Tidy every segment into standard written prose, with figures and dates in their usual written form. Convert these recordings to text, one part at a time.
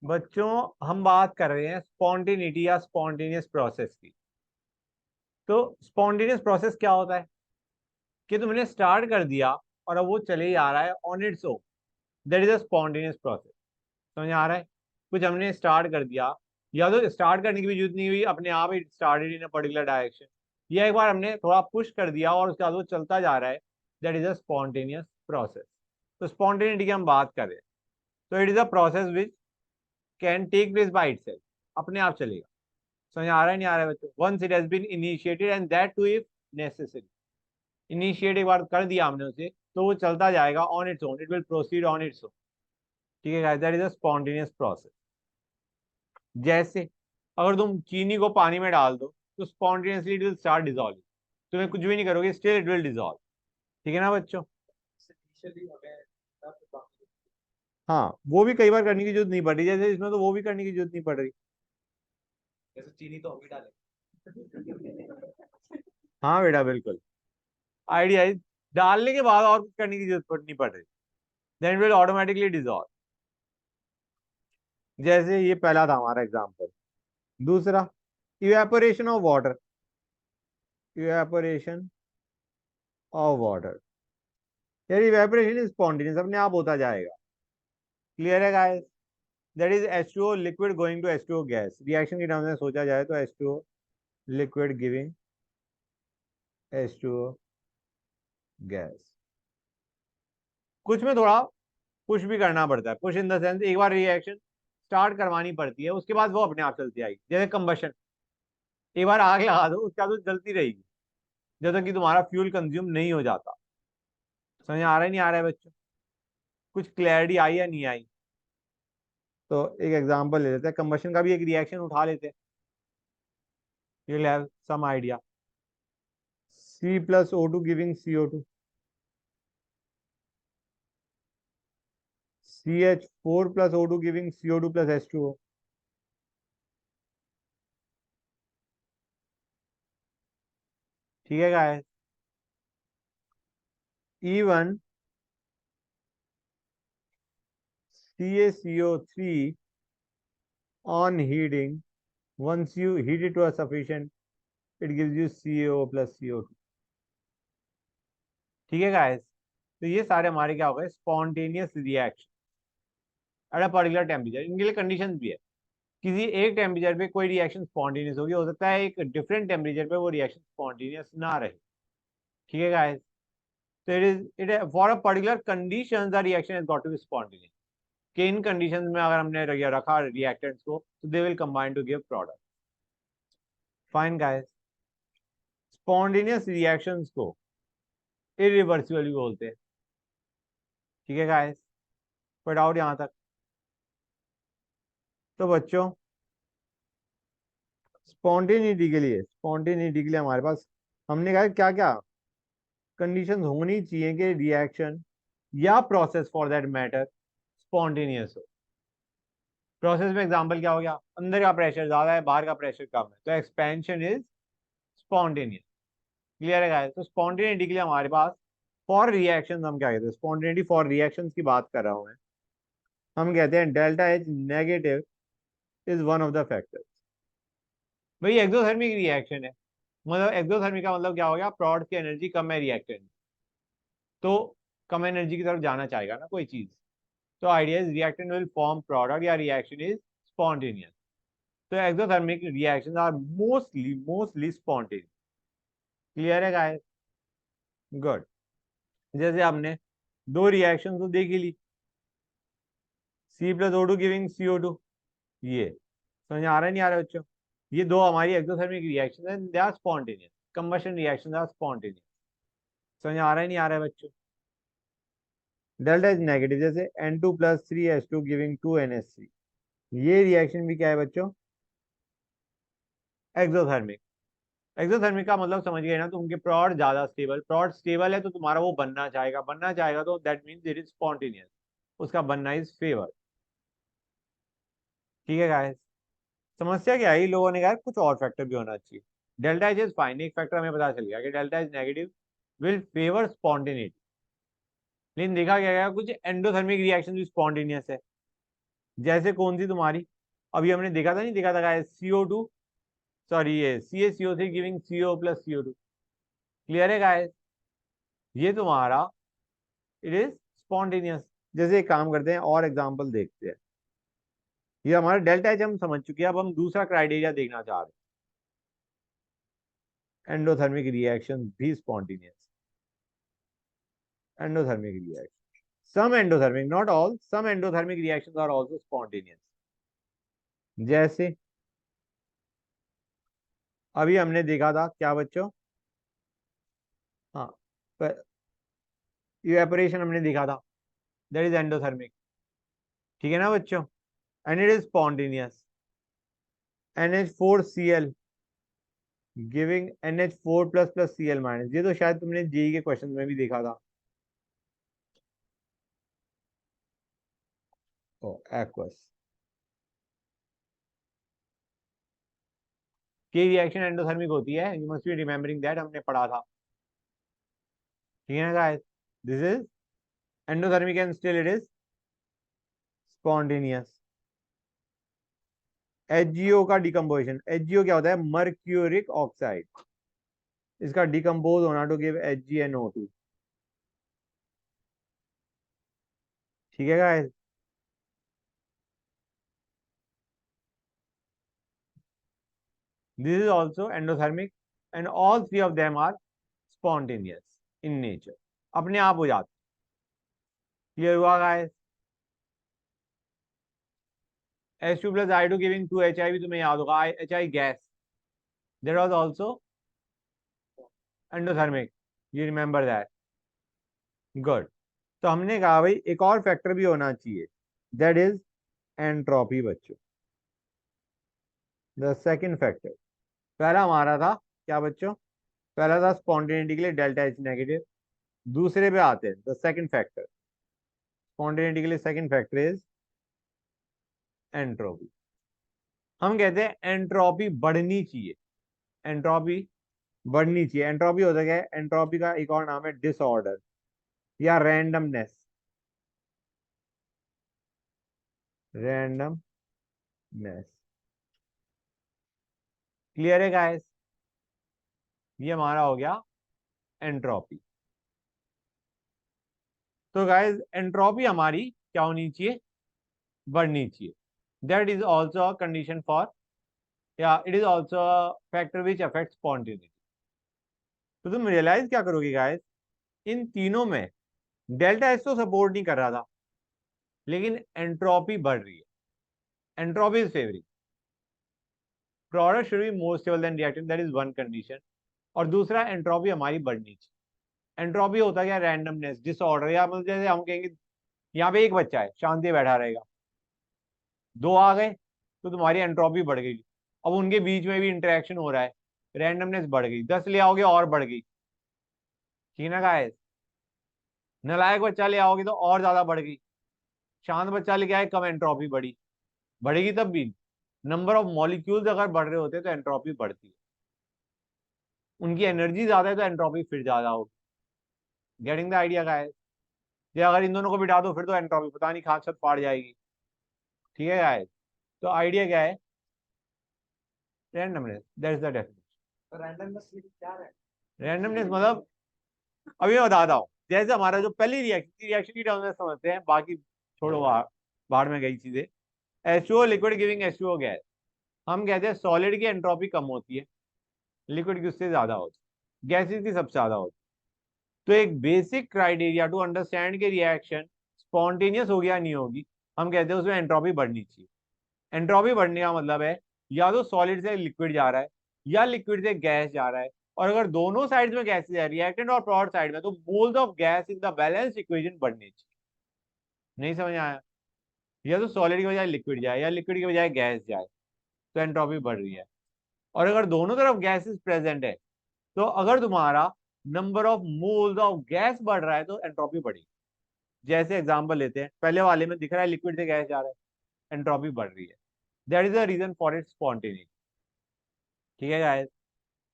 बच्चों, हम बात कर रहे हैं स्पॉन्टेनिटी या स्पॉन्टेनियस प्रोसेस की। तो स्पॉन्टेनियस प्रोसेस क्या होता है कि तुमने स्टार्ट कर दिया और अब वो चले ही आ रहा है on its own. That is a spontaneous process. समझ आ रहा है? कुछ हमने स्टार्ट कर दिया, या तो स्टार्ट करने की भी जरूरत नहीं हुई, अपने आप he started in a particular direction, या एक बार हमने थोड़ा पुश कर दिया और उसके बाद वो चलता जा रहा है। That is a spontaneous process. तो स्पॉन्टेनिटी की हम बात कर रहे हैं। तो it is a process which can take place by itself, अपने आप चलेगा। समझ आ रहा है नहीं आ रहा है बच्चों? Once it has been initiated and that too if necessary. Initiate एक बार कर दिया हमने उसे, तो वो चलता जाएगा on its own, it will proceed on its own. ठीक है guys, that is a spontaneous process. जैसे अगर तुम चीनी को पानी में डाल दो तो spontaneously it will start dissolving. तुम्हें कुछ भी नहीं करोगे, स्टिल इट विल डिजॉल्व। ठीक है ना बच्चों? हाँ, वो भी कई बार करने की जरूरत नहीं पड़ रही, जैसे इसमें तो वो भी करने की जरूरत नहीं पड़ रही। जैसे चीनी तो हम ही डालेंगे। हाँ बेटा, बिल्कुल। आइडिया इज, डालने के बाद और कुछ करने की जरूरत नहीं पड़ रही, then it will automatically dissolve. जैसे ये पहला था हमारा एग्जाम्पल। दूसरा, evaporation of water. Evaporation of water, यार इवेपोरेशन इज स्पॉन्टेनियस, अपने आप होता जाएगा। क्लियर है guys? That is H2O liquid going to H2O gas. Reaction के टर्म्स में सोचा जाए तो H2O liquid giving H2O gas. कुछ में थोड़ा पुश भी करना पड़ता है, पुश इन द सेंस एक बार रिएक्शन स्टार्ट करवानी पड़ती है, उसके बाद वो अपने आप चलती आएगी। जैसे कंबशन, एक बार आग लगा दो, उसके बाद वो जलती रहेगी जब तक कि तुम्हारा फ्यूल कंज्यूम नहीं हो जाता। समझ आ रहा है नहीं आ रहा है बच्चों? कुछ क्लैरिटी आई या नहीं आई? तो एक एग्जांपल ले लेते हैं, कंबशन का भी एक रिएक्शन उठा लेते हैं। You will have some idea. C+O2 giving CO2, CH4+O2 giving CO2 plus H2O। ठीक है guys? E1 CaCO3 on heating, once you heat it to a sufficient, it gives you CaO plus CO2। ठीक है guys? तो ये सारे हमारे क्या हो गए, spontaneous reaction at a particular temperature. इनके लिए कंडीशन भी है। किसी एक टेम्परेचर पे कोई रिएक्शन स्पॉन्टेनियस होगी, हो सकता है एक डिफरेंट टेम्परेचर पे वो रिएक्शन स्पॉन्टेनियस ना रहे। ठीक है गाइस? तो it for a particular condition the reaction has got to be spontaneous. कि इन कंडीशन में अगर हमने रखा रिएक्टेंट्स को, तो they will combine to give product. Fine guys? Spontaneous reactions को इरिवर्सिबल भी बोलते हैं। ठीक है गाइस? कोई डाउट यहां तक? तो बच्चों, स्पॉन्टेनिटी के लिए हमारे पास हमने कहा क्या क्या कंडीशंस होनी चाहिए कि रिएक्शन या process for that matter spontaneous हो। प्रोसेस में एग्जांपल क्या हो गया, अंदर का प्रेशर ज्यादा है, बाहर का प्रेशर कम है, तो एक्सपेंशन इज स्पॉन्टेनियस। क्लियर है गाइस? तो स्पॉन्टेनिटी के लिए हमारे पास फॉर रिएक्शन हम क्या कहते हैं, स्पॉन्टेनिटी फॉर रिएक्शंस की बात कर रहा हूं मैं। हम कहते हैं delta H negative is one of the factors. भाई एक्सोथर्मिक रिएक्शन है, मतलब एक्सोथर्मिक का मतलब क्या हो गया, प्रोडक्ट की एनर्जी कम है रिएक्टेंट, तो कम एनर्जी की तरफ जाना चाहेगा ना कोई चीज। तो idea is reactant will form product या रिएक्शन इज स्पॉन्टेनियस। तो exothermic reactions are mostly mostly spontaneous. Clear है गाइस? गुड। जैसे हमने दो रिएक्शन तो देख ही ली, C+O2 गिविंग CO2। ये समझ आ रहा है नहीं आ रहा है बच्चों? ये दो हमारी एक्सोथर्मिक रिएक्शन है, they are spontaneous. Combustion reaction are spontaneous. समझ आ रहा है नहीं आ रहा है बच्चों? डेल्टा इज नेगेटिव, जैसे N2+3H2 गिविंग 2NH3। ये रिएक्शन भी क्या है बच्चों, एक्सोथर्मिक। एक्सोथर्मिक का मतलब समझ गए ना तुम, कि प्रोड ज्यादा स्टेबल, प्रोड स्टेबल है तो तुम्हारा वो बनना चाहेगा तो that means it is spontaneous, उसका बनना इज फेवर। ठीक है गाइस? समस्या क्या है, लोगों ने कहा कुछ और फैक्टर भी होना चाहिए। डेल्टा एच इज फाइन, एक फैक्टर हमें पता चल गया कि delta is negative will favour spontaneity. लेकिन देखा क्या गया, कुछ एंडोथर्मिक रिएक्शन भी स्पॉन्टेनियस है। जैसे कौन सी तुम्हारी, अभी हमने देखा था, नहीं देखा था गाइस, CO2, सॉरी ये CaCO3 giving CO plus CO2। Clear है गाइस? ये तुम्हारा इट इज स्पॉन्टेनियस। जैसे एक काम करते हैं और एग्जांपल देखते हैं। ये हमारा डेल्टा एच हम समझ चुके हैं, अब हम दूसरा क्राइटेरिया देखना चाह रहे हैं, एंडोथर्मिक रिएक्शन भी spontaneous. Endothermic reaction, some endothermic, not all, some endothermic reactions are also spontaneous. जैसे अभी हमने देखा था क्या बच्चों, हाँ, इवेपोरेशन हमने देखा था, दैट इज एंडोथर्मिक। ठीक है ना बच्चों? And it is spontaneous. NH4Cl giving NH4 plus plus Cl minus, ये तो शायद तुमने जेई के क्वेश्चन में भी देखा था। ओ एक्वस की रिएक्शन एंडोथर्मिक होती है, you must be remembering that, हमने पढ़ा था। ठीक है ना guys? This is endothermic and still it is spontaneous. HgO का डिकम्पोजिशन, HgO क्या होता है? Mercuric oxide. इसका डिकम्पोज होना टू गिव HgNO2। ठीक है guys? This is also endothermic and all three of them are spontaneous in nature. अपने आप हो जाते। क्लियर हुआ guys? H2 plus I2 giving 2HI भी तुम्हें याद होगा, HI gas, that was also endothermic, you remember that, good। तो हमने कहा भाई एक और फैक्टर भी होना चाहिए, that is एंट्रोपी बच्चों, द सेकंड फैक्टर। पहला हमारा था क्या बच्चों? पहला था स्पॉन्टेनिटी के लिए डेल्टा H नेगेटिव। दूसरे पे आते हैं द सेकंड फैक्टर, स्पॉन्टेनिटी के लिए सेकंड फैक्टर इज एंट्रोपी। हम कहते हैं एंट्रोपी बढ़नी चाहिए, एंट्रोपी बढ़नी चाहिए। एंट्रोपी होता क्या है? एंट्रोपी का एक और नाम है डिसऑर्डर या रैंडमनेस, रैंडमनेस। क्लियर है गाइस? ये हमारा हो गया एंट्रोपी। तो गाइस एंट्रोपी हमारी क्या होनी चाहिए? बढ़नी चाहिए। That is also a condition for, या it is also a factor which affect spontaneity. तो तुम रियलाइज क्या करोगे गाइस, इन तीनों में डेल्टा एस तो सपोर्ट नहीं कर रहा था, लेकिन एंट्रोपी बढ़ रही है। Entropy is favouring, product should be more stable then reactant, that is one condition. और दूसरा एंट्रोपी हमारी बढ़नी चाहिए। एंट्रोपी होता क्या? रैंडमनेस, डिसऑर्डर, या मतलब जैसे हम कहेंगे यहाँ पे एक बच्चा है शांति बैठा रहेगा, दो आ गए तो तुम्हारी एंट्रोपी बढ़ गई। अब उनके बीच में भी इंटरेक्शन हो रहा है, रैंडमनेस बढ़ गई। 10 ले आओगे और बढ़ गई। ठीक ना गाइस? नालायक बच्चा ले आओगे तो और ज्यादा बढ़ गई। शांत बच्चा लेके आए, कम एंट्रोपी बढ़ी। बढ़ेगी तब भी, नंबर ऑफ मॉलिक्यूल्स अगर बढ़ रहे होते हैं तो एंट्रोपी बढ़ती है। उनकी एनर्जी ज्यादा है तो एंट्रोपी फिर ज्यादा होगी। Getting the idea guys? ये अगर इन दोनों को बिठा दो फिर तो एंट्रोपी पता नहीं खाक छत फाड़ जाएगी। ठीक है गाइस? तो आइडिया क्या है? Randomness, that is the definition. तो रैंडमनेस क्या है? रैंडमनेस मतलब, अभी मैं बताता हूँ। जैसे हमारा जो पहली रिएक्शन की टर्म्स में समझते हैं, बाकी छोड़ो, बाहर में गई चीजें। H2O liquid giving H2O gas, हम कहते हैं सॉलिड की एंट्रोपी कम होती है, लिक्विड की उससे ज्यादा होती है, गैसेस की सबसे ज्यादा होती है। तो एक बेसिक क्राइटेरिया टू अंडरस्टैंड के रिएक्शन स्पॉन्टेनियस होगी या नहीं होगी, हम कहते हैं उसमें एंट्रोपी बढ़नी चाहिए। एंट्रोपी बढ़ने का मतलब है या तो सॉलिड से लिक्विड जा रहा है या लिक्विड से गैस जा रहा है। और अगर दोनों साइड्स में गैसेस है, रिएक्टेंट और प्रोडक्ट साइड में, तो moles of gas in the balance equation बढ़नी चाहिए। नहीं समझ आया? या तो सॉलिड की बजाय लिक्विड जाए या लिक्विड की बजाय गैस जाए, तो एंट्रोपी बढ़ रही है। और अगर दोनों तरफ गैसेस प्रेजेंट है, तो अगर तुम्हारा number of moles of gas बढ़ रहा है तो एंट्रोपी बढ़ेगी। जैसे एग्जांपल लेते हैं, पहले वाले में दिख रहा है लिक्विड से गैस जा रहा है, एंट्रोपी बढ़ रही है। That is the reason for it spontaneity. ठीक है गाइस?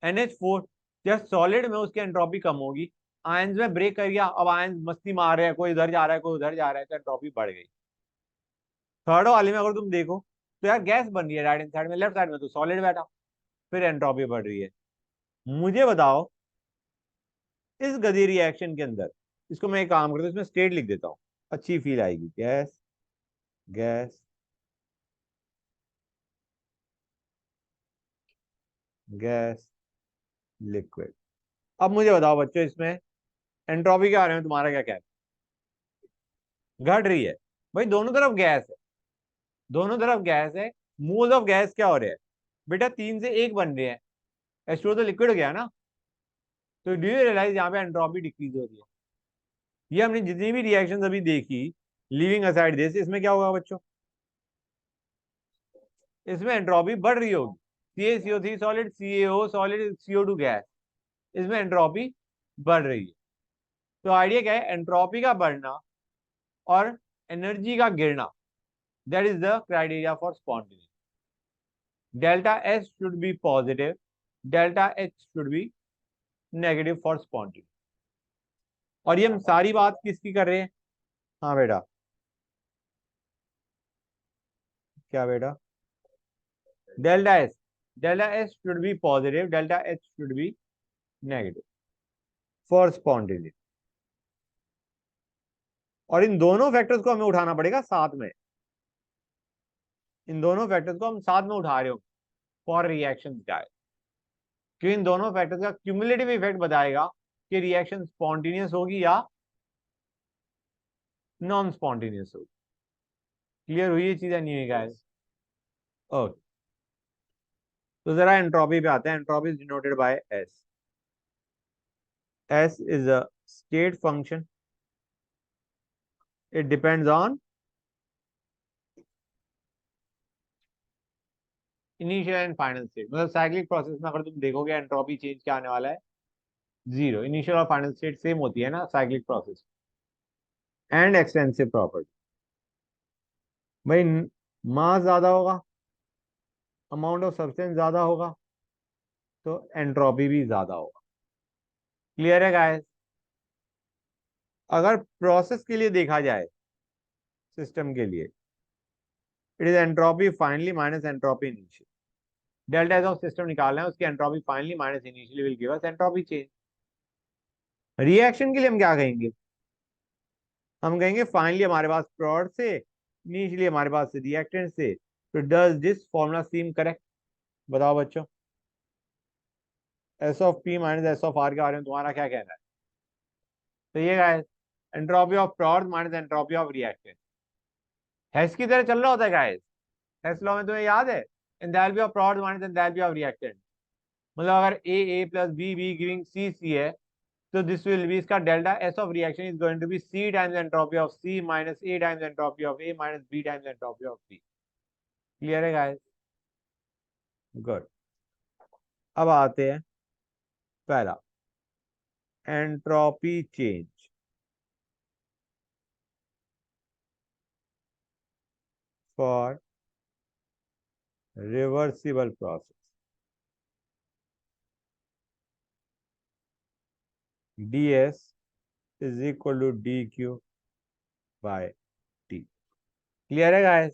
NH4 जब सॉलिड में उसकी एंट्रोपी कम होगी, आयंस में ब्रेक कर गया, अब आयंस मस्ती मार रहे हैं, कोई इधर जा रहा है कोई उधर जा रहा है, तो एंट्रोपी बढ़ गई। थर्ड वाले में अगर तुम देखो तो यार गैस बन रही है राइट हैंड साइड में, लेफ्ट साइड में तो सॉलिड बैठा, फिर एंट्रोपी बढ़ रही है। मुझे बताओ इस गधी रिएक्शन के अंदर, इसको मैं एक काम करता हूँ, इसमें स्टेट लिख देता हूँ, अच्छी फील आएगी। Gas, gas, gas, liquid. अब मुझे बताओ बच्चों, इसमें एंट्रोपी के बारे में तुम्हारा क्या कहना है? घट रही है। भाई दोनों तरफ गैस है, दोनों तरफ गैस है। मोल ऑफ गैस क्या हो रहा है बेटा? 3 से 1 बन रहे हैं। H2O तो लिक्विड हो गया ना। तो डू यू रियलाइज यहाँ पे एंट्रोपी डिक्रीज हो रही है। ये हमने जितनी भी रिएक्शन अभी देखी, लिविंग असाइड दिस, इसमें क्या होगा बच्चों? इसमें एंट्रोपी बढ़ रही होगी। CaCO3 solid, CaO solid, CO2 gas, इसमें एंट्रोपी बढ़ रही है। तो आइडिया क्या है? एंट्रोपी का बढ़ना और एनर्जी का गिरना, that is the criteria for spontaneous. Delta S should be positive, delta H should be negative for spontaneous. और ये हम सारी बात किसकी कर रहे हैं? हाँ बेटा, क्या बेटा? Delta S, delta S should be positive, delta H should be negative for spontaneous. और इन दोनों फैक्टर्स को हमें उठाना पड़ेगा साथ में, इन दोनों फैक्टर्स को हम साथ में उठा रहे हो फॉर रिएक्शन क्या है, क्योंकि इन दोनों फैक्टर्स का क्यूमुलेटिव इफेक्ट बताएगा कि रिएक्शन स्पॉन्टेनियस होगी या नॉन स्पॉन्टेनियस होगी। क्लियर हुई ये चीजें? नहीं हुई गाइस? ओके, तो जरा एंट्रोपी पे आते हैं। Entropy is denoted by S. S is a state function, it depends on initial and final state. मतलब साइक्लिक प्रोसेस में अगर तुम देखोगे एंट्रोपी चेंज क्या आने वाला है? जीरो। इनिशियल और फाइनल स्टेट सेम होती है ना cyclic process. And extensive property, भाई मास ज्यादा होगा, अमाउंट ऑफ सब्सटेंस ज्यादा होगा, तो एंट्रोपी भी ज्यादा होगा। क्लियर है गाइस? अगर प्रोसेस के लिए देखा जाए, सिस्टम के लिए, it is entropy finally minus entropy initial. Delta S of system निकालना है, उसकी entropy finally minus initially will give us entropy change. Reaction के लिए हम क्या कहेंगे? हम कहेंगे फाइनली हमारे पास प्रोडक्ट से, इनिशियली हमारे पास रिएक्टेंट से। तो does this formula seem correct? बताओ बच्चों, S of P minus S of R के बारे में तुम्हारा क्या कहना है? तो ये guys, entropy of product minus entropy of reactant Hess की तरह चल रहा होता है गाइस। हेस लॉ में तुम्हें याद है? Enthalpy of product minus enthalpy of reactant. मतलब अगर A plus B giving C है, तो दिस विल बी, इसका delta S of reaction is going to be C times entropy of C minus A times entropy of A minus B times entropy of B. Clear है guys? Good. अब आते हैं पहला, entropy change for reversible process. ds is equal to dq by t। Clear है guys?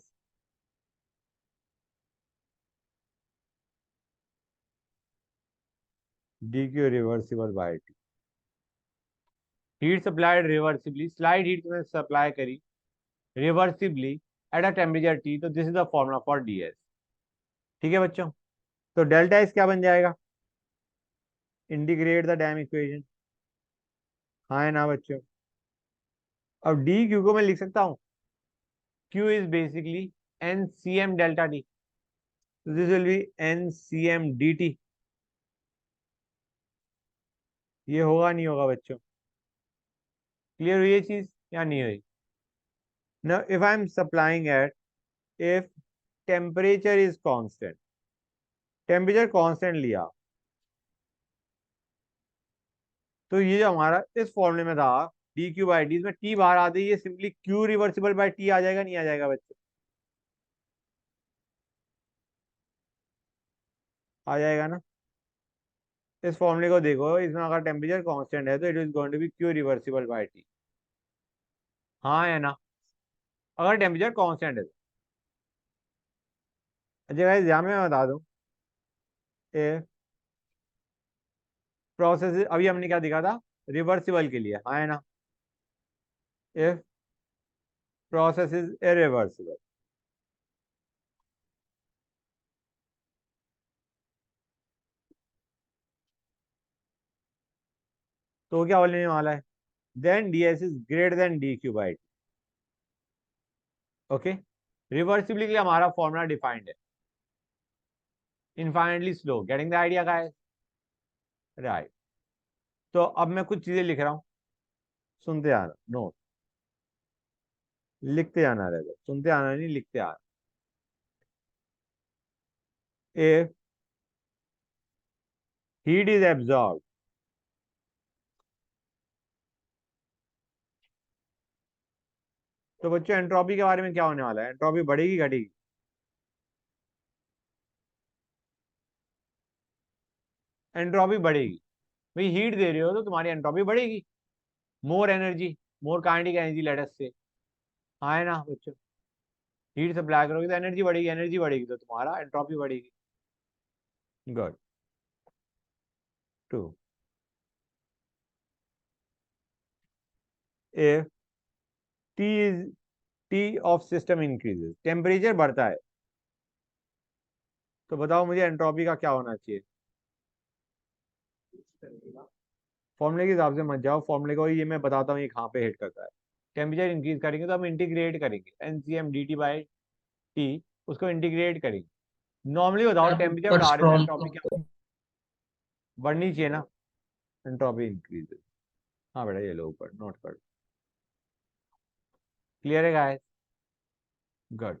dq reversible by t। Heat supplied reversibly, स्लाइड heat में supply करी reversibly at a temperature t, तो this is the formula for ds। ठीक है बच्चों? तो delta इस क्या बन जाएगा? Integrate the dam equation. हाँ है ना बच्चों? अब डी क्यू को मैं लिख सकता हूँ, q is basically NCm delta t, this will B NCm dt। ये होगा नहीं होगा बच्चों? क्लियर हुई ये चीज या नहीं हुई? Now if I am supplying at, if temperature is constant, temperature constant लिया, तो ये जो हमारा इस फॉर्मूले में था डी क्यू बाई डी, इसमें टी बाहर आते ही ये simply Q reversible by T आ जाएगा, नहीं आ जाएगा बच्चों? आ जाएगा ना? इस फॉर्मूले को देखो, इसमें अगर टेम्परेचर कांस्टेंट है तो it is going to be Q reversible by T. हाँ है ना? अगर टेम्परेचर कांस्टेंट है तो। अच्छा गाइस, यहाँ मैं बता दूं, ए प्रोसेस अभी हमने क्या दिखा था, रिवर्सिबल के लिए, हाँ है ना, इफ प्रोसेस इज इरिवर्सिबल, तो क्या बोलने वाला है, then ds is greater than dq by T. Okay, reversibly के लिए हमारा फॉर्मूला डिफाइंड है, infinitely slow, getting the idea guys, right. तो अब मैं कुछ चीजें लिख रहा हूँ, सुनते आना, नोट, लिखते आना रहेगा, सुनते आना नहीं, लिखते आना। if heat is absorbed, तो बच्चों एंट्रोपी के बारे में क्या होने वाला है, एंट्रोपी बढ़ेगी घटेगी, एंट्रोपी बढ़ेगी। भाई हीट दे रहे हो तो तुम्हारी एंट्रोपी बढ़ेगी, मोर एनर्जी, मोर काइनेटिक एनर्जी लेट अस से, हाँ है ना बच्चों, हीट सप्लाई करोगे तो एनर्जी बढ़ेगी तो तुम्हारा एंट्रोपी बढ़ेगी। Good. Two, if T is T of system increases, temperature बढ़ता है, तो बताओ मुझे एंट्रोपी का क्या होना चाहिए। फॉर्मूले के हिसाब से मत जाओ, फॉर्मूले को ये मैं बताता हूँ ये कहाँ पे हिट करता है। टेम्परेचर इंक्रीज करेंगे तो हम इंटीग्रेट करेंगे NCM D T by T, उसको इंटीग्रेट करेंगे। नॉर्मली बताओ टेम्परेचर ऊपर बढ़ा रहे हो तो स्क्रॉल एंट्रोपी क्या बढ़नी चाहिए ना, एंट्रोपी इंक्रीज। हाँ बेटा ये लो ऊपर नोट कर, क्लियर है गाइस, गुड।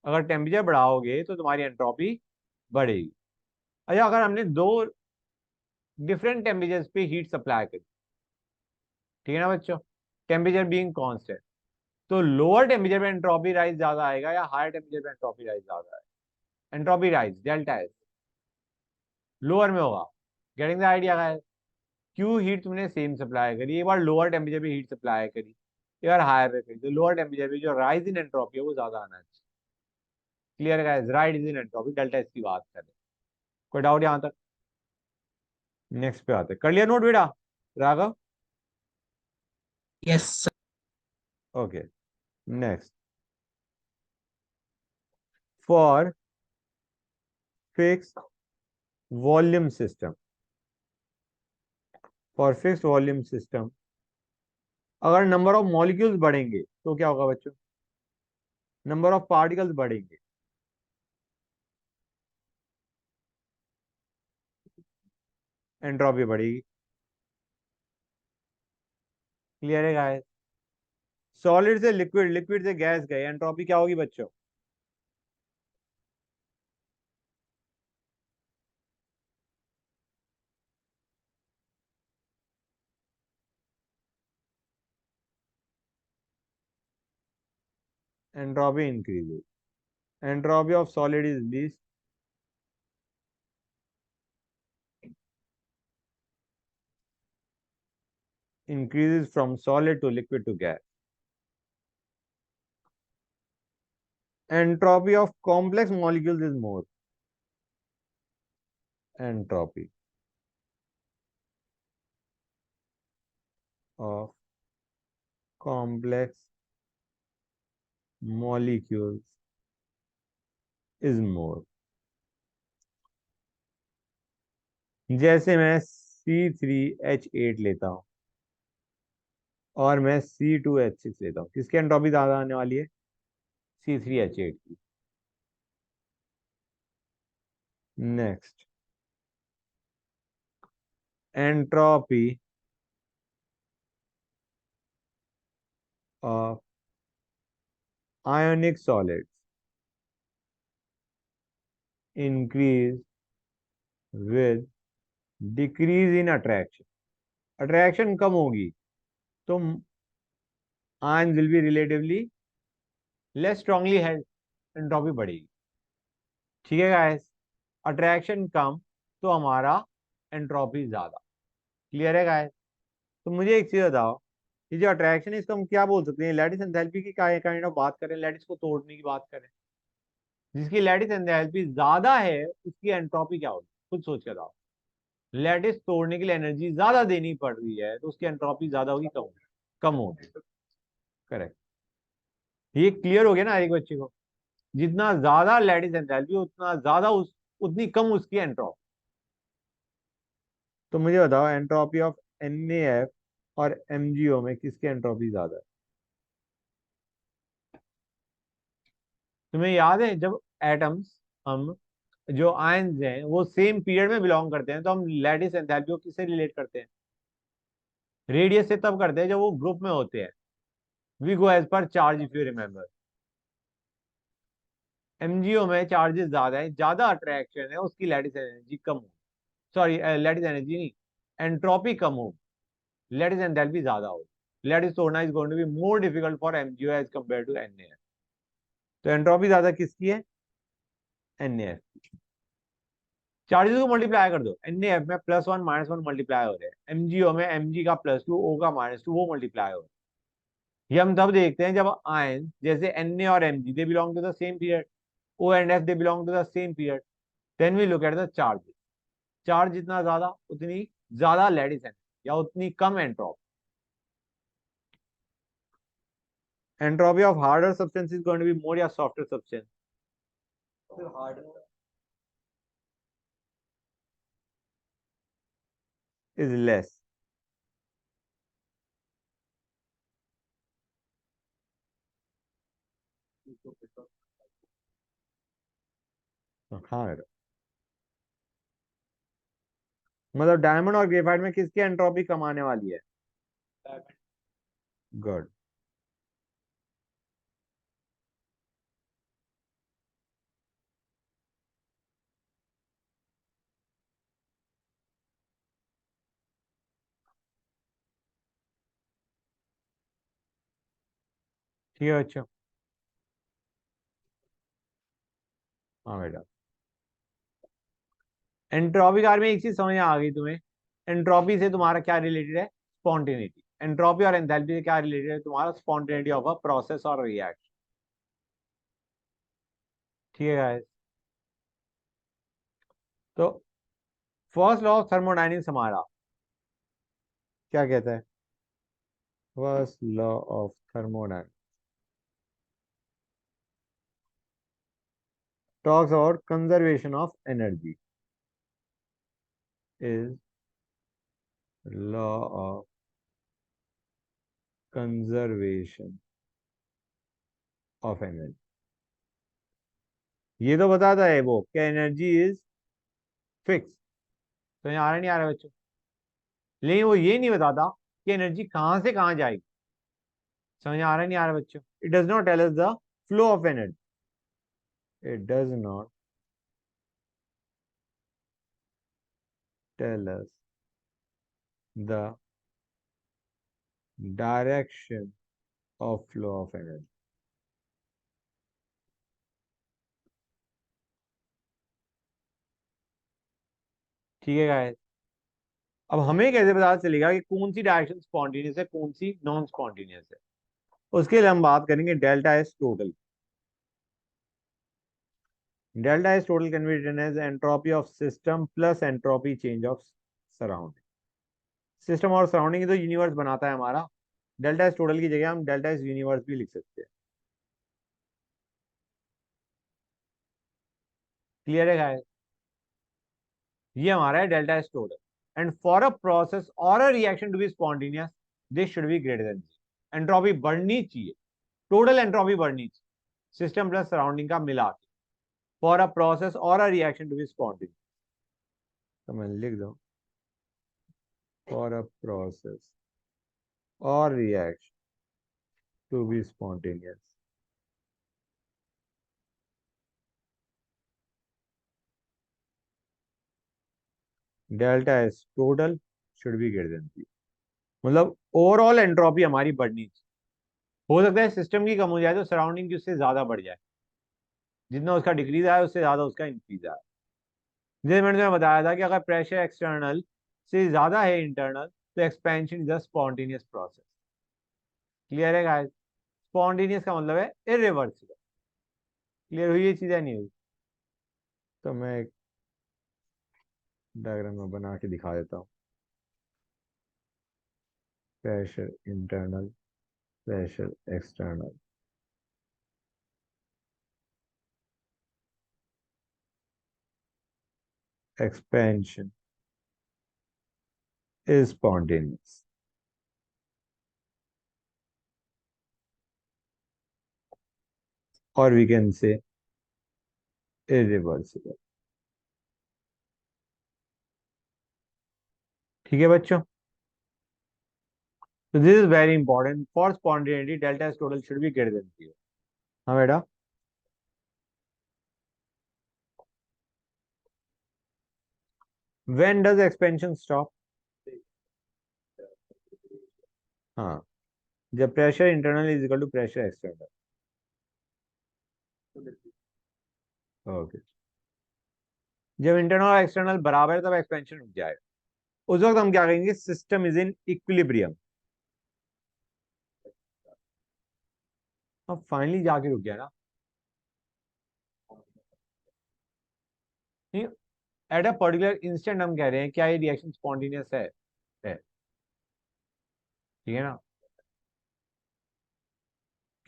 अगर टेम्परेचर बढ़ाओगे तो तुम्हारी एंट्रोपी बढ़ेगी। अच्छा अगर हमने दो डिफरेंट टेम्परेचर पे हीट सप्लाई करी, ठीक है ना बच्चों, टेम्परेचर बीइंग कांस्टेंट, तो लोअर टेम्परेचर पे एंट्रोपी राइज ज्यादा आएगा या हायर टेम्परेचर पे एंट्रोपी राइज ज्यादा आएगा, entropy rise delta S lower में होगा। गेटिंग द आइडिया गाइस, क्यों हीट तुमने सेम सप्लाई करी, एक बार लोअर टेम्परेचर पे हीट सप्लाई करी, एक बार हायर पे करी, तो लोअर टेम्परेचर पे जो राइज इन एंट्रोपी है वो ज्यादा आना चाहिए। Clear guys, rise in entropy delta S की बात करें, कोई डाउट यहां तक। नेक्स्ट पे आते, कर लिया नोट बेटा Raghav, yes okay. Next, for fix volume system, for fix volume system अगर नंबर ऑफ मॉलिक्यूल्स बढ़ेंगे तो क्या होगा बच्चों, नंबर ऑफ पार्टिकल्स बढ़ेंगे, एंट्रोपी बढ़ेगी। क्लियर है गाइस, सॉलिड से लिक्विड, लिक्विड से गैस गए, एंट्रोपी क्या होगी बच्चों, entropy increases, entropy of solid is least, increases from solid to liquid to gas. Entropy of complex molecules is more. Entropy of complex molecules is more. जैसे मैं C3H8 लेता हूं और मैं C2H6 लेता हूं, किसकी एंट्रोपी ज्यादा आने वाली है, C3H8 की। Next, entropy of ionic solids increase with decrease in attraction, attraction कम होगी तो ions will be relatively less strongly held, एंट्रोपी बढ़ेगी। ठीक है गाइस, अट्रैक्शन कम तो हमारा एंट्रोपी ज्यादा। क्लियर है गाइस, तो मुझे एक चीज बताओ, ये जो अट्रैक्शन है इसको हम क्या बोल सकते हैं, लैटिस एंथैल्पी की काइंड ऑफ बात करें, लैटिस को तोड़ने की बात करें, जिसकी लैटिस एंथैल्पी ज्यादा है उसकी एंट्रोपी क्या होगी, खुद सोच कर आओ। लैटिस तोड़ने के लिए एनर्जी ज्यादा देनी पड़ रही है तो उसकी एंट्रोपी ज्यादा होगी, कम होगी? कम होगी। करेक्ट। ये क्लियर हो गया ना एक बच्चे को? जितना ज्यादा लैटिस एंथैल्पी उतना ज्यादा उतनी कम उसकी एंट्रोपी। तो मुझे बताओ एंट्रोपी ऑफ NaF और MgO में किसकी एंट्रोपी ज्यादा है? तुम्हें याद है जब एटम्स, हम जो आयन्स हैं वो सेम पीरियड में बिलोंग करते हैं तो हम लैटिस एंथैल्पी को किससे रिलेट करते हैं? रेडियस से तब करते हैं जब वो ग्रुप में होते हैं। We go as per charge, if you remember. MgO में चार्जेस ज्यादा है, ज्यादा अट्रैक्शन है, उसकी लैटिस एनर्जी कम हो, सॉरी लैटिस एनर्जी नहीं, एंट्रोपी कम हो, लैटिस एंथैल्पी ज्यादा हो। लैटिस तोड़ना is going to be more difficult for MgO as compare to NaF। तो एंट्रोपी ज्यादा किसकी है? NaF। चार्जेस को मल्टीप्लाई कर दो, NaF में +1 -1 मल्टीप्लाई हो रहे हैं, MgO में Mg का +2 O का -2 वो मल्टीप्लाई हो रहे हैं। ये हम तब देखते हैं जब आयन जैसे Na और Mg they belong to the same period, O and F they belong to the same period, then we look at the charges. Charge जितना ज्यादा उतनी ज्यादा लैटिस एनर्जी या उतनी कम entropy. Entropy of harder substance is going to be more या softer substance? फिर hard is less. हाँ, मतलब डायमंड और ग्रेफाइट में किसकी एंट्रोपी कम आने वाली है? गुड। ठीक है बच्चों। हाँ बेटा, एंट्रोपी कार में एक चीज समझ आ गई तुम्हें? एंट्रोपी से तुम्हारा क्या रिलेटेड है? स्पॉन्टेनिटी। एंट्रोपी और एंथैल्पी से क्या रिलेटेड है तुम्हारा? स्पॉन्टेनिटी ऑफ अ प्रोसेस और रिएक्शन। ठीक है guys? तो फर्स्ट लॉ ऑफ थर्मोडायनेमिक्स हमारा क्या कहता है? First law of thermodynamics talks about conservation of energy, is law of conservation of energy. ये तो बताता है वो कि एनर्जी इज फिक्स। तो यहाँ आ रहा नहीं आ रहा बच्चों? लेकिन वो ये नहीं बताता कि एनर्जी कहां से कहां जाएगी। समझ आ रहा नहीं आ रहा बच्चों? It does not tell us the flow of energy. It does not tell us the direction of flow of energy. ठीक है गाइस? अब हमें कैसे पता चलेगा कि कौन सी डायरेक्शन स्पॉन्टेनियस है, कौन सी नॉन स्पॉन्टेनियस है? उसके लिए हम बात करेंगे delta S total. Delta S total can be written as entropy of system plus entropy change of surrounding. System और सराउंडिंग तो यूनिवर्स बनाता है हमारा। डेल्टा एस टोटल की जगह हम डेल्टा एस यूनिवर्स भी लिख सकते हैं। क्लियर है गाइस? ये हमारा है delta S total. And for a process और a reaction to be spontaneous this should be greater than zero. Entropy बढ़नी चाहिए, टोटल एंट्रोपी बढ़नी चाहिए सिस्टम प्लस सराउंडिंग का मिला के, फॉर अ प्रोसेस और a reaction to be spontaneous. तो मैं लिख दूं फॉर अ प्रोसेस और reaction to be spontaneous delta S total should be greater than zero. मतलब ओवरऑल एंट्रोपी हमारी बढ़नी चाहिए। हो सकता है सिस्टम की कम हो जाए तो सराउंडिंग की उससे ज्यादा बढ़ जाए, जितना उसका डिक्रीज आया उससे ज्यादा उसका इंक्रीज आया। जैसे मैंने तुम्हें बताया था कि अगर प्रेशर एक्सटर्नल से ज्यादा है इंटरनल तो expansion is a spontaneous process. Clear है गाइस? स्पॉन्टेनियस का मतलब है इरिवर्सिबल। क्लियर हुई ये चीज़ें नहीं हुई? तो मैं एक डायग्राम में बना के दिखा देता हूँ। Pressure internal, pressure external. Expansion is spontaneous, or we can say irreversible. ठीक है बच्चों? So this is very important. For spontaneity, delta S total should be greater than 0. हाँ बेटा? When does expansion stop? हाँ, जब pressure internal is equal to pressure external. Okay. जब internal और external बराबर है तब एक्सपेंशन रुक जाएगा। उस वक्त हम क्या कहेंगे? System is in equilibrium. अब फाइनली जाके रुक गया ना? एट अ पर्टिकुलर इंस्टेंट हम कह रहे हैं क्या ये रिएक्शन स्पॉन्टेनियस है। ठीक है ना?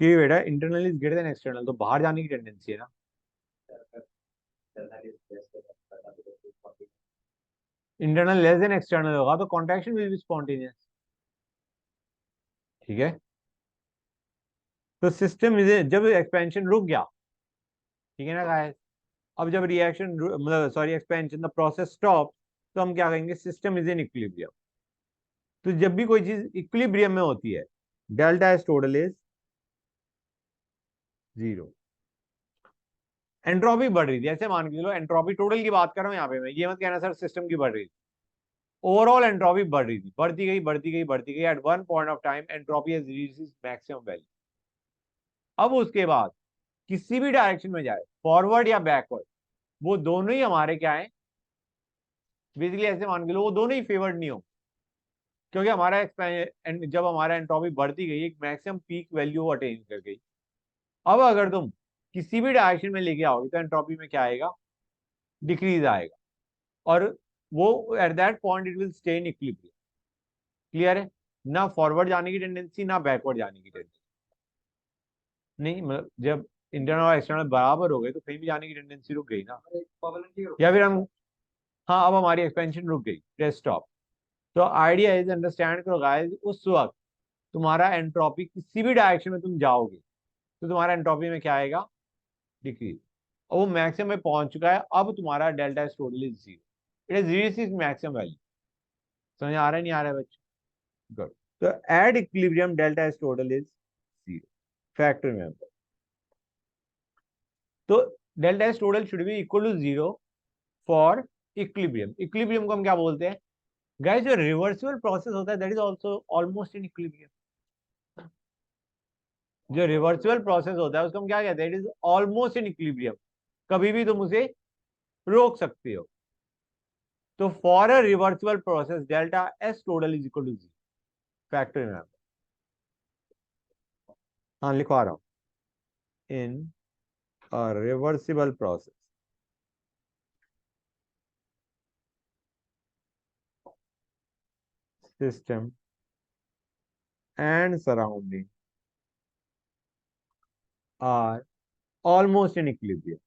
कि बेटा internal is greater then external, तो बाहर जाने की टेंडेंसी है ना। इंटरनल लेस देन एक्सटर्नल होगा तो कॉन्ट्रैक्शन विल बी स्पॉन्टेनियस। ठीक है? तो सिस्टम इज, जब एक्सपेंशन रुक गया, ठीक है ना गाइस, अब जब रिएक्शन मतलब sorry expansion the process stop, तो हम क्या कहेंगे? System is in equilibrium. तो जब भी कोई चीज इक्विलिब्रियम में होती है, delta S total is 0। Entropy बढ़ रही थी, ऐसे मान के चलो एंट्रोपी टोटल की बात कर रहा हूँ यहाँ पे मैं, ये मत कहना सर सिस्टम की बढ़ रही थी। ओवरऑल एंट्रोपी बढ़ रही थी, बढ़ती गई बढ़ती गई बढ़ती गई। At one point of time entropy has reached its maximum value. अब उसके बाद किसी भी डायरेक्शन में जाए, फॉरवर्ड या बैकवर्ड, वो दोनों ही हमारे क्या है? बेसिकली ऐसे मान के लो वो दोनों ही फेवर्ड नहीं हो, क्योंकि हमारा जब हमारा एंट्रोपी बढ़ती गई एक मैक्सिमम पीक वैल्यू अटेन कर गई। अब अगर तुम किसी भी डायरेक्शन में लेके आओगे तो एंट्रोपी में क्या आएगा? डिक्रीज आएगा। और वो at that point it will stay in equilibrium. Clear है? ना फॉरवर्ड जाने की टेंडेंसी ना बैकवर्ड जाने की टेंडेंसी। नहीं मतलब जब इंटरनल और एक्सटर्नल बराबर हो गए तो कहीं भी जाने की टेंडेंसी रुक गई ना। या फिर हम, हाँ अब हमारी एक्सपेंशन रुक गई, प्रेस स्टॉप। तो आइडिया इज, अंडरस्टैंड करो गाइस, उस वक्त तुम्हारा एंट्रोपी किसी भी डायरेक्शन में तुम जाओगे तो तुम्हारा एंट्रोपी में क्या आएगा? डिक्रीज। और वो मैक्सिमम में पहुंच चुका है, अब तुम्हारा delta S total is 0। It is reach is maximum value. समझ आ रहा है नहीं आ रहा है बच्चों? गुड। तो at equilibrium delta S total is 0। Fact remember. तो delta S total should be equal to 0 for equilibrium. Equilibrium को हम क्या बोलते हैं गाइस? जो रिवर्सिबल प्रोसेस होता है that is also almost in equilibrium. जो रिवर्सिबल प्रोसेस होता है उसको हम क्या कहते हैं? It is almost in equilibrium. कभी भी तुम उसे रोक सकते हो। तो for a reversible process delta S total is equal to 0। Factor में हाँ लिखवा रहा हूं। In a reversible process system and surrounding are almost in equilibrium.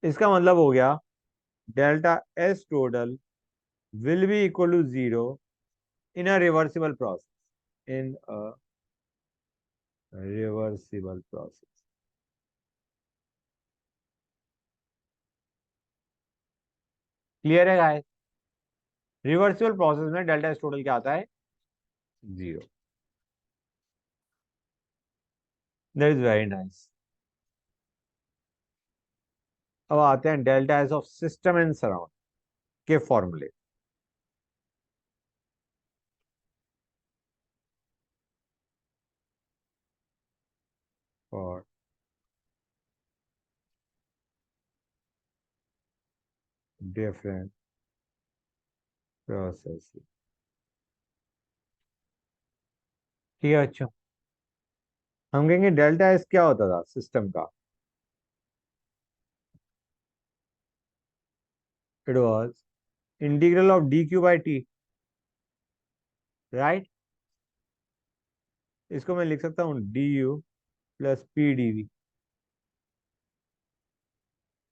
इसका मतलब हो गया delta S total will be equal to 0 in a reversible process. In a reversible process. Clear है गाइस? रिवर्सिबल प्रोसेस में डेल्टा एस टोटल क्या आता है? 0। That is very nice. अब आते हैं delta S of system and surround के फॉर्मूले। फॉर डिफरेंट प्रोसेस ठीक है बच्चों, हम कहेंगे डेल्टा एस क्या होता था सिस्टम का। It was integral of d Q by T, right. इसको मैं लिख सकता हूँ d U plus P d V.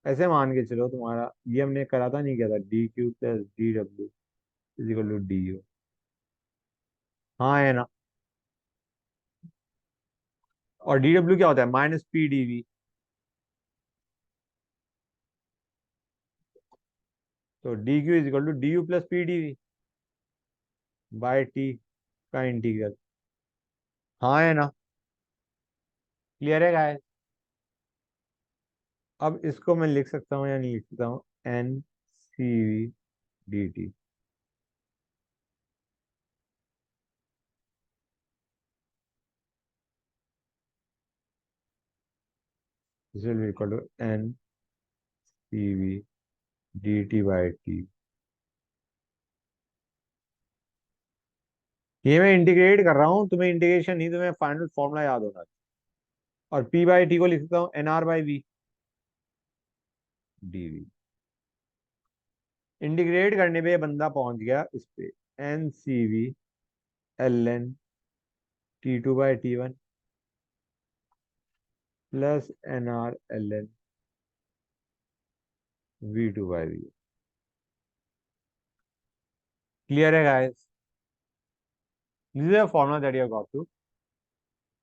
ऐसे मान के चलो, तुम्हारा ये हमने करा था, नहीं किया था, D q plus d W is equal to d U. हाँ है ना। और डी डब्ल्यू क्या होता है, माइनस पी डी वी। तो d q is equal to d U plus P d V by T का इंटीग्रल। हाँ है ना। क्लियर है गाइस। अब इसको मैं लिख सकता हूँ या नहीं लिख सकता हूँ, n C V d T. This will be equal to n C V d T by T. ये मैं इंटीग्रेट कर रहा हूँ, तुम्हें इंटीग्रेशन नहीं, तुम्हें फाइनल फॉर्मूला याद होना चाहिए। और पी बाई टी को लिख सकता हूँ N R by V D V. Integrate करने पे ये बंदा पहुंच गया इस पे, N C V L N T two by T one plus N R L N V two by V. Clear है guys. This is a formula that you got to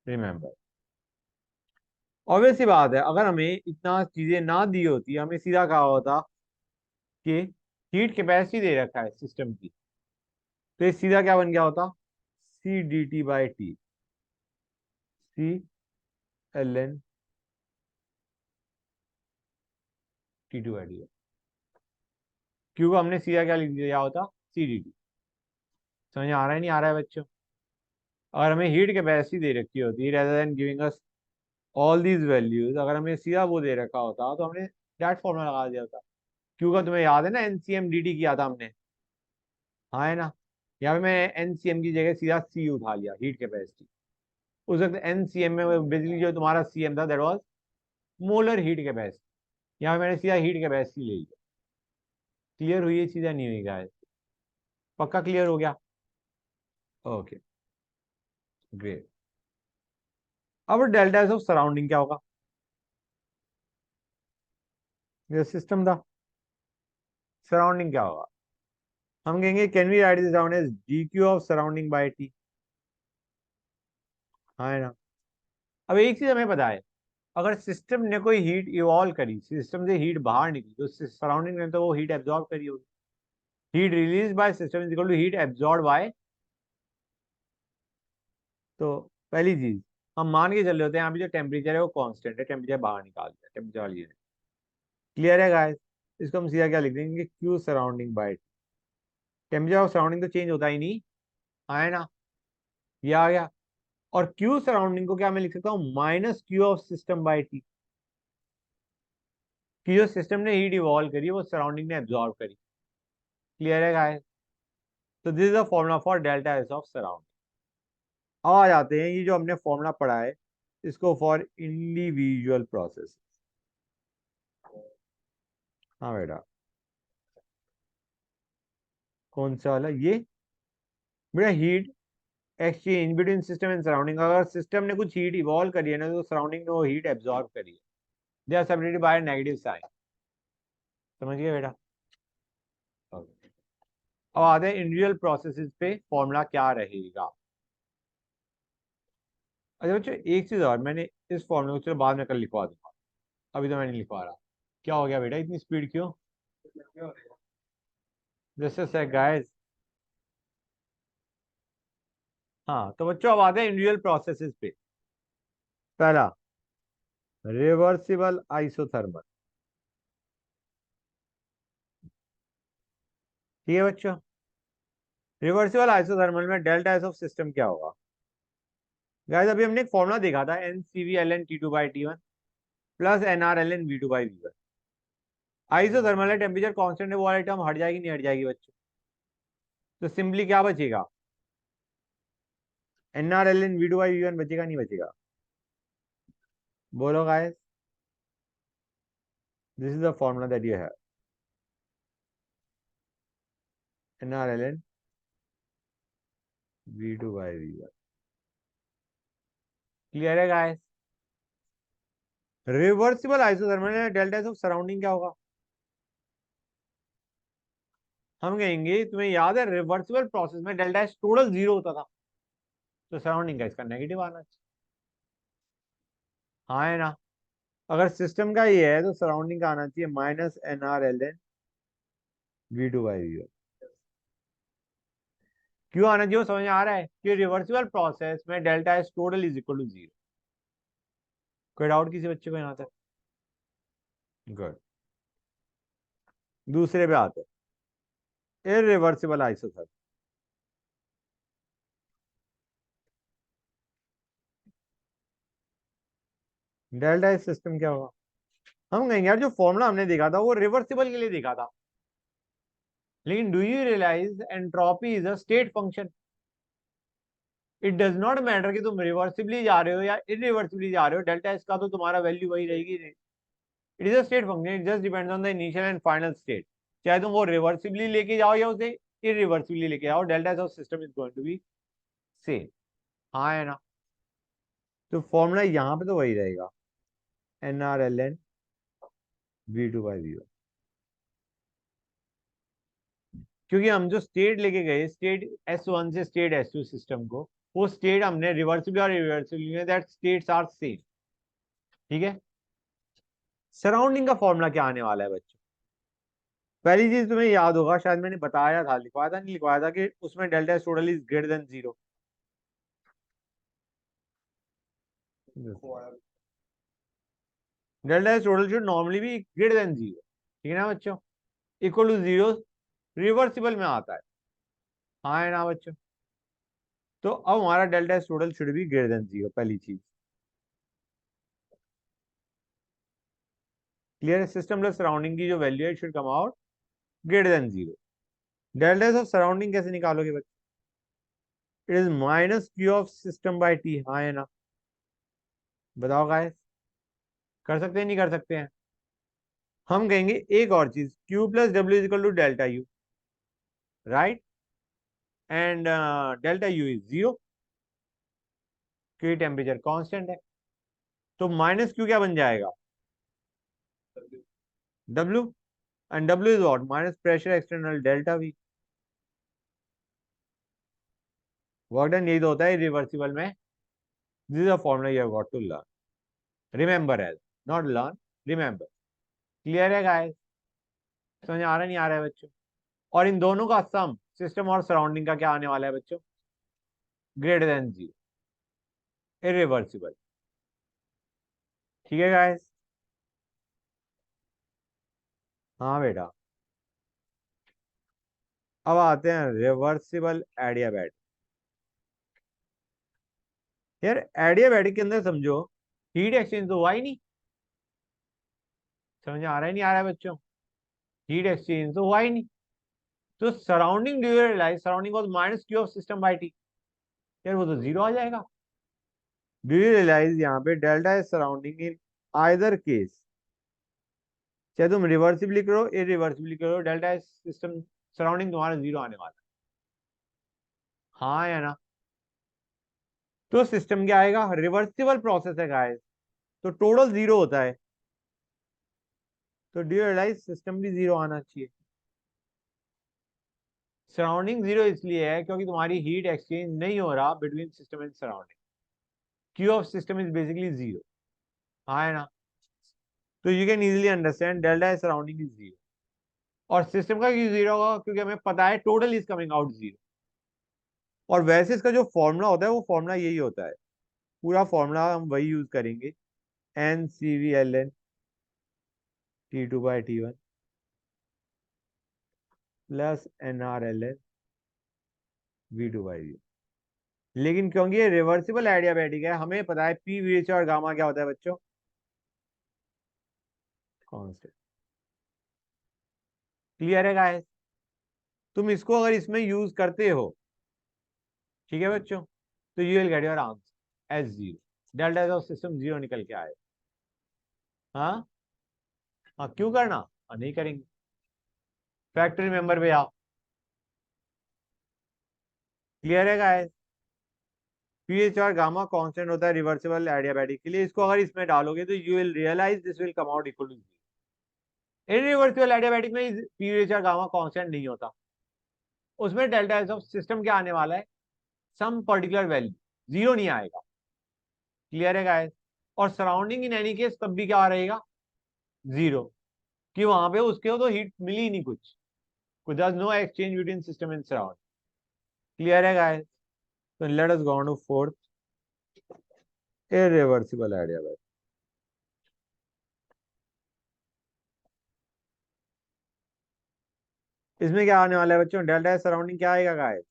remember. Obvious सी बात है, अगर हमें इतना चीजें ना दी होती, हमें सीधा कहा होता कि हीट कैपेसिटी दे रखा है सिस्टम की, तो ये सीधा क्या बन गया होता, C d T by T, C l N T two by T. Q को हमने सीधा क्या लिख दिया होता, सी डी टी। समझ आ रहा है नहीं आ रहा है बच्चों। अगर हमें हीट कैपेसिटी दे रखी होती, rather than giving us all these values, अगर हमें सीधा वो दे रखा होता तो हमने डायरेक्ट फॉर्मूला लगा दिया होता। क्यू का तुम्हें याद है ना, एनसीएम डी टी किया था हमने। हाँ है ना। यहाँ पे मैं एनसीएम की जगह सीधा सी उठा लिया, हीट कैपेसिटी। उस वक्त एनसीएम में बेसिकली जो तुम्हारा सीएम था that was molar heat capacity. यहाँ पे मैंने सीधा हीट कैपेसिटी ले लिया। क्लियर हुई है चीज़ें, नहीं हुई गाइस? पक्का क्लियर हो गया? Okay great. अब डेल्टा एस ऑफ सराउंडिंग क्या होगा, ये सिस्टम था, सराउंडिंग क्या होगा। हम कहेंगे can we write this down as d q of surrounding by T. हाँ है ना। अब एक चीज हमें पता है, अगर सिस्टम ने कोई हीट इवॉल्व करी, सिस्टम से हीट बाहर निकली, तो सराउंडिंग ने तो वो हीट एब्जॉर्ब करी होगी। Heat release by system is equal to heat absorb by. तो पहली चीज, हम मान के चल रहे होते हैं यहाँ पे जो टेम्परेचर है वो कांस्टेंट है, टेम्परेचर बाहर निकाल दिया, टेम्परेचर वाली है। क्लियर है गाइस? इसको हम सीधा क्या लिख देंगे, q surrounding by. Temperature of surrounding तो चेंज होता ही नहीं, है ना। ये आ गया। और क्यू सराउंडिंग को क्या मैं लिख सकता हूँ, minus q of system by T, कि जो सिस्टम ने हीट इवॉल्व करी वो सराउंडिंग ने एब्जॉर्व करी। क्लियर है गाइस? तो this is the formula for delta S of surrounding. अब आ जाते हैं, ये जो हमने फॉर्मूला पढ़ा है इसको फॉर इंडिविजुअल प्रोसेस। हाँ बेटा, कौन सा वाला ये, बेटा heat exchange between system and surrounding. अगर सिस्टम ने कुछ हीट इवॉल्व करी है ना, तो सराउंडिंग ने वो हीट एब्जॉर्ब करी है। They are separated by negative sign. समझ गए बेटा? Okay. अब आते हैं इंडिविजुअल प्रोसेसेस पे, फॉर्मूला क्या रहेगा। अच्छा बच्चों, एक चीज और, मैंने इस फॉर्मूले को चलो बाद में कल लिखवा दूंगा, अभी तो मैं नहीं लिखवा रहा। क्या हो गया बेटा, इतनी स्पीड क्यों? जैसे से गाइस। हाँ तो बच्चों, अब आते हैं इंडिविजुअल प्रोसेसेस पे। पहला, रिवर्सिबल आइसोथर्मल। ठीक है बच्चों, रिवर्सिबल आइसोथर्मल में डेल्टा एस ऑफ सिस्टम क्या होगा। गाइस अभी हमने एक फॉर्मूला देखा था, N C V L N T two by T one plus N R L N V two by V one. Isothermal है, टेम्परेचर कांस्टेंट है, वो वाली टर्म हट जाएगी नहीं हट जाएगी बच्चों? तो सिंपली क्या बचेगा, NRln V2/V1 बचेगा नहीं बचेगा? बोलो guys, this is the formula that you have, NRln V2/V1। Clear है guys? Reversible isothermal delta S of surrounding क्या होगा? हम कहेंगे तुम्हें याद है रिवर्सिबल प्रोसेस में डेल्टा एस टोटल 0 होता था, तो सराउंडिंग का इसका नेगेटिव आना चाहिए। हाँ है ना? अगर सिस्टम का ये है तो सराउंडिंग का आना चाहिए -NRln V2/V1। क्यों आना चाहिए? समझ में आ रहा है कि रिवर्सिबल प्रोसेस में delta S total is equal to 0। कोई डाउट किसी बच्चे को यहाँ तक? गुड। दूसरे पे आते हैं, irreversible isothermal. Delta S system क्या होगा? हम कहेंगे यार जो फॉर्मूला हमने देखा था वो रिवर्सिबल के लिए देखा था, लेकिन do you realise entropy is a state function. It does not matter कि तुम रिवर्सिबली जा रहे हो या इरिवर्सिबली जा रहे हो, डेल्टा एस का तो तुम्हारा वैल्यू वही रहेगी। It is a state function, it just depends on the initial and final state. चाहे तुम वो रिवर्सिबली लेके जाओ या उसे इरिवर्सिबली लेके आओ, delta S of system is going to be same. हाँ है ना? तो फॉर्मूला यहाँ पे तो वही रहेगा, NRln V2/V1। क्योंकि हम जो स्टेट लेके गए, स्टेट S1 से स्टेट S2 सिस्टम को, वो स्टेट हमने रिवर्सिबली और रिवर्सिबली में दैट स्टेट्स आर सेम। ठीक है? सराउंडिंग का फॉर्मूला क्या आने वाला है बच्चों? पहली चीज तुम्हें याद होगा, शायद मैंने बताया था, लिखवाया था नहीं लिखवाया था, कि उसमें delta S total is greater then 0। Delta S total should normally भी ग्रेटर देन 0। ठीक है ना बच्चों? इक्वल टू 0 रिवर्सिबल में आता है। हाँ है ना बच्चों? तो अब हमारा delta S total should be greater then 0, पहली चीज। क्लियर है? सिस्टम प्लस सराउंडिंग की जो वैल्यू है should come out greater than 0। Delta S of surrounding कैसे निकालोगे बच्चों? It is -Q of system by T। हाँ है ना? बताओ गाइस, कर सकते हैं नहीं कर सकते हैं? हम कहेंगे एक और चीज, Q plus W is equal to delta U, right? And delta U is 0, क्योंकि टेम्परेचर कांस्टेंट है। तो -Q क्या बन जाएगा? W। And W is what? Minus pressure external delta V। Work done यही तो होता है रिवर्सिबल में। This is a formula you have got to learn, remember as, not learn, remember. Clear है गाइस? समझ आ रहा नहीं आ रहा है बच्चों? और इन दोनों का सम सिस्टम और सराउंडिंग का क्या आने वाला है बच्चों? Greater than 0, irreversible. ठीक है गाइस? हाँ बेटा। अब आते हैं रिवर्सिबल एडियाबैटिक। यार एडियाबैटिक के अंदर समझो, हीट एक्सचेंज तो हुआ ही नहीं। समझ आ रहा है नहीं आ रहा है बच्चों? हीट एक्सचेंज तो हुआ ही नहीं। तो सराउंडिंग ड्यूरेलाइज surrounding was -Q of system by T, यार वो तो 0 आ जाएगा। डू यू रियलाइज यहाँ पे delta is surrounding in either case, चाहे तुम रिवर्सिबली करो इरिवर्सिबली करो, डेल्टा इज सिस्टम सराउंडिंग तुम्हारा 0 आने वाला है। हाँ या ना? तो सिस्टम क्या आएगा? रिवर्सिबल प्रोसेस है गाइस, तो टोटल 0 होता है, तो डू यू रियलाइज सिस्टम भी 0 आना चाहिए। सराउंडिंग 0 इसलिए है क्योंकि तुम्हारी हीट एक्सचेंज नहीं हो रहा between system and surrounding. Q of system is basically 0। हाँ है ना? तो you can easily understand delta is surrounding is 0। और सिस्टम का क्यों 0 होगा? क्योंकि हमें पता है टोटल इज कमिंग आउट 0। और वैसे इसका जो फॉर्मूला होता है वो फॉर्मूला यही होता है, पूरा फॉर्मूला हम वही यूज करेंगे, NCVln T2/T1 plus NRln V2/V1। लेकिन क्योंकि ये रिवर्सिबल एडियाबैटिक है, हमें पता है P, VH और गामा क्या होता है बच्चों? कांस्टेंट। क्लियर है गाइस? तुम इसको अगर इसमें यूज करते हो, ठीक है बच्चों, तो you will get your answer as zero, delta S of system zero निकल के आए। हाँ हाँ, क्यों करना? नहीं करेंगे। फैक्टरी मेंबर पे आओ। क्लियर है गाइस? पीएच और गामा कांस्टेंट होता है रिवर्सिबल एडियाबैटिक के लिए। इसको अगर इसमें डालोगे तो you will realise this will come out equal to zero. Irreversible adiabatic में पीएच और गामा कांस्टेंट नहीं होता, उसमें डेल्टा एस ऑफ सिस्टम क्या आने वाला है, सम पर्टिकुलर वैल्यू, जीरो नहीं आएगा। क्लियर है गाइस? और सराउंडिंग इन एनी केस तब भी क्या रहेगा, जीरो, कि वहां पे उसके तो हीट मिली नहीं कुछ, no exchange between system and surround. Clear है गाइस? तो let us go to fourth, irreversible adiabatic. इसमें क्या आने वाला है बच्चों, डेल्टा एस सराउंडिंग क्या आएगा गाइस,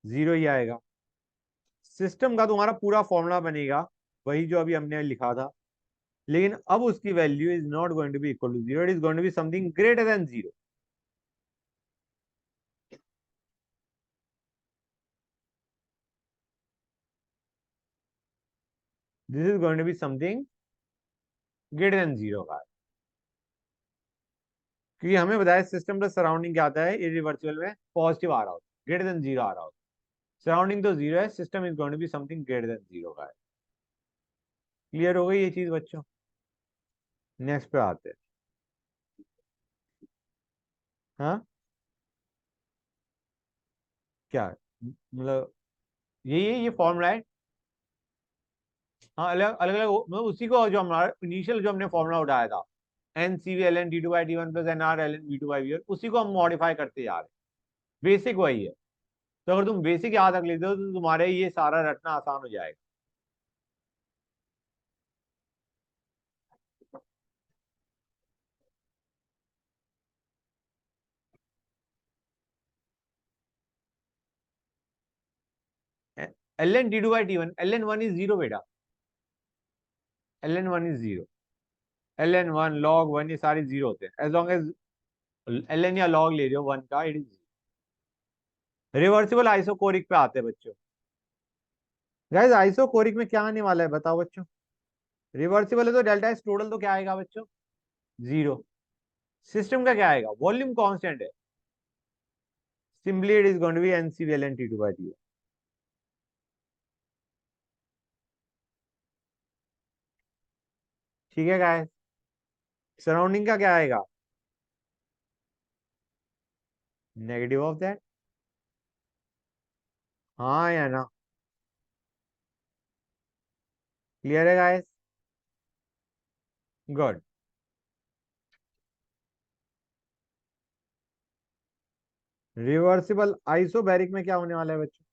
जीरो ही आएगा। सिस्टम का तुम्हारा पूरा फॉर्मूला बनेगा वही जो अभी हमने लिखा था, लेकिन अब उसकी value is not going to be equal to zero, it is going to be something greater than zero. This is going to be something greater than zero का, क्योंकि हमें बताया सिस्टम प्लस सराउंडिंग क्या आता है इरिवर्सिबल में, positive आ रहा होता है, ग्रेटर देन जीरो आ रहा होता है। सराउंडिंग तो जीरो है, system is going to be something greater than zero का है। क्लियर हो गई ये चीज बच्चों? नेक्स्ट पे आते हैं। हाँ क्या है? मतलब ये फॉर्मूला है। हाँ, अलग अलग अलग मतलब उसी को जो हमारा इनिशियल जो हमने फॉर्मूला उठाया था, N C V L N T two by T one plus N R L N V two by V one, उसी को हम मॉडिफाई करते जा रहे हैं। बेसिक वही है। तो अगर तुम बेसिक याद रख लेते हो तो तुम्हारे ये सारा रटना आसान हो जाएगा। L N T two by T one, L N one is zero बेटा, L N one is zero. L N one log one ये सारे जीरो होते हैं as long as L N या लॉग ले रहे हो वन का, इट इज। रिवर्सिबल आइसोकोरिक पे आते हैं बच्चों। गाइस आइसोकोरिक में क्या आने वाला है बताओ बच्चों? रिवर्सिबल है तो डेल्टा एस टोटल तो क्या आएगा बच्चों, जीरो। सिस्टम का क्या आएगा, वॉल्यूम कांस्टेंट है, simply it is going to be NCVL N T two by T. ठीक है गाइस? सराउंडिंग का क्या आएगा, नेगेटिव ऑफ दैट। हाँ या ना? क्लियर है गाइस? गुड। रिवर्सिबल आइसोबैरिक में क्या होने वाला है बच्चों?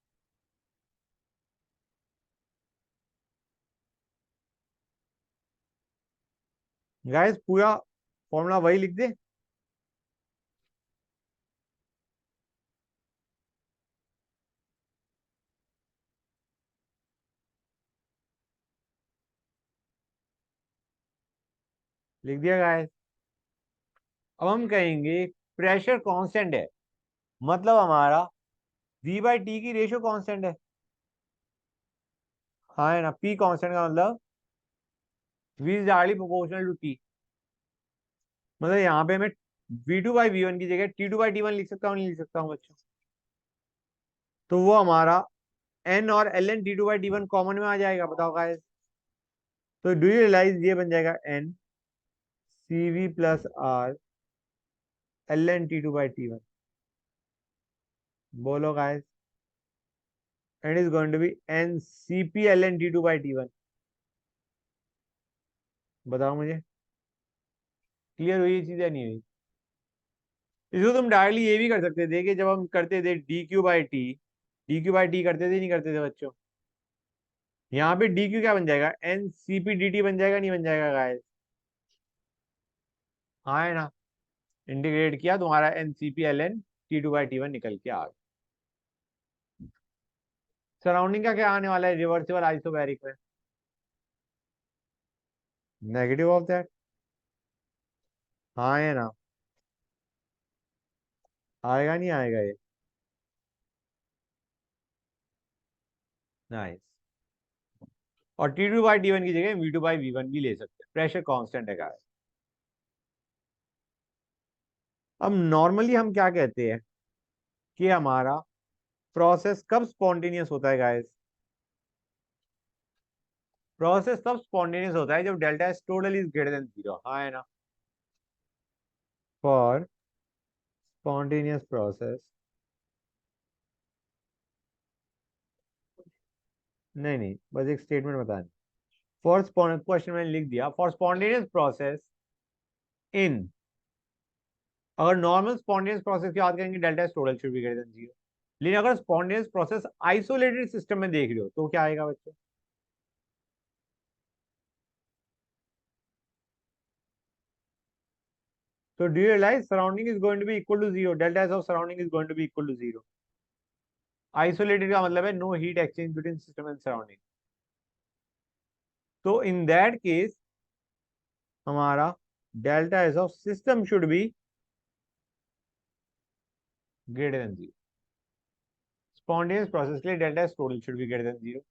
गाइस पूरा फॉर्मूला वही लिख दे? लिख दिया गाइस। अब हम कहेंगे प्रेशर कांस्टेंट है, मतलब हमारा वी बाई टी की रेशियो कांस्टेंट है। हाँ है ना? पी कांस्टेंट का मतलब V is directly proportional to T. मतलब यहाँ पे मैं V two by V one की जगह T two by T one लिख सकता हूँ, नहीं लिख सकता हूँ बच्चों? तो वो हमारा एन और l N T two by T one common में आ जाएगा, बताओ गाइस। तो डू यू रियलाइज ये बन जाएगा N C V plus R L N T two by T one. बोलो guys, and is going to be N C P L N T two by T one. बताओ मुझे, clear हुई ये चीज या नहीं हुई? इसको तुम डायरेक्टली ये भी कर सकते थे कि जब हम करते थे D Q by T, D Q by T करते थे नहीं करते थे बच्चों, यहाँ पे डी क्यू क्या बन जाएगा, N C P d T बन जाएगा, नहीं बन जाएगा गाइस? हाँ है ना? इंटीग्रेट किया तुम्हारा n C P L N T two by T one निकल के आ गया। सराउंडिंग का क्या आने वाला है रिवर्सिबल आइसोबैरिक में, नेगेटिव ऑफ दैट। हाँ है ना? आएगा नहीं आएगा ये? नाइस। और T2/T1 की जगह V2/V1 भी ले सकते हैं, प्रेशर कांस्टेंट है गाइस। अब नॉर्मली हम क्या कहते हैं कि हमारा प्रोसेस कब स्पॉन्टेनियस होता है गाइस? प्रोसेस तब स्पॉन्टेनियस होता है जब delta S total is greater then 0, हाँ है ना? फॉर स्पॉन्टेनियस प्रोसेस, नहीं नहीं, बस एक स्टेटमेंट बतानी। फॉर क्वेश्चन मैंने लिख दिया, फॉर स्पॉन्टेनियस प्रोसेस इन, अगर नॉर्मल स्पॉन्टेनियस प्रोसेस की बात करेंगे delta S total should be greater then 0। लेकिन अगर स्पॉन्टेनियस प्रोसेस आइसोलेटेड सिस्टम में देख रहे हो तो क्या आएगा बच्चों? So do you realize surrounding is going to be equal to 0? Delta S of surrounding is going to be equal to 0. Isolated का मतलब है no heat exchange between system and surrounding. तो in that case हमारा delta S of system should be greater than 0. Spontaneous process के लिए delta S total should be greater than 0.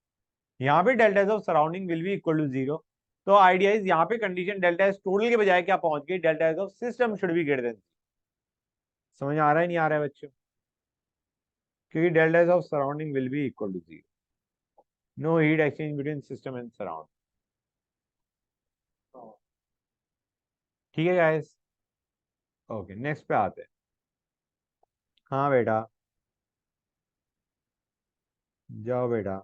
यहाँ पे delta S of surrounding will be equal to 0. तो idea is यहाँ पे condition delta S total के बजाय क्या पहुंच गई? delta S of system should be greater than 0. समझ आ रहा है नहीं आ रहा है बच्चों? क्योंकि delta S of surrounding will be equal to 0. No heat exchange between system and surrounding. ठीक है गाइस, ओके नेक्स्ट पे आते हैं। हाँ बेटा, जाओ बेटा।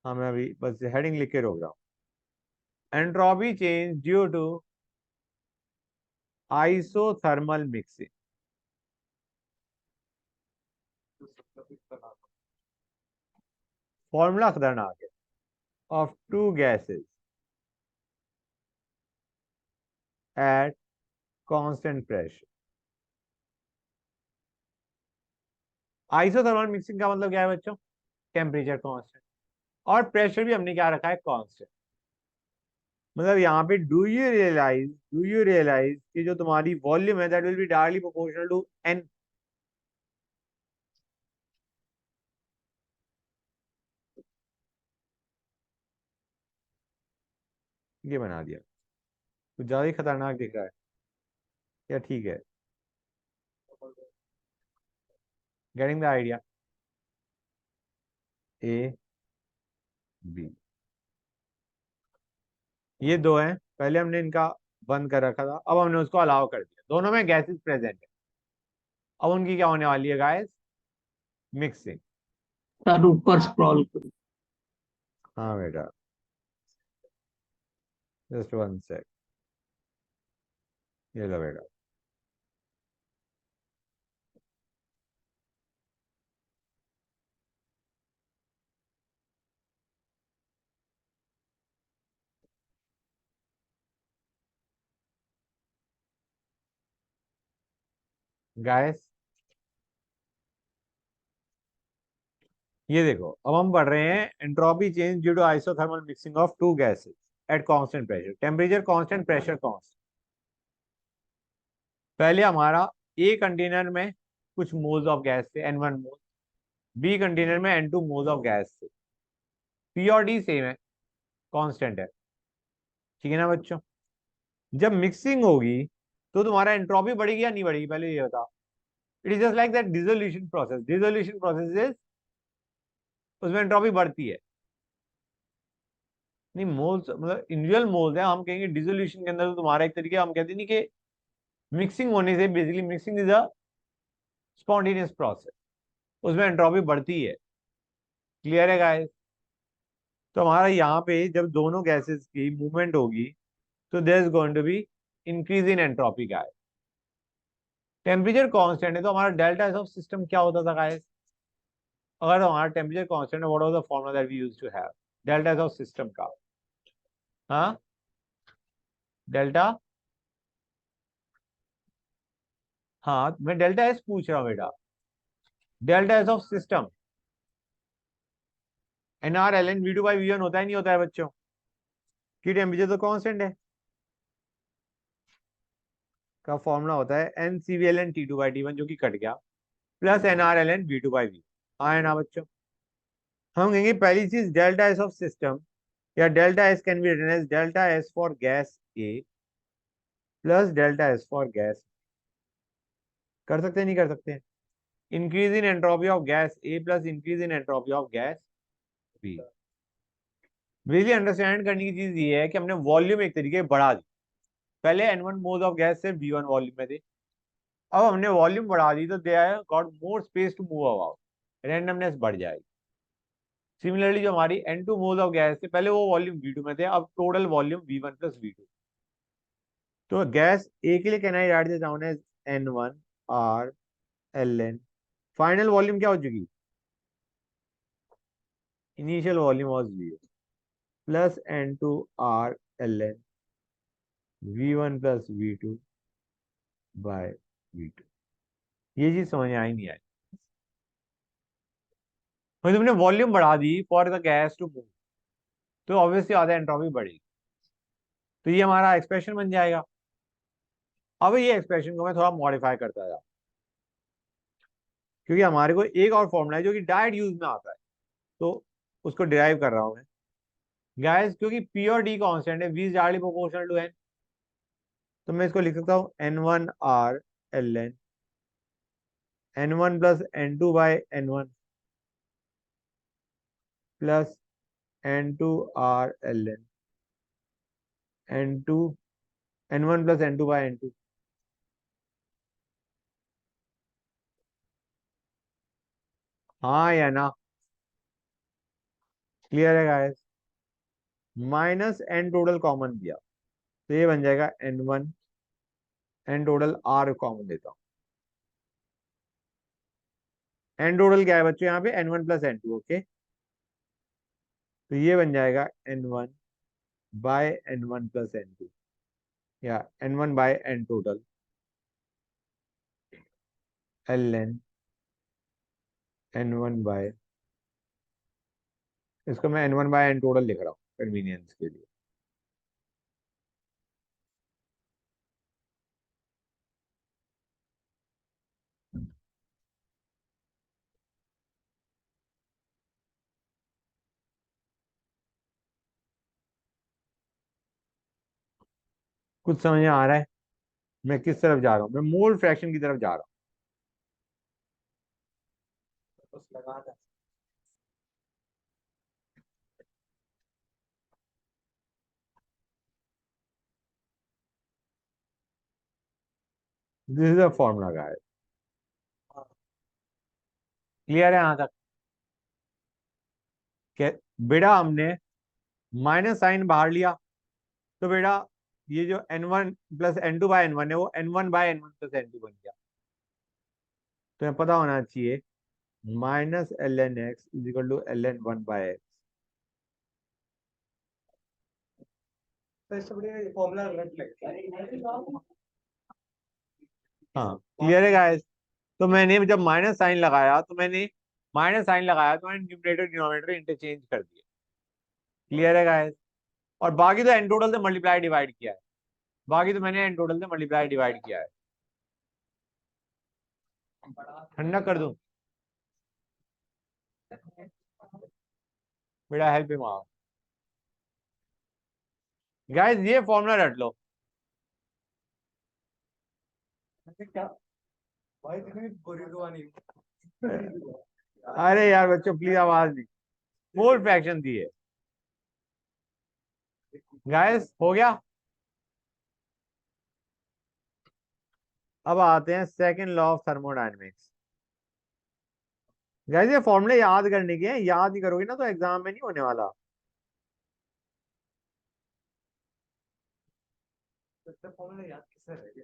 हाँ मैं अभी बस हेडिंग लिख के रोक रहा हूँ। Entropy change due to isothermal mixing. Formula खतरनाक है। Of two gases at constant pressure. Isothermal mixing का मतलब क्या है बच्चों? टेम्परेचर कांस्टेंट और प्रेशर भी हमने क्या रखा है? कांस्टेंट। मतलब यहाँ पे डू यू रियलाइज कि जो तुम्हारी वॉल्यूम है that will be directly proportional to n. ये बना दिया, कुछ ज्यादा ही खतरनाक दिख रहा है या ठीक है? Getting the idea? A B, ये दो हैं, पहले हमने इनका बंद कर रखा था, अब हमने उसको अलाउ कर दिया, दोनों में गैसेस प्रेजेंट है। अब उनकी क्या होने वाली है गाइस? मिक्सिंग। सर ऊपर स्क्रॉल करो। हाँ बेटा, जस्ट वन सेक, ये लो बेटा। गाइस ये देखो, अब हम पढ़ रहे हैं entropy change due to isothermal mixing of two gases at constant pressure, temperature constant, pressure constant. पहले हमारा ए कंटेनर में कुछ मोल्स ऑफ गैस थे, N1 मोल, बी कंटेनर में N2 मोल्स ऑफ गैस थे। पी और डी सेम है, constant है, ठीक है ना बच्चों? जब मिक्सिंग होगी तो तुम्हारा एंट्रोपी बढ़ेगी या नहीं बढ़ेगी? पहले ये बताओ। It is just like that dissolution process, dissolution process is, उसमें एंट्रोपी बढ़ती है। नहीं मोल्स मतलब इंडिविजुअल मोल्स है, हम कहेंगे डिसोल्यूशन के अंदर तो तुम्हारा एक तरीके हम कहते नहीं कि मिक्सिंग होने से, basically mixing is a spontaneous process, उसमें एंट्रोपी बढ़ती है। क्लियर है गाइस? तो हमारा यहाँ पे जब दोनों गैसेस की मूवमेंट होगी तो there is going to be increase in entropy guys. Temperature constant है तो हमारा डेल्टा एस ऑफ सिस्टम क्या होता था गाइस? अगर हमारा टेम्परेचर कांस्टेंट है, what was the formula that we used to have delta S of system का? हाँ, डेल्टा, हाँ मैं डेल्टा एस पूछ रहा हूँ बेटा, delta S of system NR ln V2/V1 होता है नहीं होता है बच्चों? की टेम्परेचर तो कांस्टेंट है, का फॉर्मूला होता है NCV ln T2/T1 जो कि कट गया, प्लस NRln V2/V। हाँ है ना बच्चों? हम कहेंगे पहली चीज डेल्टा एस ऑफ सिस्टम, या delta S can be written as delta S for gas A plus delta S for gas. कर सकते हैं नहीं कर सकते हैं? Increase in entropy of gas A plus increase in entropy of gas B. Basically understand करने की चीज ये है कि हमने वॉल्यूम एक तरीके से बढ़ा दी। पहले N1 मोल्स ऑफ गैस से V1 वॉल्यूम में थे, अब हमने वॉल्यूम बढ़ा दी तो they got more space to move about, randomness बढ़ जाएगी। सिमिलरली जो हमारी N2 मोल्स ऑफ गैस थे, पहले वो वॉल्यूम V2 में थे, अब total volume V1 plus V2। तो गैस ए के लिए can I write this down as N1 R final volume क्या हो चुकी? Initial volume was 0 plus N2 R V1 plus V2 by V2। ये चीज समझ में आई नहीं आई? भाई तुमने वॉल्यूम बढ़ा दी for the gas to move, तो ऑब्वियसली आधा एंट्रोपी बढ़ेगी। तो ये हमारा एक्सप्रेशन बन जाएगा। अब ये एक्सप्रेशन को मैं थोड़ा मॉडिफाई करता जाऊँ, क्योंकि हमारे को एक और फॉर्मूला है जो कि डायरेक्ट यूज में आता है, तो उसको डिराइव कर रहा हूं मैं। गाइस क्योंकि पी और डी कांस्टेंट है, V is directly proportional to n, तो मैं इसको लिख सकता हूँ N1 plus N2/N1 plus N2 N1 plus N2/N2। हाँ या ना? क्लियर है guys? Minus n total common दिया, तो ये बन जाएगा N1 N total R common देता हूँ। एन टोटल क्या है बच्चों यहाँ पे? N1 plus N2। ओके, तो ये बन जाएगा N1/N1 प्लस N2, या N1/N total ln N1 bye, इसको मैं N1/N टोटल लिख रहा हूँ कन्वीनियंस के लिए। कुछ समझ में आ रहा है मैं किस तरफ जा रहा हूँ? मैं मोल फ्रैक्शन की तरफ जा रहा हूँ। This is a formula guys. Clear है यहाँ तक? कि बेटा हमने माइनस साइन बाहर लिया, तो बेटा ये जो N1 प्लस N2/N1 है वो N1/N1 प्लस N2 बन गया। तो हमें पता होना चाहिए minus ln x is equal to ln1/x। हाँ क्लियर है गाइस? तो मैंने जब माइनस साइन लगाया तो मैंने न्यूमरेटर डिनोमिनेटर इंटरचेंज कर दिया। क्लियर है गाइस? और बाकी तो एन टोटल से मल्टीप्लाई डिवाइड किया है, बाकी तो मैंने एन टोटल से मल्टीप्लाई डिवाइड किया है। ठंडा कर दूं? बेटा हेल्प हिम आउट। गाइस ये फॉर्मूला रट लो। क्या भाई कितनी बुरी दुआ नहीं। अरे यार बच्चों प्लीज आवाज नहीं, मोल फ्रैक्शन दी है। गाइस हो गया? अब आते हैं second law of thermodynamics. Guys ये फॉर्मूले याद करने के हैं, याद नहीं करोगे ना तो एग्जाम में नहीं होने वाला। फॉर्मूले याद किससे रह गए?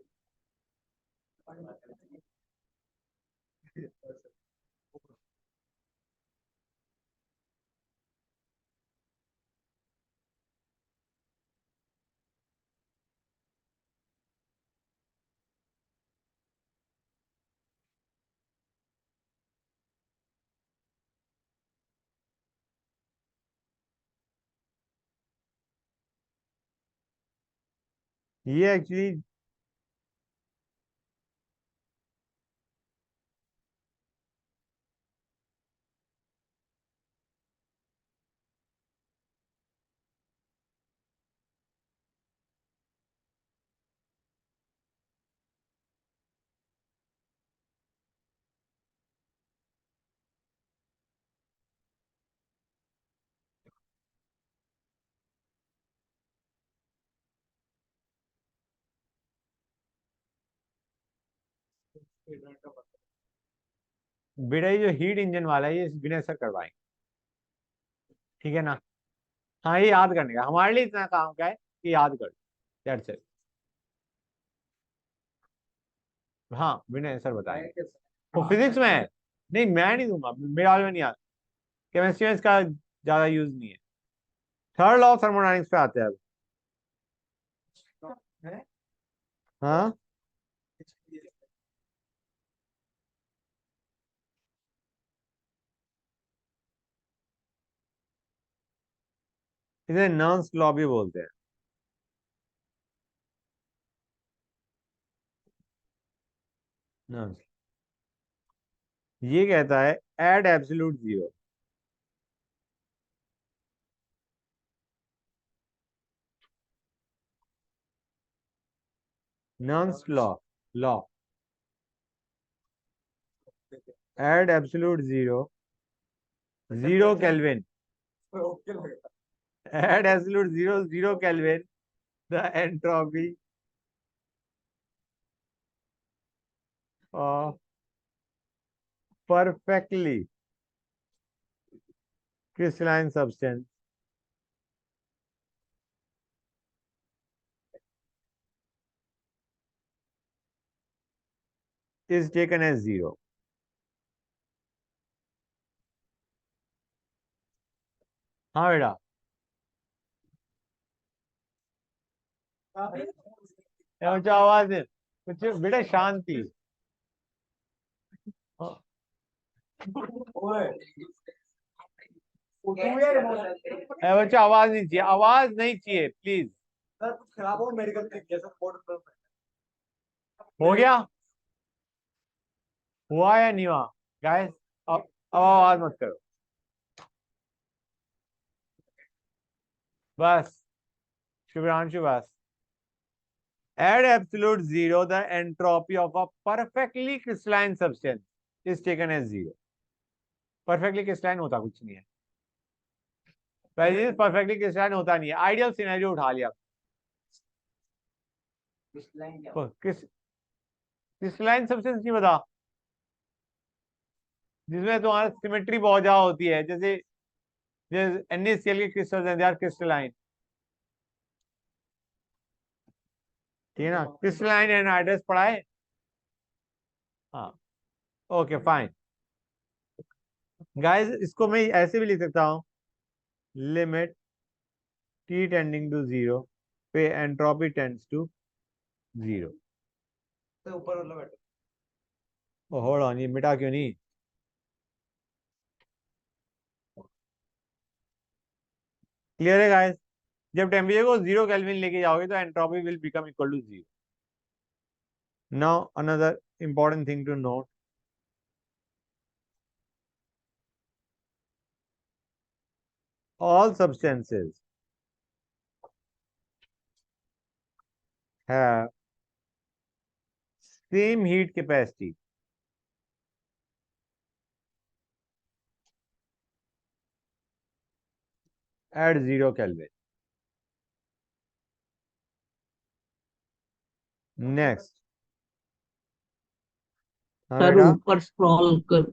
ये एक्चुअली बेटा ये जो हीट इंजन वाला है ये बिना सर करवाएंगे, ठीक है ना। हाँ ये याद करने का हमारे लिए इतना काम का है कि याद कर, दैट्स इट। हाँ बिना सर बताएंगे। वो फिजिक्स में है, नहीं मैं नहीं दूंगा, मेरे हाल में नहीं आता। केमिस्ट्री में इसका ज्यादा यूज नहीं है। थर्ड लॉ ऑफ थर्मोडायनेमिक्स पे आते हैं अब। हाँ इसे नर्म्स लॉ भी बोलते हैं। नर्म्स ये कहता है at absolute zero. Nernst law, law at absolute zero, zero kelvin, at absolute zero, zero kelvin, the entropy of perfectly crystalline substance is taken as zero। हाँ बेटा, मुझे आवाज है कुछ, बेटा शांति। हाँ, बच्चा आवाज नहीं चाहिए, आवाज नहीं चाहिए प्लीज। सर कुछ खराब हो मेडिकल हो गया, हुआ या नहीं हुआ गाइस। अब आवाज मत करो बस। शुभ्रांशु बस। At absolute zero, the entropy of a perfectly crystalline substance is taken as zero। Perfectly crystalline होता कुछ नहीं है, पहली चीज परफेक्टली क्रिस्टलाइन होता नहीं है। आइडियल सिनेरियो उठा लिया, क्रिस्टलाइन सब्सटेंस नहीं बता, जिसमें तुम्हारा सिमेट्री बहुत ज्यादा होती है, जैसे जैसे NaCl के क्रिस्टल्स हैं, दे आर क्रिस्टलाइन, ठीक है ना। क्रिस्टलाइन एनहाइड्रस पढ़ा है, हाँ ओके फाइन। गाइस इसको मैं ऐसे भी लिख सकता हूँ, limit T tending to zero पे एंट्रोपी टेंड्स टू जीरो। ऊपर वाला बेटा होल्ड ऑन, ये मिटा क्यों नहीं। क्लियर है गाइस। जब टेम्परेचर को जीरो केल्विन लेके जाओगे तो entropy will become equal to zero. Now another important thing to note, all substances have same heat capacity at zero Kelvin। Next, हाँ सर बेटा, ऊपर स्क्रॉल कर।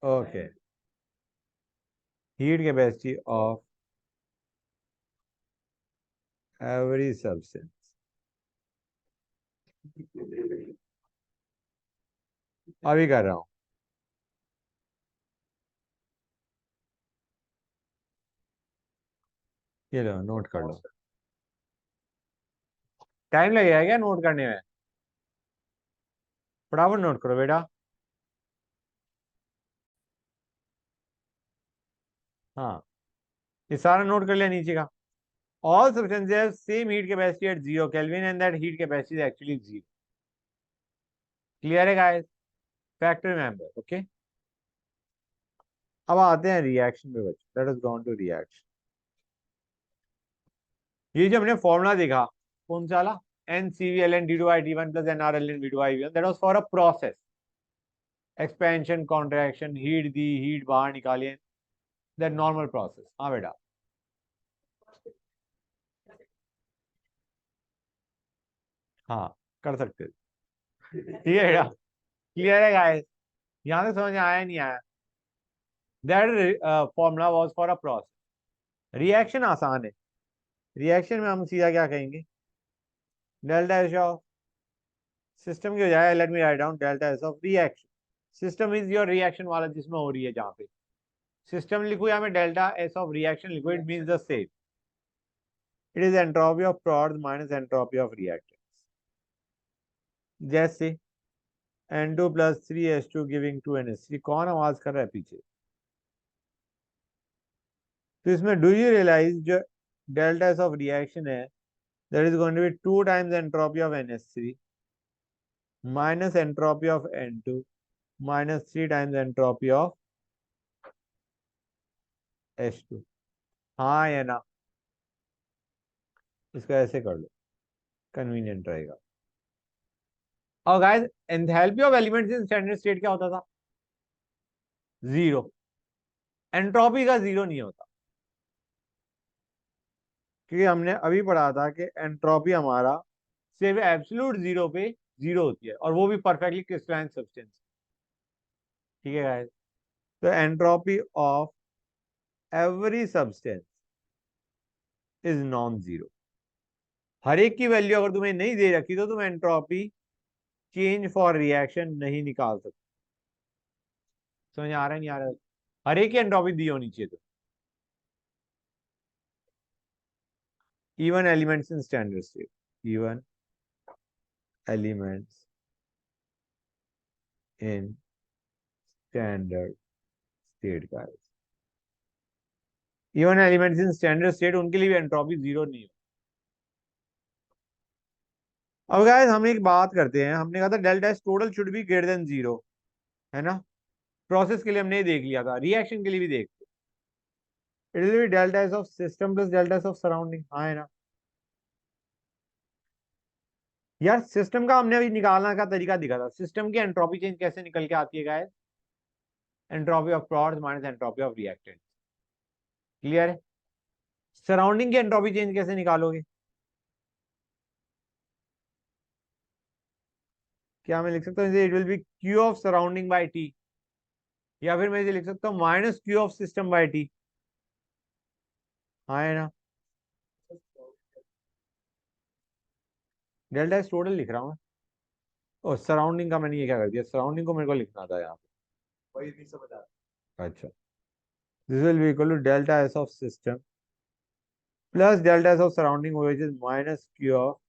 okay, heat capacity of every substance, अभी कर रहा हूँ, ये लो नोट कर लो। टाइम लगेगा क्या नोट करने में, फटाफट नोट करो बेटा। हाँ ये सारा नोट कर लिया नीचे का। All substances have same heat capacity at zero Kelvin and that heat capacity is actually zero। Clear है गाइस, फैक्ट रिमेंबर ओके। अब आते हैं रिएक्शन पे बच्चे, let us go on to reaction. ये जो हमने फॉर्मूला देखा कौन सा वाला, NCVln d2i1 plus nRln v2i1, that was for a process, expansion contraction, heat the, heat बाहर निकालिए, दैट नॉर्मल प्रोसेस। हाँ बेटा, हाँ कर सकते हैं। ठीक है बेटा, क्लियर है गाइस? यहाँ से समझ में आया नहीं आया? That formula was for a process. Reaction आसान है। रिएक्शन में हम सीधा क्या कहेंगे, डेल्टा एच ऑफ सिस्टम की हो जाए, late me write down delta H of reaction. System is your reaction वाला जिसमें हो रही है, जहाँ पे सिस्टम लिखो या मैं डेल्टा एस ऑफ रिएक्शन लिखो, it means the same. It is entropy of product minus entropy of reactance. जैसे N2+3H2 गिविंग 2NH3। कौन आवाज कर रहा है पीछे? तो इसमें डू यू रियलाइज जो डेल्टा एस ऑफ रिएक्शन है, that is going to be 2 times entropy of NH3 minus entropy of N2 minus 3 times entropy of H2। हाँ या ना? इसको ऐसे कर लो, कन्वीनियंट रहेगा। और guys, enthalpy of elements in standard state क्या होता था? जीरो। एंट्रोपी का जीरो नहीं होता, क्योंकि हमने अभी पढ़ा था कि एंट्रोपी हमारा सिर्फ एब्सोल्यूट जीरो पे जीरो होती है, और वो भी परफेक्टली क्रिस्टलाइन सब्सटेंस। ठीक है गाइस? तो entropy of every substance is non zero. हर एक की वैल्यू अगर तुम्हें नहीं दे रखी तो तुम एंट्रोपी चेंज फॉर रिएक्शन नहीं निकाल सकते। समझ आ रहा है नहीं आ रहा है? हर एक की एंट्रोपी दी होनी चाहिए। तो even elements in standard state, even elements in standard state guys, even elements in standard state उनके लिए भी एंट्रोपी जीरो नहीं हो। अब गाइस हम एक बात करते हैं, हमने कहा था delta S total should be greater than zero, है ना? प्रोसेस के लिए हमने देख लिया था, रिएक्शन के लिए भी देखते। It will B delta S of system plus delta S of surrounding, हाँ है ना? यार सिस्टम का हमने अभी निकालना का तरीका दिखा था, सिस्टम की एंट्रोपी चेंज कैसे निकल के आती है guys? Entropy of product minus entropy of reactant. Clear है? सराउंडिंग की एंट्रोपी चेंज कैसे निकालोगे? क्या मैं लिख सकता हूँ, it will be q of surrounding by T, या फिर मैं इसे लिख सकता हूँ minus q of system by T. हाँ है ना? डेल्टा एस टोटल लिख रहा हूँ मैं। और सराउंडिंग का मैंने ये क्या कर दिया, सराउंडिंग को मेरे को लिखना था यहाँ पे। वही नहीं समझ आ रहा। अच्छा, this will be equal to delta S of system plus delta S of surrounding which is minus q of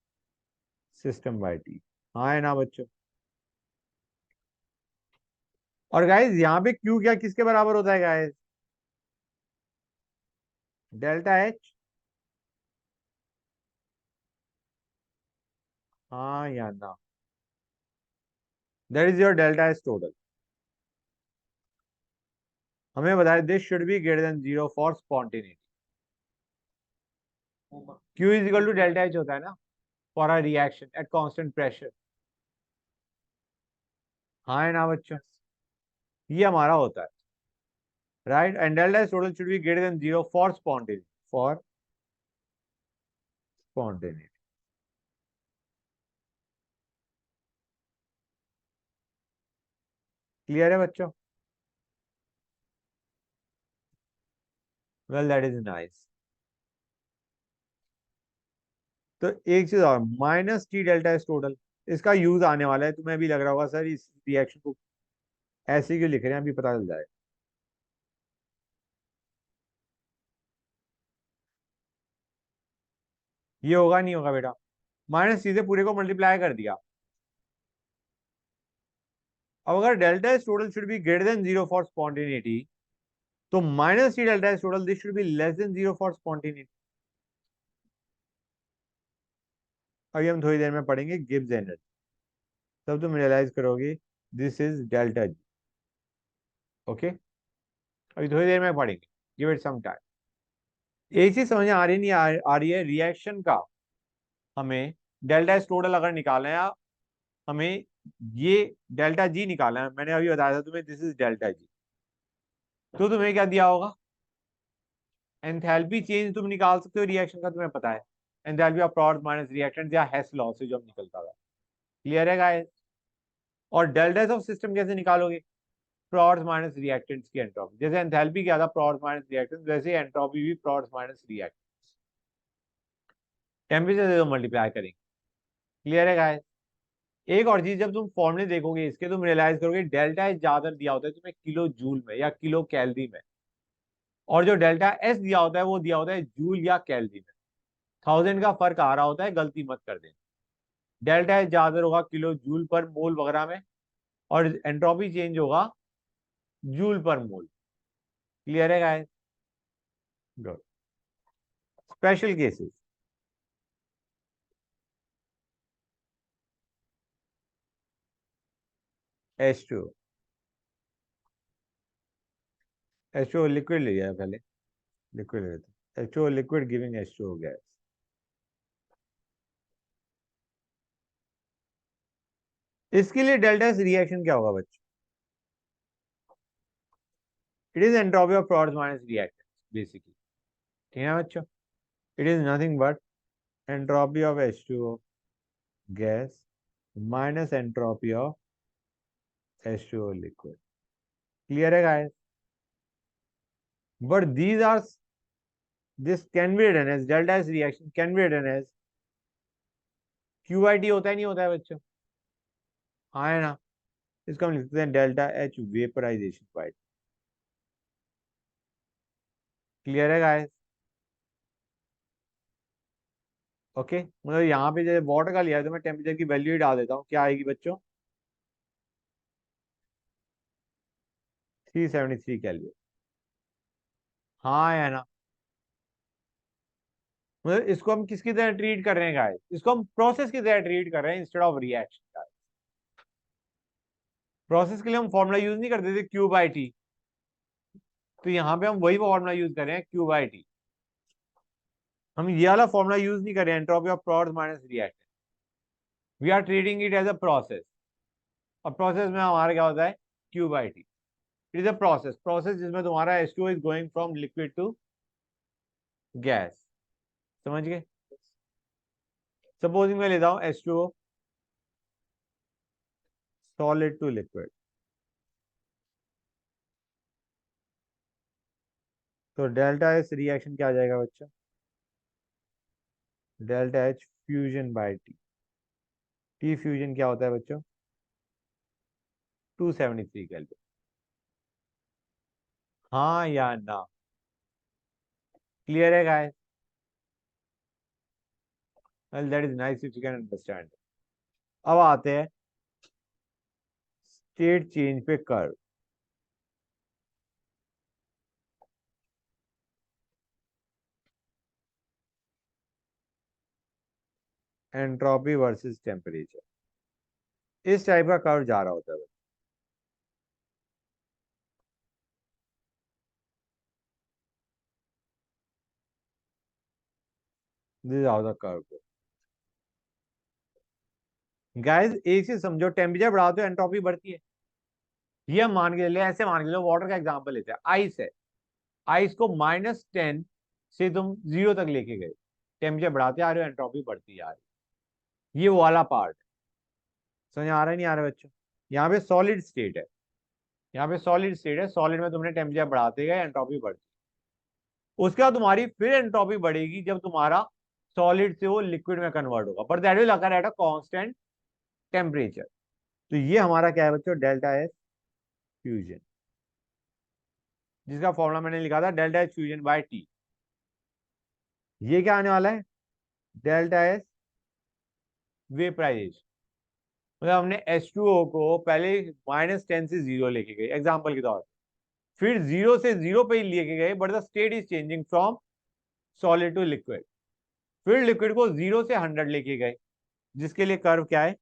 system by T. हाँ है ना बच्चों? और गाइज यहाँ पे क्यू क्या किसके बराबर होता है गाइज? Delta H. हाँ या ना? That is your delta S total. हमें बताया this should be greater than zero for spontaneity. Q is equal to delta H होता है ना, for a reaction at constant pressure. हाँ है ना बच्चों? ये हमारा होता है, right? And delta H total should be greater than zero for spontaneity, for spontaneity. Clear है बच्चों? Well that is nice. तो एक चीज और, minus T delta H total, इसका यूज आने वाला है, तुम्हें भी लग रहा होगा सर इस रिएक्शन को ऐसे क्यों लिख रहे हैं, अभी पता चल जाएगा। ये होगा नहीं होगा बेटा? माइनस सीधे पूरे को मल्टीप्लाई कर दिया। अब अगर delta H total should be greater than zero for spontaneity, तो minus T delta H total this should be less than zero for spontaneity. अभी हम थोड़ी देर में पढ़ेंगे गिब्स एनर्जी, तब तुम रियलाइज करोगे this is delta G. Okay, अभी थोड़ी देर में पढ़ेंगे, गिव इट सम टाइम। एक चीज समझ आ रही नहीं आ रही है, रिएक्शन का हमें डेल्टा एच टोटल अगर निकालना है, हमें ये डेल्टा जी निकालना है। मैंने अभी बताया था तुम्हें दिस इज डेल्टा जी। तो तुम्हें क्या दिया होगा? एंथैल्पी चेंज तुम निकाल सकते हो रिएक्शन का, तुम्हें पता है enthalpy of product minus reactant या हेस लॉ से जो निकलता था। क्लियर है गाइस? और डेल्टा एस ऑफ सिस्टम कैसे निकालोगे? प्रोडक्ट्स माइनस रिएक्टेंट्स की एंट्रोपी। जैसे एंथैल्पी क्या था, प्रोडक्ट्स माइनस रिएक्टेंट्स, वैसे एंट्रोपी भी प्रोडक्ट्स माइनस रिएक्टेंट्स। टेम्परेचर से तो मल्टीप्लाई करेंगे। क्लियर है गाइस? एक और चीज, जब तुम फॉर्मूले देखोगे इसके, तुम रियलाइज करोगे डेल्टा एस ज्यादा दिया होता है तुम्हें किलो जूल में या किलो कैलोरी में, और जो डेल्टा एस दिया होता है वो दिया होता है जूल या कैलोरी में। 1000 का फर्क आ रहा होता है, गलती मत कर देना। डेल्टा एस ज्यादा होगा किलो जूल पर मोल वगैरह में, और एंट्रोपी चेंज होगा जूल पर मोल। क्लियर है guys? Good. Special cases. H2O। H2O liquid लिया है पहले, लिक्विड लेते हैं। H2O liquid giving H2O gas. इसके लिए डेल्टा एस रिएक्शन क्या होगा बच्चों? It is entropy of products minus reactants basically. ठीक है बच्चों? It is nothing but entropy of H2O gas minus entropy of H2O liquid. Clear है guys? But these are, this can be written as delta S reaction can be written as QIT। होता है नहीं होता है बच्चों? हाँ है ना? इसको हम लिखते हैं delta H vaporisation by. Clear है गाइस? ओके, मतलब यहाँ पे जैसे वाटर का लिया है तो मैं टेम्परेचर की वैल्यू ही डाल देता हूँ। क्या आएगी बच्चों? 373 केल्विन। हाँ है ना? मतलब इसको हम किसकी तरह ट्रीट कर रहे हैं गाइस? इसको हम प्रोसेस की तरह ट्रीट कर रहे हैं instead of reaction guys. Process के लिए हम फॉर्मूला यूज नहीं करते थे क्यू बाई टी, तो यहाँ पे हम वही फॉर्मूला यूज कर रहे हैं क्यू बाई टी। हम ये वाला फॉर्मूला यूज नहीं कर रहे हैं entropy of products minus reactant. We are treating it as a process. और प्रोसेस में हमारा क्या होता है? Q by T. It is a process, process जिसमें तुम्हारा H2O is going from liquid to gas. समझ गए? सपोजिंग मैं लेता हूं H2O सॉलिड टू लिक्विड, तो डेल्टा एस रिएक्शन क्या आ जाएगा बच्चों? Delta H fusion by T. T fusion क्या होता है बच्चों? 273 केल्विन। हाँ या ना? क्लियर है guys? Well that is nice if you can understand. अब आते हैं स्टेट चेंज पे कर्व। एंट्रोपी वर्सेस टेम्परेचर, इस टाइप का कर्व जा रहा होता है। This is how the curve. Guys एक चीज समझो, टेम्परेचर बढ़ाते हो एंट्रोपी बढ़ती है। ये हम मान के चले, ऐसे मान के चलो, वाटर का एग्जांपल लेते हैं। आइस है, आइस को -10 से तुम 0 तक लेके गए, टेम्परेचर बढ़ाते आ रहे हो, एंट्रोपी बढ़ती आ रही है। ये वो वाला पार्ट। समझ आ रहा है नहीं आ रहा है बच्चों? यहाँ पे सॉलिड स्टेट है, यहाँ पे सॉलिड स्टेट है, सॉलिड में तुमने टेम्परेचर बढ़ाते गए, एंट्रोपी बढ़ती। उसके बाद तुम्हारी फिर एंट्रोपी बढ़ेगी जब तुम्हारा सॉलिड से वो लिक्विड में कन्वर्ट होगा, but that will occur at a constant temperature. तो ये हमारा क्या है बच्चों? डेल्टा एस फ्यूजन, जिसका फॉर्मूला मैंने लिखा था delta H fusion by T. ये क्या आने वाला है? Delta S vaporisation. मतलब हमने H2O को पहले -10 से 0 लेके गए एग्जाम्पल के तौर पर, फिर 0 से 0 पे ही लेके गए, but the state is changing from solid to liquid. फिर लिक्विड को 0 से 100 लेके गए, जिसके लिए कर्व क्या है?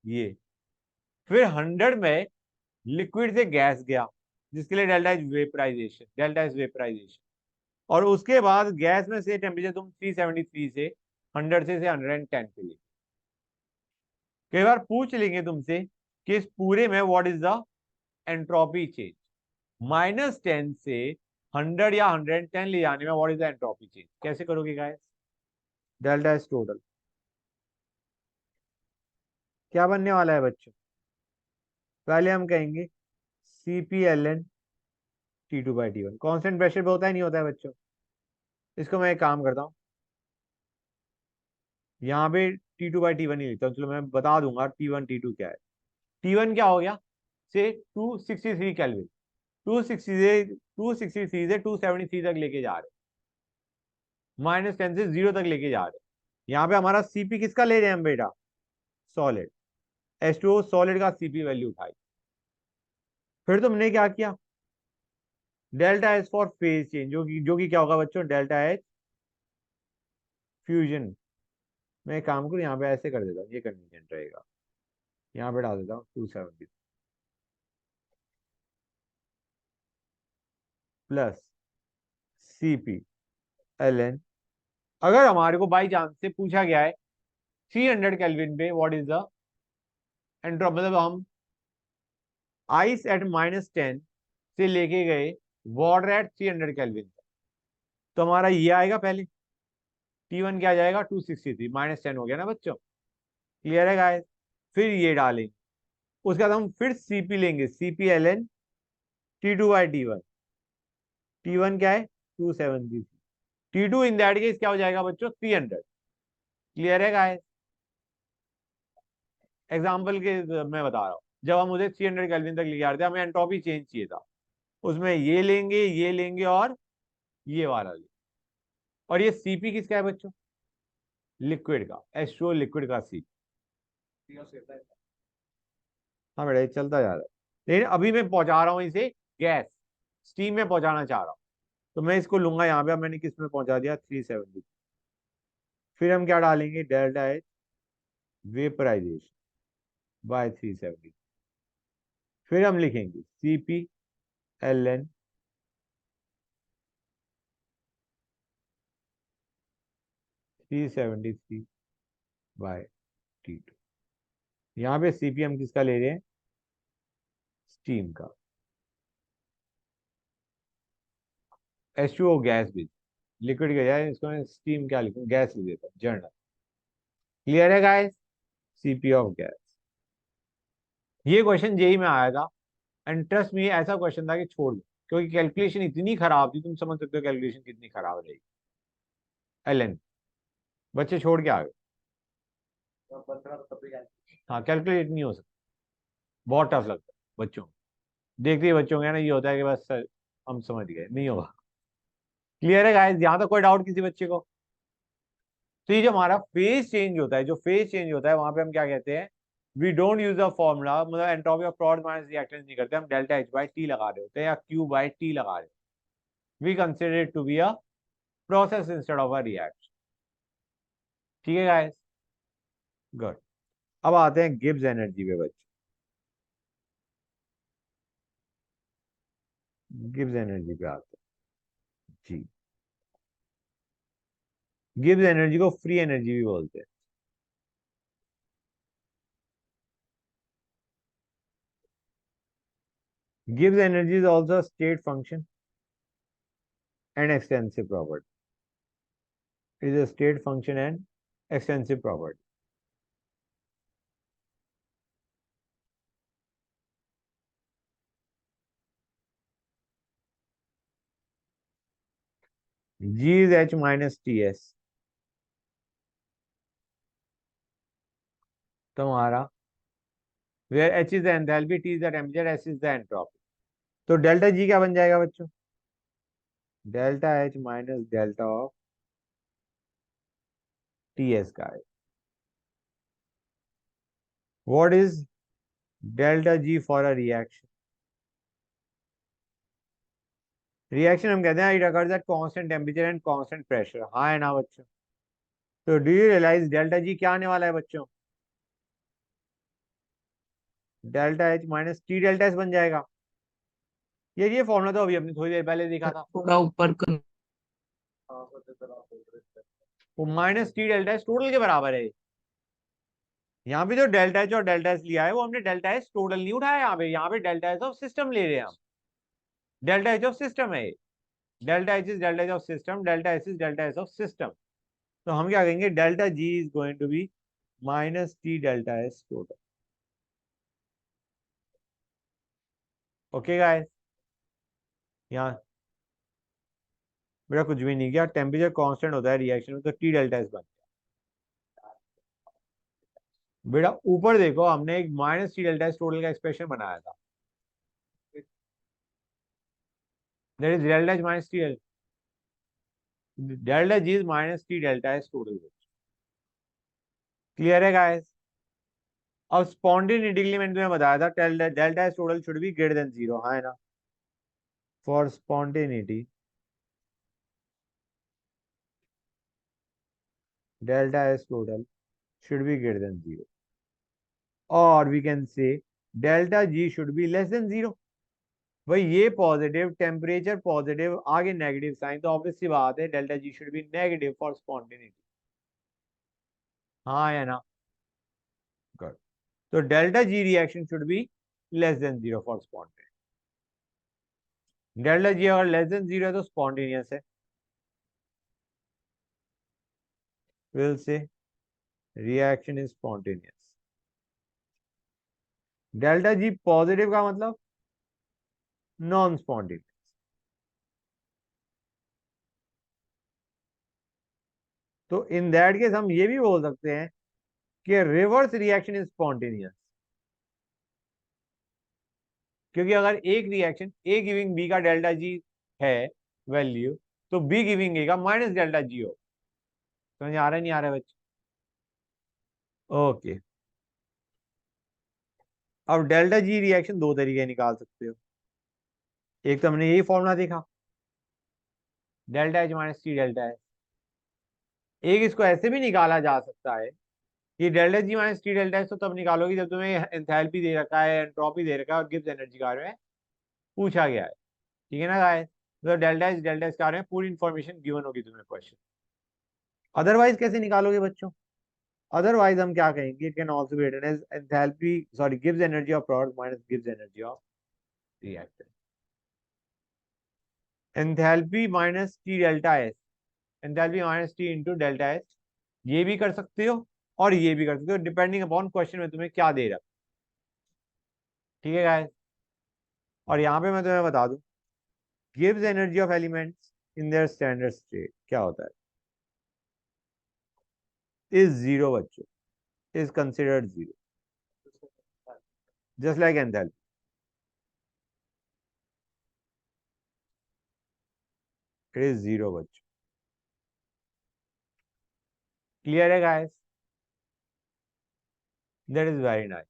ये। फिर 100 में लिक्विड से गैस गया, जिसके लिए delta is vaporisation, delta is vaporisation. और उसके बाद गैस में से टेम्परेचर तुम 373 से 100 से 110 पे ले। कई बार पूछ लेंगे तुमसे कि इस पूरे में what is the entropy change, -10 से 100 या 110 ले जाने में what is the entropy change, कैसे करोगे गाइस? डेल्टा इज टोटल क्या बनने वाला है बच्चों? पहले हम कहेंगे CP T2/T1 कांस्टेंट प्रेशर पे होता है नहीं होता है बच्चों। इसको मैं एक काम करता हूँ, यहाँ पे T2/T1 ही लिखता हूँ। चलो मैं बता दूंगा T1 T2 क्या है। T1 क्या हो गया, से 263 केल्विन, 263 तक लेके जा रहे, -10 से 0 तक लेके जा रहे। यहाँ पे हमारा सीपी किसका ले रहे हैं हम बेटा, सॉलिड, H2O सॉलिड का सीपी वैल्यू उठाई। फिर तुमने क्या किया, delta H for phase change, जो कि क्या होगा बच्चों, डेल्टा एच फ्यूजन। मैं एक काम करूँ, यहाँ पे ऐसे कर देता हूँ, ये कन्वीनियंट रहेगा। यहाँ पे डाल देता हूँ 270 प्लस CP अगर हमारे को बाई चांस से पूछा गया है 300 केल्विन पे व्हाट इज द एंट्रोपी, मतलब हम आइस एट -10 से लेके गए वाटर एट 300 केल्विन, तो हमारा ये आएगा पहले, T1 क्या आ जाएगा 263, -10 हो गया ना बच्चों, क्लियर है गाइस। फिर ये डालेंगे, उसके बाद हम फिर सीपी लेंगे, CP T2/T1, T1 क्या है 273, T2 इन दैट केस क्या हो जाएगा बच्चों 300, क्लियर है गाइस। एग्जाम्पल के मैं बता रहा हूँ, जब हम उसे 300 केल्विन तक लेके आ रहे थे, हमें एंट्रोपी चेंज चाहिए था, उसमें ये लेंगे और ये वाला लेंगे। और ये सीपी किसका है बच्चों, लिक्विड का, H2O लिक्विड का सीपी। हाँ बेटा ये चलता जा रहा है, लेकिन अभी मैं पहुंचा रहा हूँ इसे गैस, स्टीम में पहुंचाना चाह रहा हूँ, तो मैं इसको लूंगा यहाँ पे। अब मैंने किस में पहुंचा दिया 370। फिर हम क्या डालेंगे, डेल्टा एच वेपराइजेशन बाय 370। फिर हम लिखेंगे CP 373/T2। यहाँ पे CP हम किसका ले रहे हैं, स्टीम का, H2O गैस भी, लिक्विड के जाए इसको मैं स्टीम क्या लिखूं, गैस लिख देता हूँ, जर्नल, क्लियर है गाइस। CP ऑफ गैस, ये क्वेश्चन जेई में आया था, एंड ट्रस्ट मी ऐसा क्वेश्चन था कि छोड़ दो, क्योंकि कैलकुलेशन इतनी खराब थी, तुम समझ सकते हो कैलकुलेशन कितनी खराब रहेगी। LN बच्चे छोड़ के आ गए, हाँ कैलकुलेट नहीं हो सकता, बहुत टफ लगता है बच्चों को। देखते ही बच्चों के ना ये होता है कि बस सर हम समझ गए, नहीं होगा। क्लियर है गाइस, यहाँ तक कोई डाउट किसी बच्चे को। तो ये जो हमारा फेज चेंज होता है, जो फेज चेंज होता है वहां पे हम क्या कहते हैं, we don't use the formula, मतलब entropy of product minus reactants नहीं करते हम, डेल्टा एच बाई टी लगा रहे होते हैं या क्यू बाई टी लगा रहे होते हैं। We consider it to be a process instead of a reaction, ठीक है गाइस, गुड। अब आते हैं गिब्स एनर्जी पे बच्चे, गिब्स एनर्जी पे आते हैं जी। गिब्स एनर्जी को फ्री एनर्जी भी बोलते हैं। Gibbs energy is also state function and extensive property, is a state function and extensive property. G is H minus Ts, तुम्हारा where H is the enthalpy, T is the temperature, S is the entropy. तो delta G क्या बन जाएगा बच्चों, delta H minus delta of Ts का है। What is delta G for a reaction? Reaction हम कहते हैं it occurs at constant temperature and constant pressure, हाँ है ना बच्चों। तो do you realise delta G क्या आने वाला है बच्चों, delta H minus T delta S बन जाएगा। ये फॉर्मूला तो अभी अपने थोड़ी देर पहले देखा था, थोड़ा ऊपर कर। वो minus T delta S total के बराबर है। यहाँ पे जो डेल्टा एच और डेल्टा एस लिया है वो हमने डेल्टा एस टोटल नहीं उठाया, यहाँ पे डेल्टा एच ऑफ सिस्टम ले रहे हैं हम, डेल्टा एच ऑफ सिस्टम है, delta H is delta H of system, delta S is delta S of system. तो हम क्या कहेंगे, delta G is going to be minus T delta S total. Okay guys, यहाँ बेटा कुछ भी नहीं किया, टेम्परेचर कांस्टेंट होता है रिएक्शन में, तो टी डेल्टा एस बन गया। बेटा ऊपर देखो, हमने एक minus T delta S total का एक्सप्रेशन बनाया था, that is delta H minus T delta G is minus T delta S total. Clear है गाइस? अब स्पॉन्टेनिटी के लिए मैंने तुम्हें बताया था delta S total should be greater than zero, हाँ है ना? For spontaneity delta S total should be greater than zero, or we can say delta G should be less than zero। भाई ये पॉजिटिव, टेम्परेचर पॉजिटिव, आगे negative sign, तो obvious सी बात है delta G should be negative for spontaneity, हाँ है ना? गुड। तो delta G reaction should be less than zero for spontaneity. Delta G अगर लेस देन जीरो है तो स्पॉन्टेनियस है, will say reaction is spontaneous. Delta G positive का मतलब नॉन स्पॉन्टेनियस। तो इन दैट केस हम ये भी बोल सकते हैं कि रिवर्स रिएक्शन इज स्पॉन्टेनियस, क्योंकि अगर एक रिएक्शन ए गिविंग बी का डेल्टा जी है वैल्यू, तो बी गिविंग ए का माइनस डेल्टा जी हो। समझ आ रहा है नहीं आ रहा है बच्चे? ओके, अब डेल्टा जी रिएक्शन दो तरीके निकाल सकते हो। एक तो हमने यही फॉर्मूला देखा, delta H minus T delta H. एक इसको ऐसे भी निकाला जा सकता है कि delta G minus T delta H तो तब निकालोगे जब तुम्हें एंथैल्पी दे रखा है, एंट्रोपी दे रखा है और गिब्स एनर्जी के बारे में पूछा गया है। ठीक है ना गाइस? तो डेल्टा एच के बारे में पूरी इंफॉर्मेशन गिवन होगी तुम्हें क्वेश्चन। अदरवाइज कैसे निकालोगे बच्चों? Otherwise हम क्या कहेंगे, it can also be written as enthalpy, sorry, Gibbs energy of product minus Gibbs energy of reactant। enthalpy minus T delta S, enthalpy minus T into delta S, ये भी कर सकते हो और ये भी कर सकते हो, डिपेंडिंग अपॉन क्वेश्चन में तुम्हें क्या दे रहा है। ठीक है गाइस? और यहाँ पे मैं तुम्हें बता दूं, Gibbs energy of elements in their standard state क्या होता है, इज जीरो बच्चों, is considered zero, just like enthalpy. It is zero बच्चों। क्लियर है guys? That is very nice.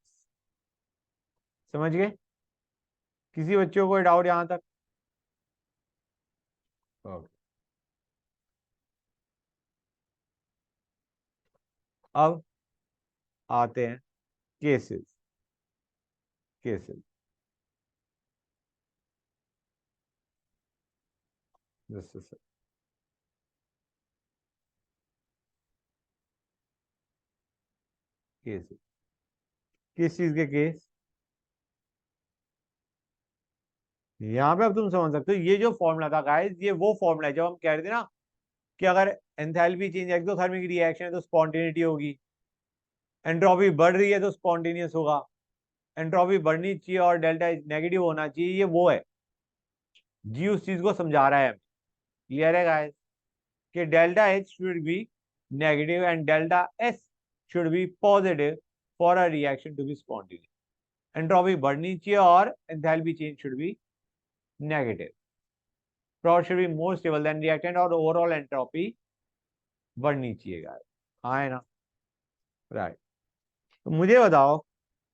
समझ गए? किसी बच्चों को डाउट यहां तक? ओके, अब आते हैं केसेस। केसेस जैसे केसेस, किस चीज के केस? यहाँ पे अब तुम समझ सकते हो, ये जो फॉर्मूला था गाइस, ये वो फॉर्मूला है जब हम कह रहे थे ना कि अगर एंथैल्पी चेंज एक्सोथर्मिक रिएक्शन है तो स्पॉन्टेनिटी होगी, एंट्रोपी बढ़ रही है तो स्पॉन्टेनियस होगा, एंट्रोपी बढ़नी चाहिए और डेल्टा नेगेटिव होना चाहिए, ये वो है जी, उस चीज को समझा रहा है हमें। क्लियर है गाइस? कि delta H should be negative and delta S should be positive for a reaction to be spontaneous. Entropy बढ़नी चाहिए और enthalpy change should be negative, product should be more stable than reactant और overall entropy बढ़नी चाहिए guys, हाँ है ना? Right. तो मुझे बताओ,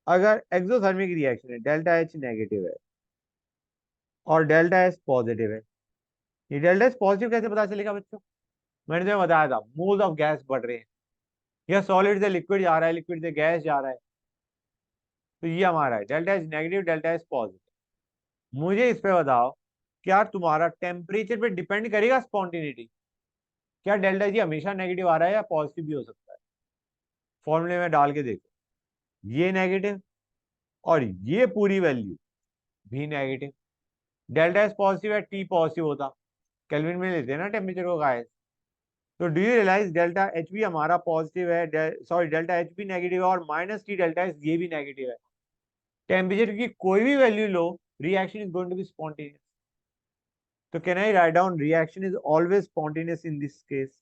अगर एक्सोथर्मिक रिएक्शन है, डेल्टा एच नेगेटिव है और डेल्टा एस पॉजिटिव है, ये डेल्टा एस पॉजिटिव कैसे पता चलेगा बच्चों? मैंने तुम्हें बताया था, मोल्स ऑफ गैस बढ़ रहे हैं, या सॉलिड से लिक्विड जा रहा है, लिक्विड से गैस जा रहा है, तो ये हमारा है delta H negative, delta S positive. मुझे इस पे बताओ, क्या तुम्हारा टेम्परेचर पे डिपेंड करेगा स्पॉन्टिनिटी? क्या डेल्टा जी हमेशा नेगेटिव आ रहा है या पॉजिटिव भी हो सकता है? फॉर्मूले में डाल के देखो, ये नेगेटिव और ये पूरी वैल्यू भी नेगेटिव। डेल्टा एस पॉजिटिव है, टी पॉजिटिव होता, केल्विन में लेते हैं ना टेम्परेचर को गाइस। तो do you realise delta H भी हमारा पॉजिटिव है, सॉरी डेल्टा एच भी नेगेटिव है और माइनस टी डेल्टा एस ये भी नेगेटिव है। टेम्परेचर की कोई भी value low, reaction is going to be spontaneous. So can I write down reaction is always spontaneous in this case?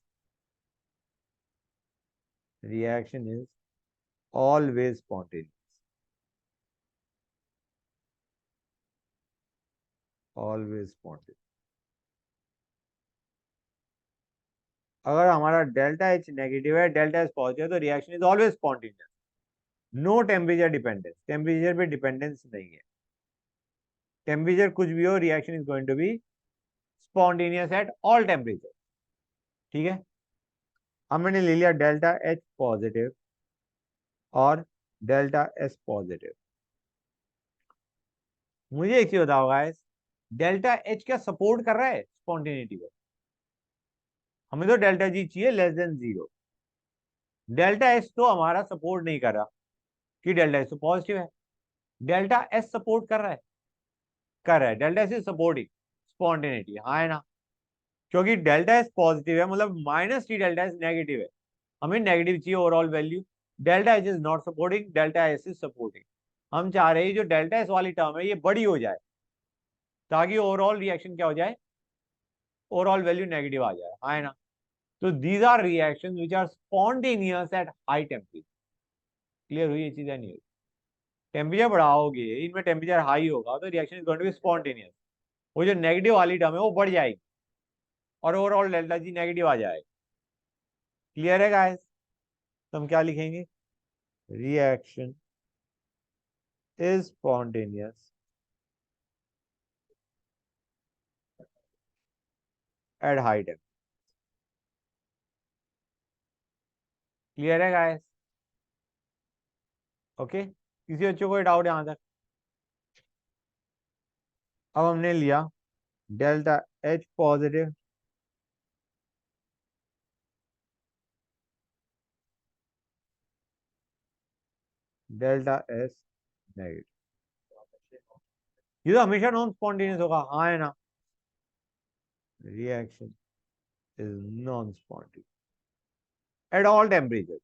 Reaction is always spontaneous. Always spontaneous. अगर हमारा delta H negative है, delta H positive है, तो reaction is always spontaneous. No temperature dependence. Temperature पे dependence नहीं है. Temperature कुछ भी हो, reaction is going to be spontaneous at all temperature. ठीक है. अब मैंने ले लिया डेल्टा एच पॉजिटिव और डेल्टा एस पॉजिटिव. मुझे एक चीज बताओ गाइस, डेल्टा एच क्या सपोर्ट कर रहा है स्पॉन्टेनिटी को? हमें तो डेल्टा जी चाहिए लेस देन 0. डेल्टा एस तो हमारा सपोर्ट नहीं कर रहा कि डेल्टा एस तो पॉजिटिव है. डेल्टा एस सपोर्ट कर रहा है, कर रहा है. Delta S is supporting spontaneity, हाँ है ना? क्योंकि डेल्टा एस पॉजिटिव है, मतलब minus T delta S negative है. हमें नेगेटिव चाहिए overall value. Delta H is not supporting, delta S is supporting. हम चाह रहे हैं जो डेल्टा एस वाली टर्म है ये बड़ी हो जाए, ताकि ओवरऑल रिएक्शन क्या हो जाए, ओवरऑल वैल्यू नेगेटिव आ जाए, हाँ है ना? तो these are reactions which are spontaneous at high temperature. Clear हुई ये चीजें? नहीं हुई? टेम्परेचर बढ़ाओगे, इनमें टेम्परेचर हाई होगा तो reaction is going to be spontaneous. वो जो नेगेटिव वाली टर्म है वो बढ़ जाएगी और ओवरऑल डेल्टा जी नेगेटिव आ जाएगा. क्लियर है गाइस? तो हम क्या लिखेंगे? Reaction is spontaneous at high temperature. Clear है गाइस? ओके. किसी बच्चों को डाउट यहां तक? अब हमने लिया delta H positive, delta S negative. ये तो हमेशा नॉन स्पॉन्टेनियस होगा, हाँ है ना? Reaction is non spontaneous at all temperature.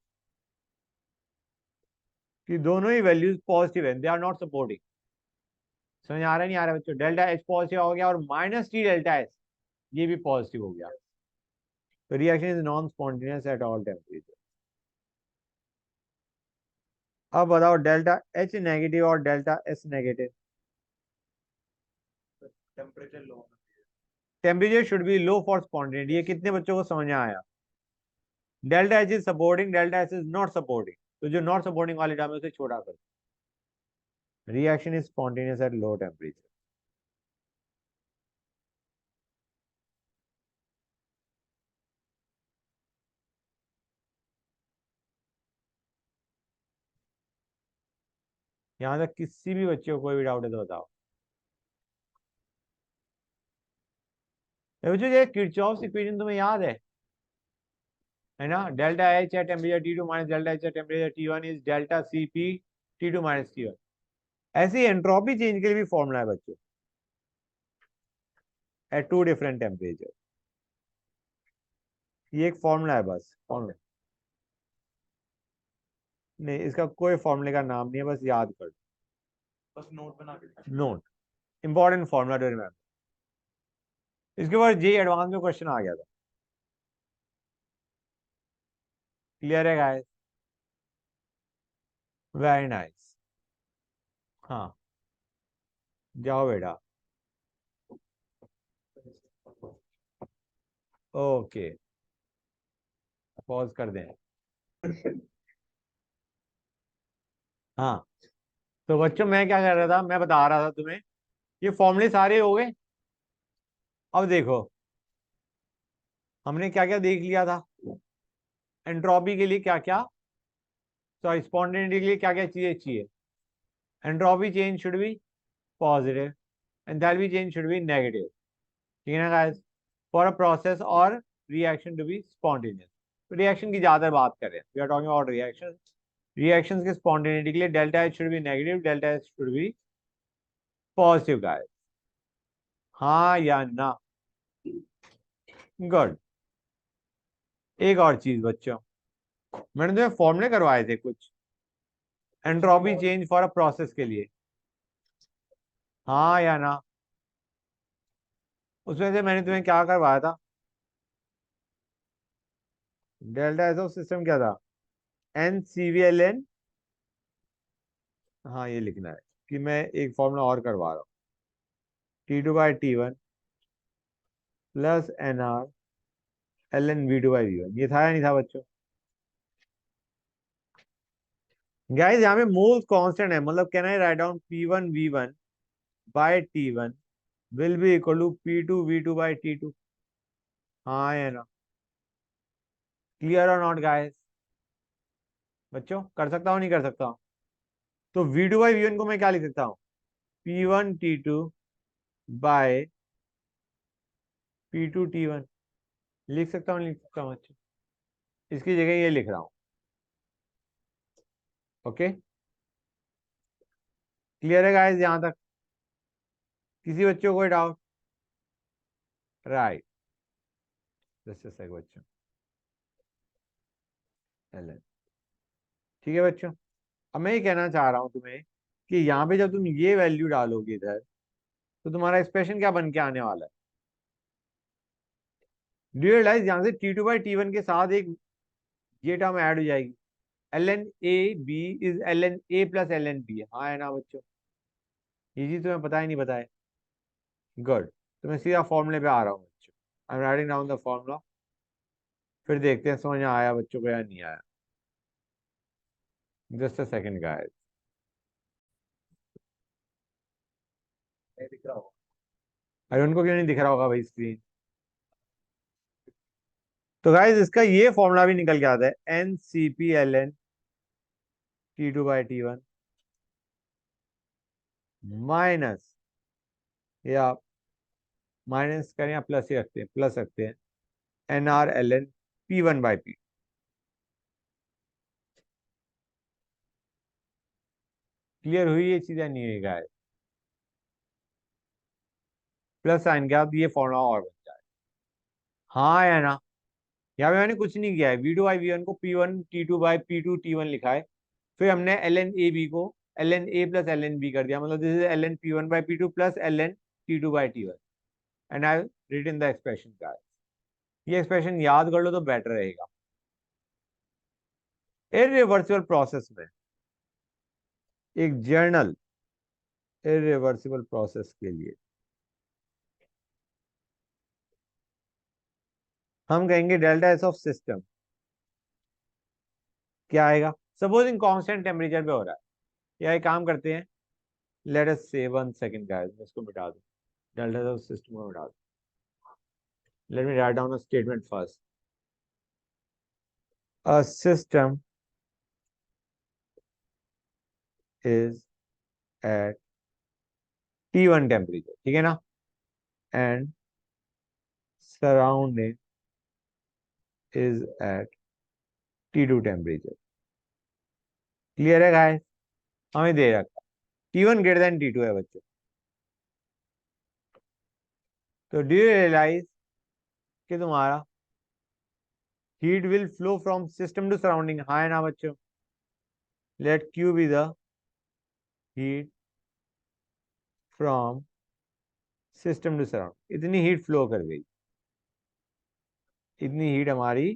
कि दोनों ही वैल्यूज पॉजिटिव है, दे आर नॉट सपोर्टिंग. समझ आ रहा है नहीं आ रहा है बच्चों? डेल्टा एच पॉजिटिव हो गया और माइनस टी डेल्टा एस ये भी पॉजिटिव हो गया. तो reaction is non spontaneous at all temperature. अब बताओ डेल्टा एच नेगेटिव और delta S negative. Temperature low. Temperature should B low for spontaneity. ये कितने बच्चों को समझ में आया? Delta H is supporting, delta S is not supporting. तो जो नॉट सपोर्टिंग वाली टर्म है उसे छोड़ा कर. Reaction is spontaneous at low temperature. यहां तक किसी भी बच्चे को कोई भी डाउट है तो बताओ. बच्चों ये किरचॉफ्स इक्वेशन तुम्हें याद है ना? डेल्टा एच है temperature T2 minus delta H है temperature T1 is delta Cp T2 minus T1. ऐसी एंट्रोपी चेंज के लिए भी फॉर्मूला है बच्चों, एट टू डिफरेंट टेम्परेचर. ये एक फॉर्मूला है, बस फॉर्मूला नहीं, इसका कोई फॉर्मूले का नाम नहीं है, बस याद कर. बस नोट बना के. Note important formula to remember. इसके बाद जे एडवांस में क्वेश्चन आ गया था. क्लियर है गाइस? Very nice. हाँ जाओ बेटा. ओके पॉज कर दें. हाँ तो बच्चों मैं क्या कर रहा था, मैं बता रहा था तुम्हें ये फॉर्मूले सारे हो गए. अब देखो हमने क्या क्या देख लिया था. एंट्रोपी के लिए क्या क्या, सॉरी स्पॉन्टेनिटी के लिए क्या क्या चीजें चाहिए. Entropy change should be positive, enthalpy change should be negative. ठीक है ना गाइस? फॉर अ प्रोसेस और reaction to be spontaneous. Reaction की ज्यादा बात कर रहे हैं, we are talking about reaction. Reactions के स्पॉन्टेनिटी के लिए delta H should be negative, delta H should be positive guys. हाँ या ना? गुड. एक और चीज बच्चों, मैंने तुम्हें फॉर्मूले करवाए थे कुछ entropy change for a process के लिए. हाँ या ना? उसमें से मैंने तुम्हें क्या करवाया था? डेल्टा एस ऑफ सिस्टम क्या था? N C V L N. हाँ ये लिखना है कि मैं एक फॉर्मूला और करवा रहा हूँ, T2/T1 plus NR ln V2/V1। ये था या नहीं था बच्चों? गाइस यहाँ पे मोल्स कांस्टेंट है, मतलब can I write down P1V1/T1 will be equal to P2V2/T2? हाँ या ना? क्लियर और नॉट गाइस? बच्चों कर सकता हूँ नहीं कर सकता हूँ? तो V2/V1 को मैं क्या लिख सकता हूँ? P1T2/P2T1 लिख सकता हूँ, लिख सकता हूँ बच्चों? इसकी जगह ये लिख रहा हूँ। ओके, क्लियर है गाइस यहाँ तक? किसी बच्चों को कोई doubt? Right, just a second बच्चों। LN, ठीक है बच्चों। अब मैं ये कहना चाह रहा हूं तुम्हें कि यहाँ पे जब तुम ये वैल्यू डालोगे इधर, तो तुम्हारा एक्सप्रेशन क्या बन के आने वाला है? डू यू रियलाइज यहाँ से T2/T1 के साथ एक ये टर्म ऐड हो जाएगी, ln A B is ln A plus ln B। हाँ है ना बच्चों? ये चीज तुम्हें पता ही नहीं पता है? गुड। तो मैं सीधा फॉर्मूले पे आ रहा हूँ बच्चों। I am writing down the formula, फिर देखते हैं समझ में आया बच्चों को या नहीं आया। Just a second guys. दिख रहा होगा? अरे उनको क्यों नहीं दिख रहा होगा भाई स्क्रीन? तो गाइस इसका ये फॉर्मूला भी निकल के आता है, NCP ln T2/T1 माइनस, या माइनस करें या प्लस ही रखते हैं, प्लस रखते हैं, NR ln P1/P। क्लियर हुई ये चीज या नहीं है गाइस? प्लस साइन के बाद ये फॉर्मूला और बन जाए। हाँ या ना? यहाँ पे मैंने कुछ नहीं किया है, V2/V1 को P1T2/P2T1 लिखा है, फिर हमने ln AB को ln A plus ln B कर दिया, मतलब this is ln P1/P2 plus ln T2/T1, and I written the expression guys. ये एक्सप्रेशन याद कर लो तो बेटर रहेगा। इरिवर्सिबल प्रोसेस में, एक जर्नल इरिवर्सिबल प्रोसेस के लिए हम कहेंगे डेल्टा एस ऑफ सिस्टम क्या आएगा? सपोजिंग कांस्टेंट टेम्परेचर पे हो रहा है, या एक काम करते हैं, लेट अस से 1 सेकंड गाइस, मैं इसको मिटा दूं, डेल्टा एस ऑफ सिस्टम को मिटा दूं। Let me write down a statement first. A system is at T1 temperature, ठीक है ना, and surrounding is at T2 temperature. Clear है गाइस? हमें दे रखा T1 ग्रेटर देन T2 है बच्चों। तो डू यू रियलाइज कि तुम्हारा heat will flow from system to surrounding? हाँ है ना बच्चों? Let Q be the heat from system to surround. इतनी हीट फ्लो कर गई, इतनी हीट हमारी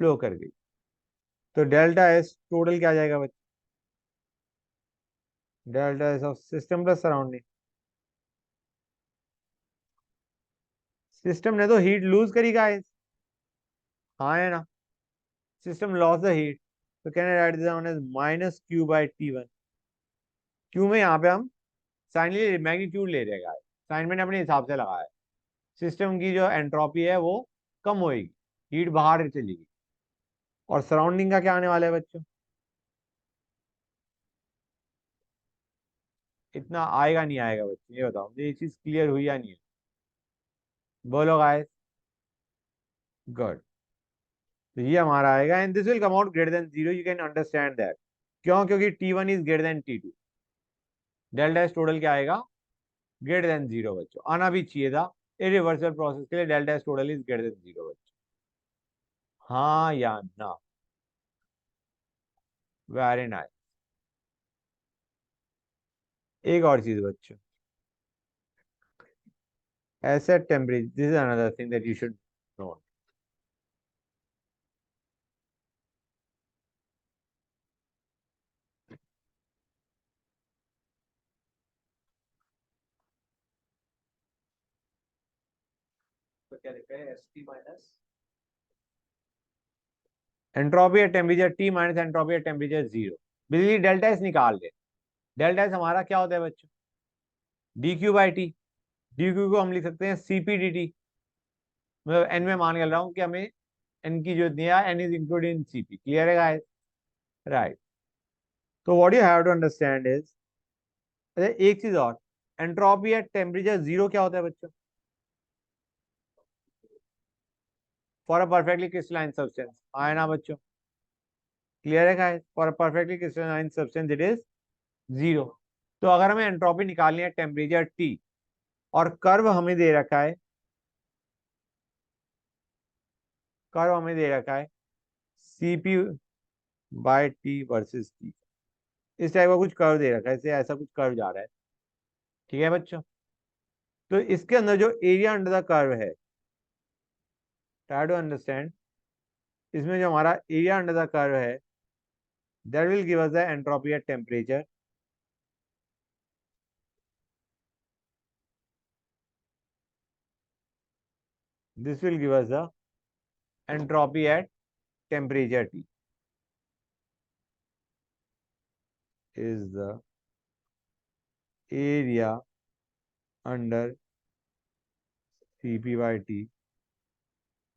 फ्लो कर गई, तो डेल्टा एस टोटल क्या आ जाएगा बच्चों? Delta S of system plus surrounding. System ने तो हीट लूज करी गाइस, हाँ है ना? सिस्टम लॉस द हीट, तो can I write this down as -Q/T1। Q में यहाँ पे हम साइन ले मैग्नीट्यूड ले रहे हैं, साइन मैंने अपने हिसाब से लगाया है। सिस्टम की जो एंट्रोपी है वो कम होएगी, हीट बाहर चलेगी। और सराउंडिंग का क्या आने वाला है बच्चों? इतना आएगा नहीं आएगा बच्चों, ये बताओ मुझे, ये चीज क्लियर हुई या नहीं है? बोलो गाइस। गुड। तो ये हमारा आएगा, and this will come out greater than 0। You can understand that. क्यों? क्योंकि T1 is greater then T2। Delta S total क्या आएगा? ग्रेटर देन 0 बच्चों। आना भी चाहिए था, इरिवर्सिबल प्रोसेस के लिए delta S total is greater then 0 बच्चों। हाँ या ना? Very nice. एक और चीज बच्चों, asset temperature, this is another thing that you should know. तो क्या लिखा है ST minus entropy at temperature T minus entropy at temperature 0। बिजली डेल्टा एस निकाल दे। डेल्टा एस हमारा क्या होता है बच्चों? D Q by T. D Q को हम लिख सकते हैं सीपी डी टी। मतलब एन में मान कर रहा हूँ कि हमें एन की जरूरत नहीं है, N is included in Cp. Clear है गाइस? राइट। तो what you have to understand is, एक चीज और, एंट्रोपी एट टेम्परेचर 0 क्या होता है बच्चों? For a perfectly crystalline substance. आए ना बच्चों? क्लियर है guys? For a perfectly crystalline substance it is 0। तो अगर हमें एंट्रोपी निकालनी है टेम्परेचर टी और कर्व हमें दे रखा है, कर्व हमें दे रखा है CP by T versus T, इस टाइप का कुछ कर्व दे रखा है, इसे ऐसा कुछ कर्व जा रहा है। ठीक है बच्चों? तो इसके अंदर जो एरिया अंडर द कर्व है, ट्राई टू अंडरस्टैंड, इसमें जो हमारा एरिया अंडर द कर्व है that will give us the entropy at temperature. This will give us the entropy at temperature T is the area under Cp by T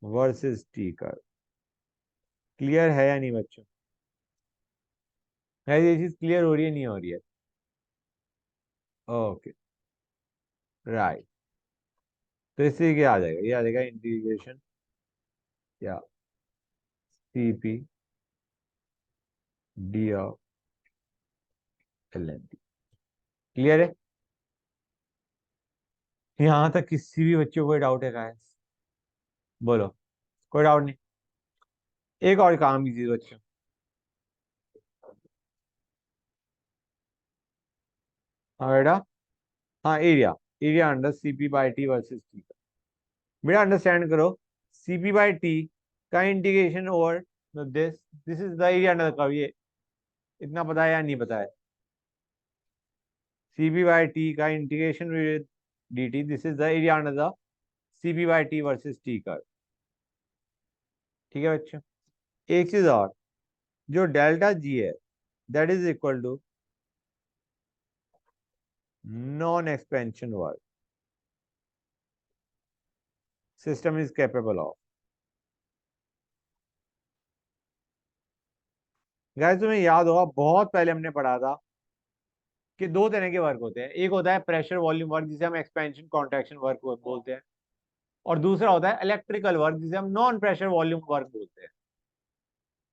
versus T curve. Clear है या नहीं बच्चों? है ये चीज clear हो रही है, नहीं हो रही है? Okay right. तो इससे क्या आ जाएगा? ये आ जाएगा इंटीग्रेशन या Cp d of l N T. Clear है? यहां तक किसी भी बच्चों को कोई डाउट है गाइस? बोलो, कोई डाउट नहीं? एक और काम कीजिए बच्चों, हाँ बेटा, हाँ area, area under CP by T versus T. बेटा अंडरस्टैंड करो, सीपी बाई टी का integration over this, this is the area under the curve. ये इतना पता है या नहीं पता है? सीपी बाई टी का integration with D T, this is the area under the CP by T versus T curve. ठीक है बच्चों? एक चीज और, जो डेल्टा जी है that is equal to non expansion work system is capable of. Guys तुम्हें याद होगा बहुत पहले हमने पढ़ा था कि दो तरह के वर्क होते हैं। एक होता है प्रेशर वॉल्यूम वर्क जिसे हम एक्सपेंशन कॉन्ट्रैक्शन वर्क बोलते हैं, और दूसरा होता है इलेक्ट्रिकल वर्क जिसे हम नॉन प्रेशर वॉल्यूम वर्क बोलते हैं।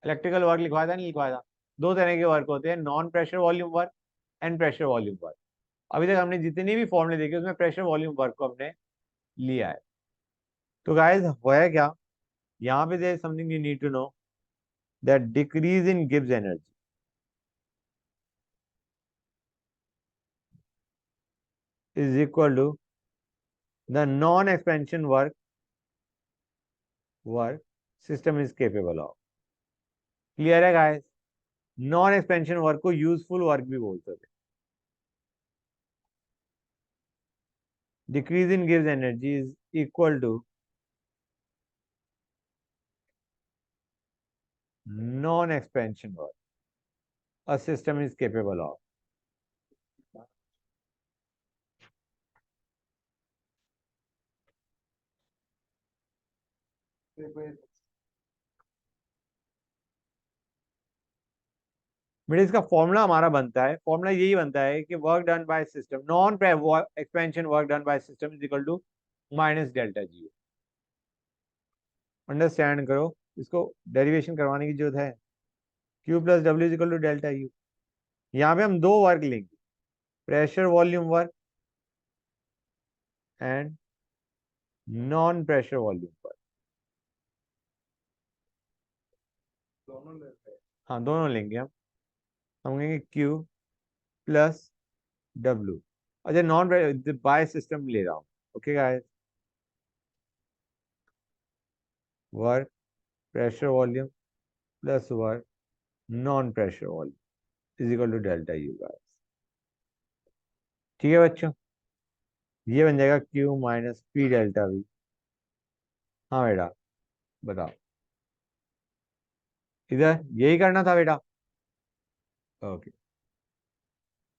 इलेक्ट्रिकल वर्क लिखवाया था नहीं लिखवाया था? दो तरह के वर्क होते हैं, non pressure volume work and pressure volume work. अभी तक हमने जितनी भी फॉर्मूले देखे उसमें प्रेशर वॉल्यूम वर्क को हमने लिया है। तो गाइस है क्या यहाँ पे? There is something you need to know, that decrease in Gibbs energy is equal to the non-expansion work system is capable of। Clear है गाइस? नॉन एक्सपेंशन वर्क को यूजफुल वर्क भी बोलते थे। डिक्रीज इन गिव्स energy is equal to non expansion work a system is capable of. मेरे इसका formula हमारा बनता है, फॉर्मूला यही बनता है कि work done by system, non expansion work done by system is equal to minus delta G. Understand करो, इसको डेरिवेशन करवाने की जरूरत है। Q plus W is equal to delta U. यहाँ पे हम दो वर्क लेंगे, pressure volume work and non pressure volume work. दोनों लेते हैं हाँ दोनों लेंगे हम कहेंगे क्यू प्लस डब्ल्यू। अच्छा नॉन बाय सिस्टम ले रहा हूँ, okay guys? Work pressure volume plus work non pressure volume is equal to delta U guys. ठीक है बच्चों, ये बन जाएगा Q minus P delta V. हाँ बेटा बताओ, इधर यही करना था बेटा। ओके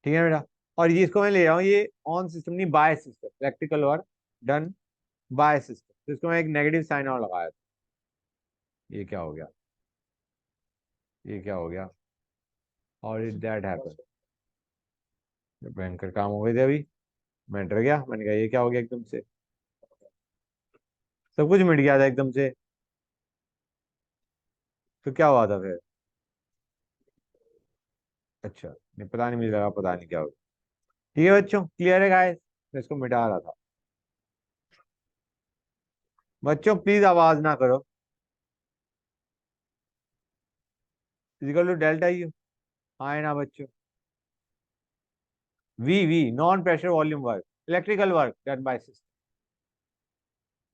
ठीक है बेटा। और ये इसको मैं ले रहा हूँ, ये ऑन सिस्टम नहीं by system, practical work done by system, तो इसको मैं एक नेगेटिव साइन और लगाया था। ये क्या हो गया, ये क्या हो गया, और इट दैट हैपन, भयंकर काम हो गए थे अभी। मैं डर गया, मैंने कहा ये क्या हो गया एकदम से, सब कुछ मिट गया था एकदम से। तो क्या हुआ था फिर, अच्छा नहीं पता नहीं, मुझे लगा पता नहीं क्या हो गया। ठीक है बच्चों, क्लियर है गाइस, मैं इसको मिटा रहा था। बच्चों प्लीज आवाज ना करो। इक्वल टू डेल्टा यू, हाँ है ना बच्चों। V non pressure volume work, electrical work done by system,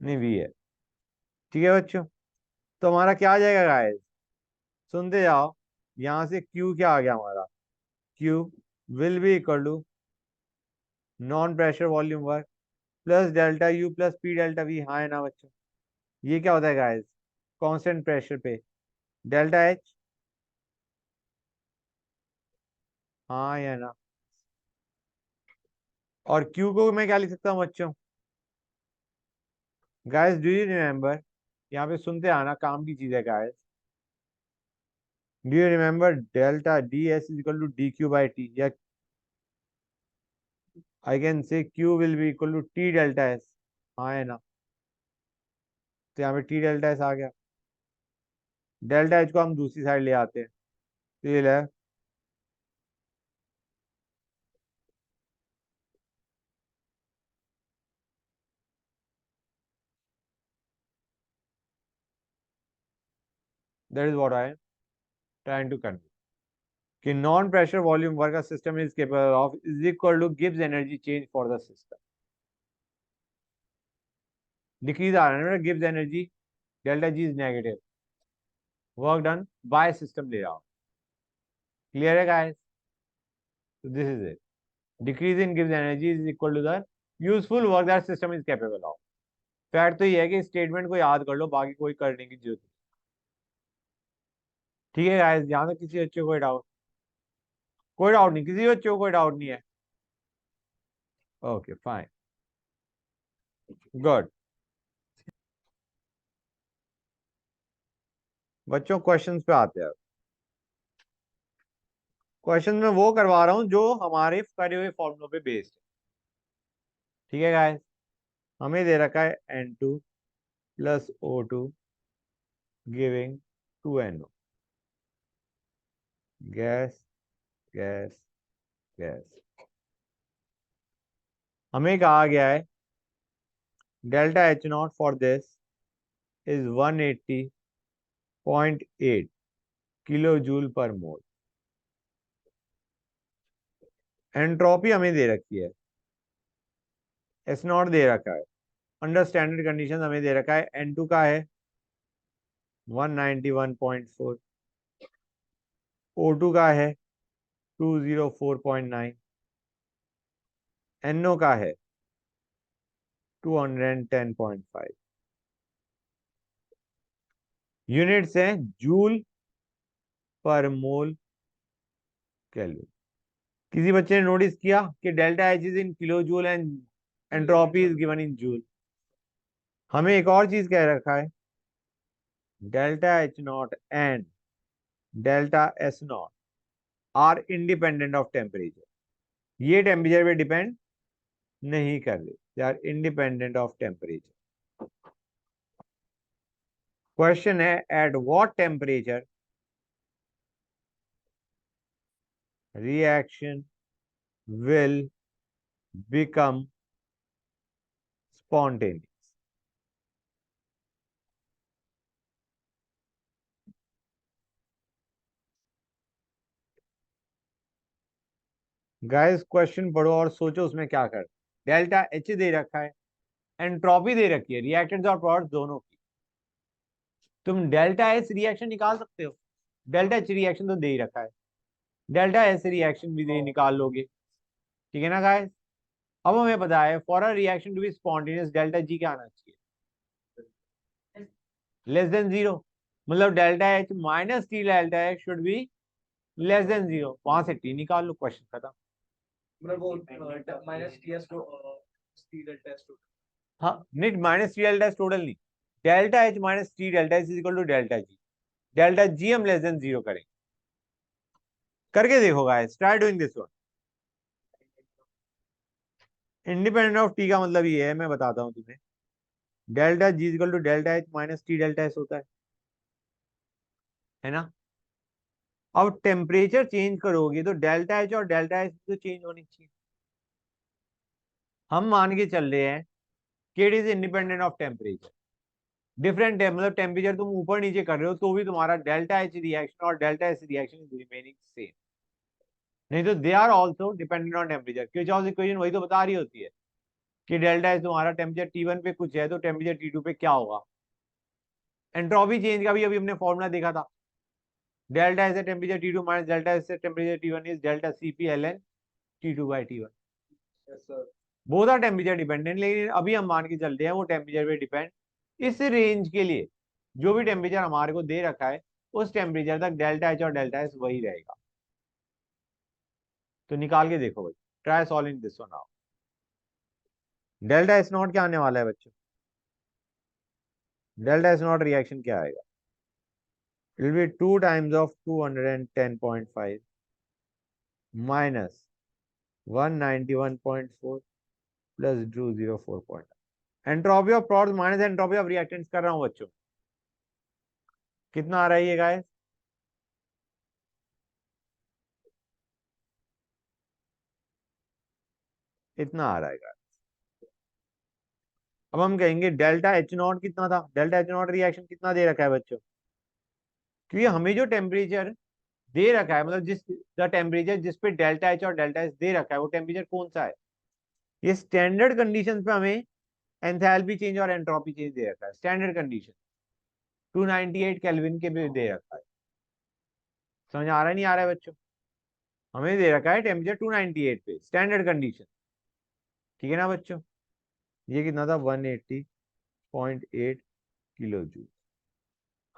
नहीं वी है। ठीक है बच्चों, तो हमारा क्या आ जाएगा गाइस, सुनते जाओ। यहां से Q क्या आ गया हमारा, Q will be equal to non pressure volume work plus delta U plus P delta V, हाँ है ना बच्चों। ये क्या होता है गाइस, कांस्टेंट प्रेशर पे डेल्टा एच, हाँ है ना। और Q को मैं क्या लिख सकता हूँ बच्चों, गाइस डू यू रिमेम्बर, यहाँ पे सुनते आना, काम की चीज है guys. Do you remember delta D S is equal to D Q by T, या I can say Q will be equal to T delta S, हाँ है ना। तो यहाँ पे टी डेल्टा एस आ गया, डेल्टा एच को हम दूसरी साइड ले आते हैं, तो ये है that is what I am trying to convey, कि नॉन प्रेशर वॉल्यूम वर्क का system is capable of is equal to गिव्स energy change for the system, decrease आ रहा है ना, गिव्स energy, delta G is negative, work done by system ले रहा हूँ। क्लियर है गाइस, तो this is it, decrease in गिव्स energy is equal to the useful work that system is capable of. Fact तो ये है कि स्टेटमेंट को याद कर लो, बाकी कोई करने की जरूरत नहीं। ठीक है गाइस, यहाँ तक किसी बच्चे को कोई डाउट, कोई डाउट नहीं, किसी बच्चे को कोई डाउट नहीं है। Okay fine, good. बच्चों क्वेश्चंस पे आते हैं। क्वेश्चन में वो करवा रहा हूं जो हमारे करे हुए फॉर्मूलों पे बेस्ड है। ठीक है गाइस, हमें दे रखा है N2 plus O2 giving 2NO, gas gas gas. हमें कहा गया है delta H not for this is 180.8 kilo joule पर मोल। एंट्रोपी हमें दे रखी है, एस नॉट दे रखा है, अंडर स्टैंडर्ड कंडीशन हमें दे रखा है N2 का है 191.4, O2 का है 204.9, NO का है 210.5। यूनिट्स हैं जूल पर मोल केल्विन। किसी बच्चे ने नोटिस किया कि delta H is in kilo joule and entropy is given in joule. हमें एक और चीज कह रखा है, delta H not and delta S not are independent of temperature. ये टेम्परेचर पे डिपेंड नहीं कर रहे, they are independent of temperature. Question है at what temperature reaction will become spontaneous. Guys question पढ़ो और सोचो उसमें क्या कर, डेल्टा एच दे रखा है, एंट्रोपी दे रखी है रिएक्टेंट्स और प्रोडक्ट्स दोनों की, तुम डेल्टा एस रिएक्शन निकाल सकते हो, डेल्टा एच रिएक्शन तो दे ही रखा है, डेल्टा एस रिएक्शन भी दे निकाल लोगे। ठीक है ना गाइस। अब हमें पता है for a reaction to be spontaneous delta G क्या आना चाहिए, लेस देन जीरो। मतलब delta H minus T delta H should be less than zero, वहां से टी निकाल लो, क्वेश्चन खत्म। मतलब वो minus T S two T delta S two. हाँ नहीं, minus T delta H total नहीं, delta H minus T delta H is equal to delta G, delta G हम लेस देन जीरो करेंगे। करके देखो guys, try doing this one. Independent of T का मतलब ये है, मैं बताता हूँ तुम्हें, delta G equal to delta H minus T delta S होता है ना। अब टेम्परेचर चेंज करोगे तो डेल्टा एच और डेल्टा एच तो चेंज होनी चाहिए। हम मान के चल रहे हैं कि it is independent of temperature, different है, मतलब टेम्परेचर तुम ऊपर नीचे कर रहे हो तो भी तुम्हारा डेल्टा एच रिएक्शन और delta S reaction is remaining same. नहीं तो they are also dependent on temperature, Kirchhoff equation वही तो बता रही होती है कि डेल्टा एच तुम्हारा टेम्परेचर T1 पे कुछ है तो टेम्परेचर T2 पे क्या होगा। एंट्रोपी चेंज का भी अभी हमने फॉर्मूला देखा था, delta S temperature T2 minus delta S temperature T1 is delta Cp ln T2 by T1। Yes sir. Both are temperature dependent, लेकिन अभी हम मान के चलते हैं वो टेम्परेचर पे डिपेंड। इस रेंज के लिए जो भी टेम्परेचर हमारे को दे रखा है उस टेम्परेचर तक डेल्टा एच और डेल्टा एस वही रहेगा। तो निकाल के देखो भाई, try solving this one now. Delta S not क्या आने वाला है बच्चों, डेल्टा एस नॉट रिएक्शन क्या आएगा, it will B 2 times of 210.5 minus 191.4 plus 204 entropy of product minus entropy of reactants कर रहा हूं बच्चों। कितना आ रहा है ये गाइस, इतना आ रहा है guys। अब हम कहेंगे डेल्टा एच नॉट कितना था, डेल्टा एच नॉट रिएक्शन कितना दे रखा है बच्चों, क्योंकि हमें जो टेम्परेचर दे रखा है, मतलब जिस द टेम्परेचर जिस पे डेल्टा एच और डेल्टा एस दे रखा है वो टेम्परेचर कौन सा है, ये स्टैंडर्ड कंडीशंस पे हमें एंथैल्पी चेंज और एंट्रोपी चेंज दे रखा है। स्टैंडर्ड कंडीशन 298 केल्विन के भी दे रखा है। समझ आ रहा है नहीं आ रहा है बच्चों, हमें दे रखा है टेम्परेचर 298 पे स्टैंडर्ड कंडीशन। ठीक है ना बच्चों, ये कितना था 180.8 किलो जूल।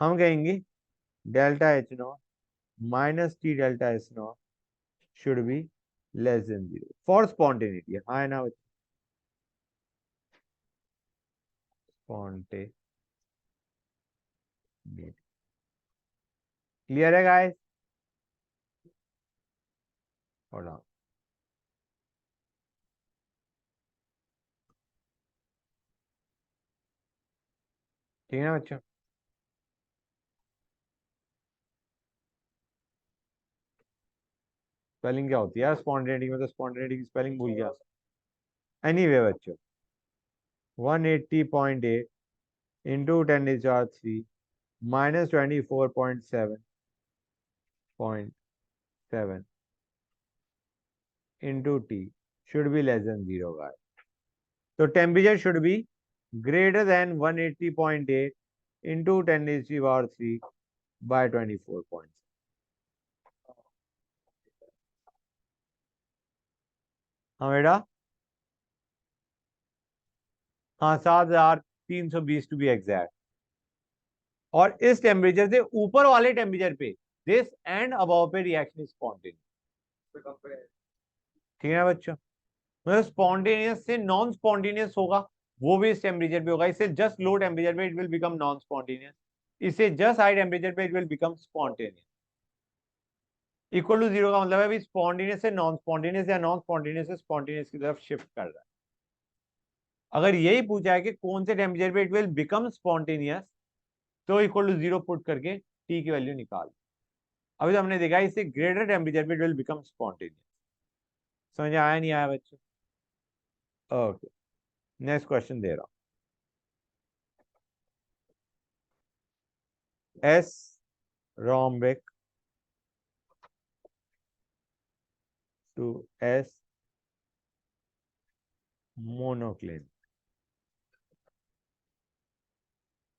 हम कहेंगे delta H not minus T delta S not should be less than zero for spontaneity. हाँ है ना बच्चों, स्पॉन्टेनिटी क्लियर है गाइस। और हाँ, ठीक है ना बच्चों। स्पेलिंग क्या होती है यार स्पॉन्टेनिटी में, तो स्पॉन्टेनिटी की स्पेलिंग भूल गया। एनीवे बच्चों, 180.8 into 10⁻³ minus 24.7 into T should be less than zero guys. तो temperature should be greater than 180.8 into 10⁻³ by 24. हाँ बेटा, हाँ 7320 टू बी एग्जैक्ट। और इस टेम्परेचर से ऊपर वाले टेम्परेचर पे दिस एंड अबव पे रिएक्शन स्पॉन्टेनियस। ठीक है ना बच्चों, मतलब स्पॉन्टेनियस से नॉन स्पॉन्टेनियस होगा वो भी इस टेम्परेचर पे होगा। इससे जस्ट लो टेम्परेचर पे it will become non spontaneous, इससे जस्ट हाई टेम्परेचर पे it will become spontaneous. Equal to zero का मतलब है अभी स्पॉन्टेनियस से नॉन स्पॉन्टेनियस या नॉन स्पॉन्टेनियस से स्पॉन्टेनियस की तरफ शिफ्ट कर रहा है। अगर यही पूछा है कि कौन से टेम्परेचर पे इट विल बिकम स्पॉन्टेनियस, तो इक्वल टू जीरो पुट करके टी की वैल्यू निकाल। अभी तो हमने देखा इससे ग्रेटर टेम्परेचर पे इट विल बिकम स्पॉन्टेनियस। समझ आया नहीं आया बच्चों? ओके, नेक्स्ट क्वेश्चन दे रहा हूं। S rhombic to S monoclinic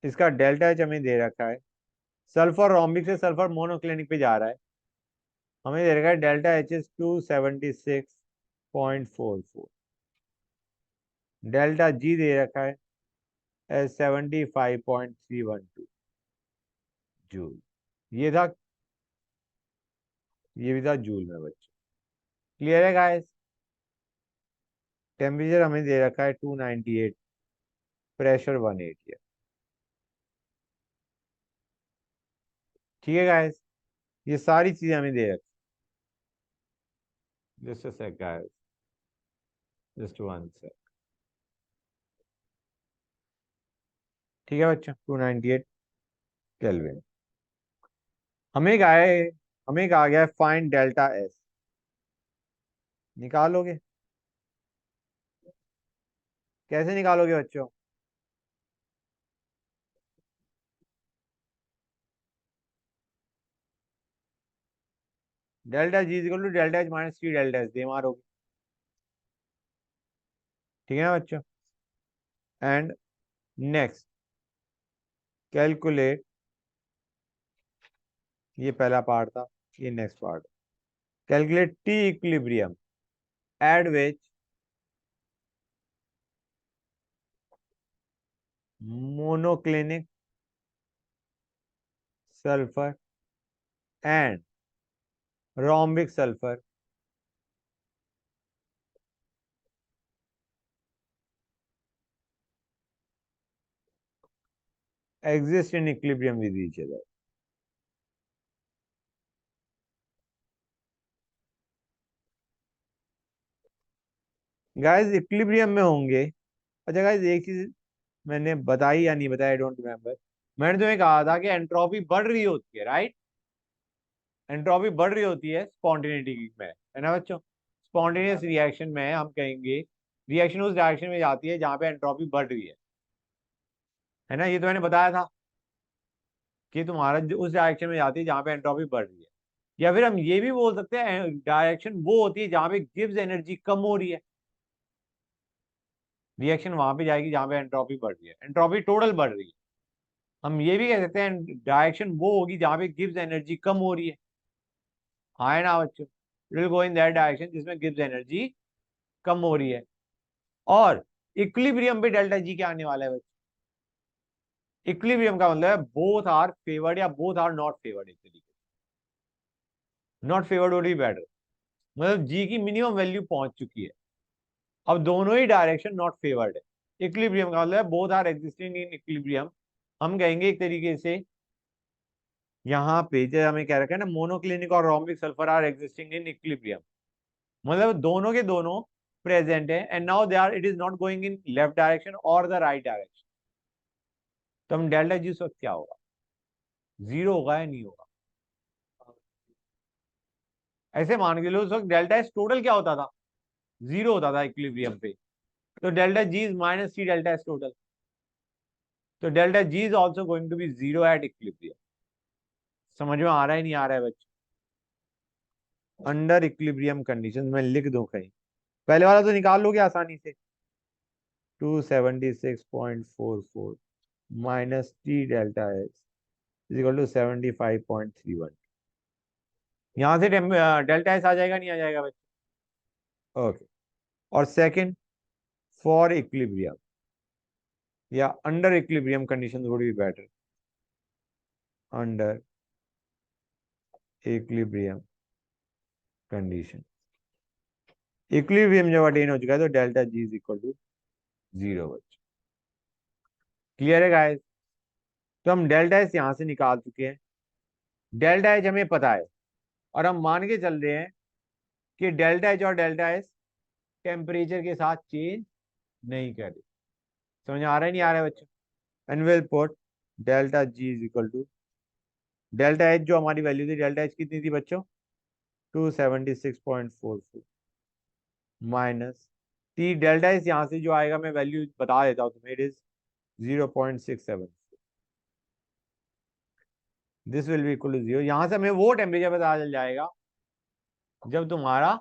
इसका डेल्टा एच हमें दे रखा है, सल्फर रोम्बिक से सल्फर मोनोक्लिनिक पे जा रहा है, हमें दे रखा है delta H is 276.44, delta G दे रखा है 75.312 जूल। ये था, ये भी था जूल में बच्चों। क्लियर है गाइस? टेम्परेचर हमें दे रखा है 298, प्रेशर 180 है। ठीक है गाइस, ये सारी चीजें हमें दे रखी। Just a sec guys, just one sec. ठीक है बच्चों, 298 केल्विन। हमें कहा है, हमें कहा गया है फाइंड डेल्टा एस। निकालोगे? कैसे निकालोगे बच्चों? Delta G equal to delta H minus T delta S दे मारोगे। ठीक है ना बच्चों? एंड नेक्स्ट कैलकुलेट, ये पहला पार्ट था, ये next part. Calculate T equilibrium at which monoclinic sulphur and rhombic sulfur exist in equilibrium with each other. Guys equilibrium में होंगे। अच्छा गाइस, एक चीज मैंने बताई या नहीं बताई, आई डोंट रिमेम्बर। मैंने तुम्हें कहा था कि एंट्रोपी बढ़ रही होती है, राइट? एंट्रोपी बढ़ रही होती है स्पॉन्टेनिटी में, है ना बच्चों? स्पॉन्टेनियस रिएक्शन में हम कहेंगे रिएक्शन उस डायरेक्शन में जाती है जहां पे एंट्रोपी बढ़ रही है ना? ये तो मैंने बताया था कि तुम्हारा उस डायरेक्शन में जाती है जहां पे एंट्रोपी बढ़ रही है। या फिर हम ये भी बोल सकते हैं डायरेक्शन वो होती है जहां पे गिब्स एनर्जी कम हो रही है, रिएक्शन वहां पे जाएगी जहां पे एंट्रोपी बढ़ रही है, एंट्रोपी टोटल बढ़ रही है। हम ये भी कह सकते हैं डायरेक्शन वो होगी जहां पे गिब्स एनर्जी कम हो रही है। हाँ है ना बच्चों? It will go in that direction जिसमें गिब्स एनर्जी कम हो रही है। और इक्विलिब्रियम पे डेल्टा जी क्या आने वाला है बच्चों? इक्विलिब्रियम का मतलब है बोथ आर फेवर्ड या बोथ आर नॉट फेवर्ड। एक तरीके से not favoured would be better, मतलब जी की मिनिमम वैल्यू पहुंच चुकी है, अब दोनों ही डायरेक्शन नॉट फेवर्ड है। इक्विलिब्रियम का मतलब है both are existing in equilibrium. हम कहेंगे एक तरीके से यहाँ पे जो हमें कह रखा है ना, मोनोक्लिनिक और rhombic sulphur are existing in equilibrium, मतलब दोनों के दोनों प्रेजेंट है and now they are, it is not going in left direction और द राइट डायरेक्शन। तो हम डेल्टा जी उस वक्त क्या होगा? जीरो होगा या नहीं होगा? ऐसे मान के लो उस वक्त डेल्टा एस टोटल क्या होता था? जीरो होता था इक्विलिब्रियम पे। तो delta G is minus C delta S total. तो delta G is also going to be zero at equilibrium. समझ में आ रहा है नहीं आ रहा है बच्चों? अंडर इक्विलिब्रियम कंडीशन में लिख दो कहीं, पहले वाला तो निकाल लोगे आसानी से। 276.44 minus T delta S is equal to 75.31। यहां से डेल्टा एस आ जाएगा नहीं आ जाएगा बच्चों? ओके। और सेकंड, फॉर इक्विलिब्रियम या under equilibrium condition would be better, under equilibrium condition. Equilibrium जब अटेन हो चुका है तो delta G is equal to zero बच्चों। क्लियर है गाइस? तो हम डेल्टा एस यहां से निकाल चुके हैं, डेल्टा एच हमें पता है, और हम मान के चल रहे हैं कि डेल्टा एच और डेल्टा एस टेम्परेचर के साथ चेंज नहीं कर रहे। समझ आ रहा है नहीं आ रहा है बच्चों? And will put delta G is equal to delta H, जो हमारी वैल्यू थी डेल्टा एच कितनी थी बच्चों? 276.44 माइनस टी डेल्टा एस, यहाँ से जो आएगा मैं वैल्यू बता देता हूँ तुम्हें, it is 0.67। This will be equal to zero. यहां से हमें वो टेम्परेचर पता चल जाएगा जब तुम्हारा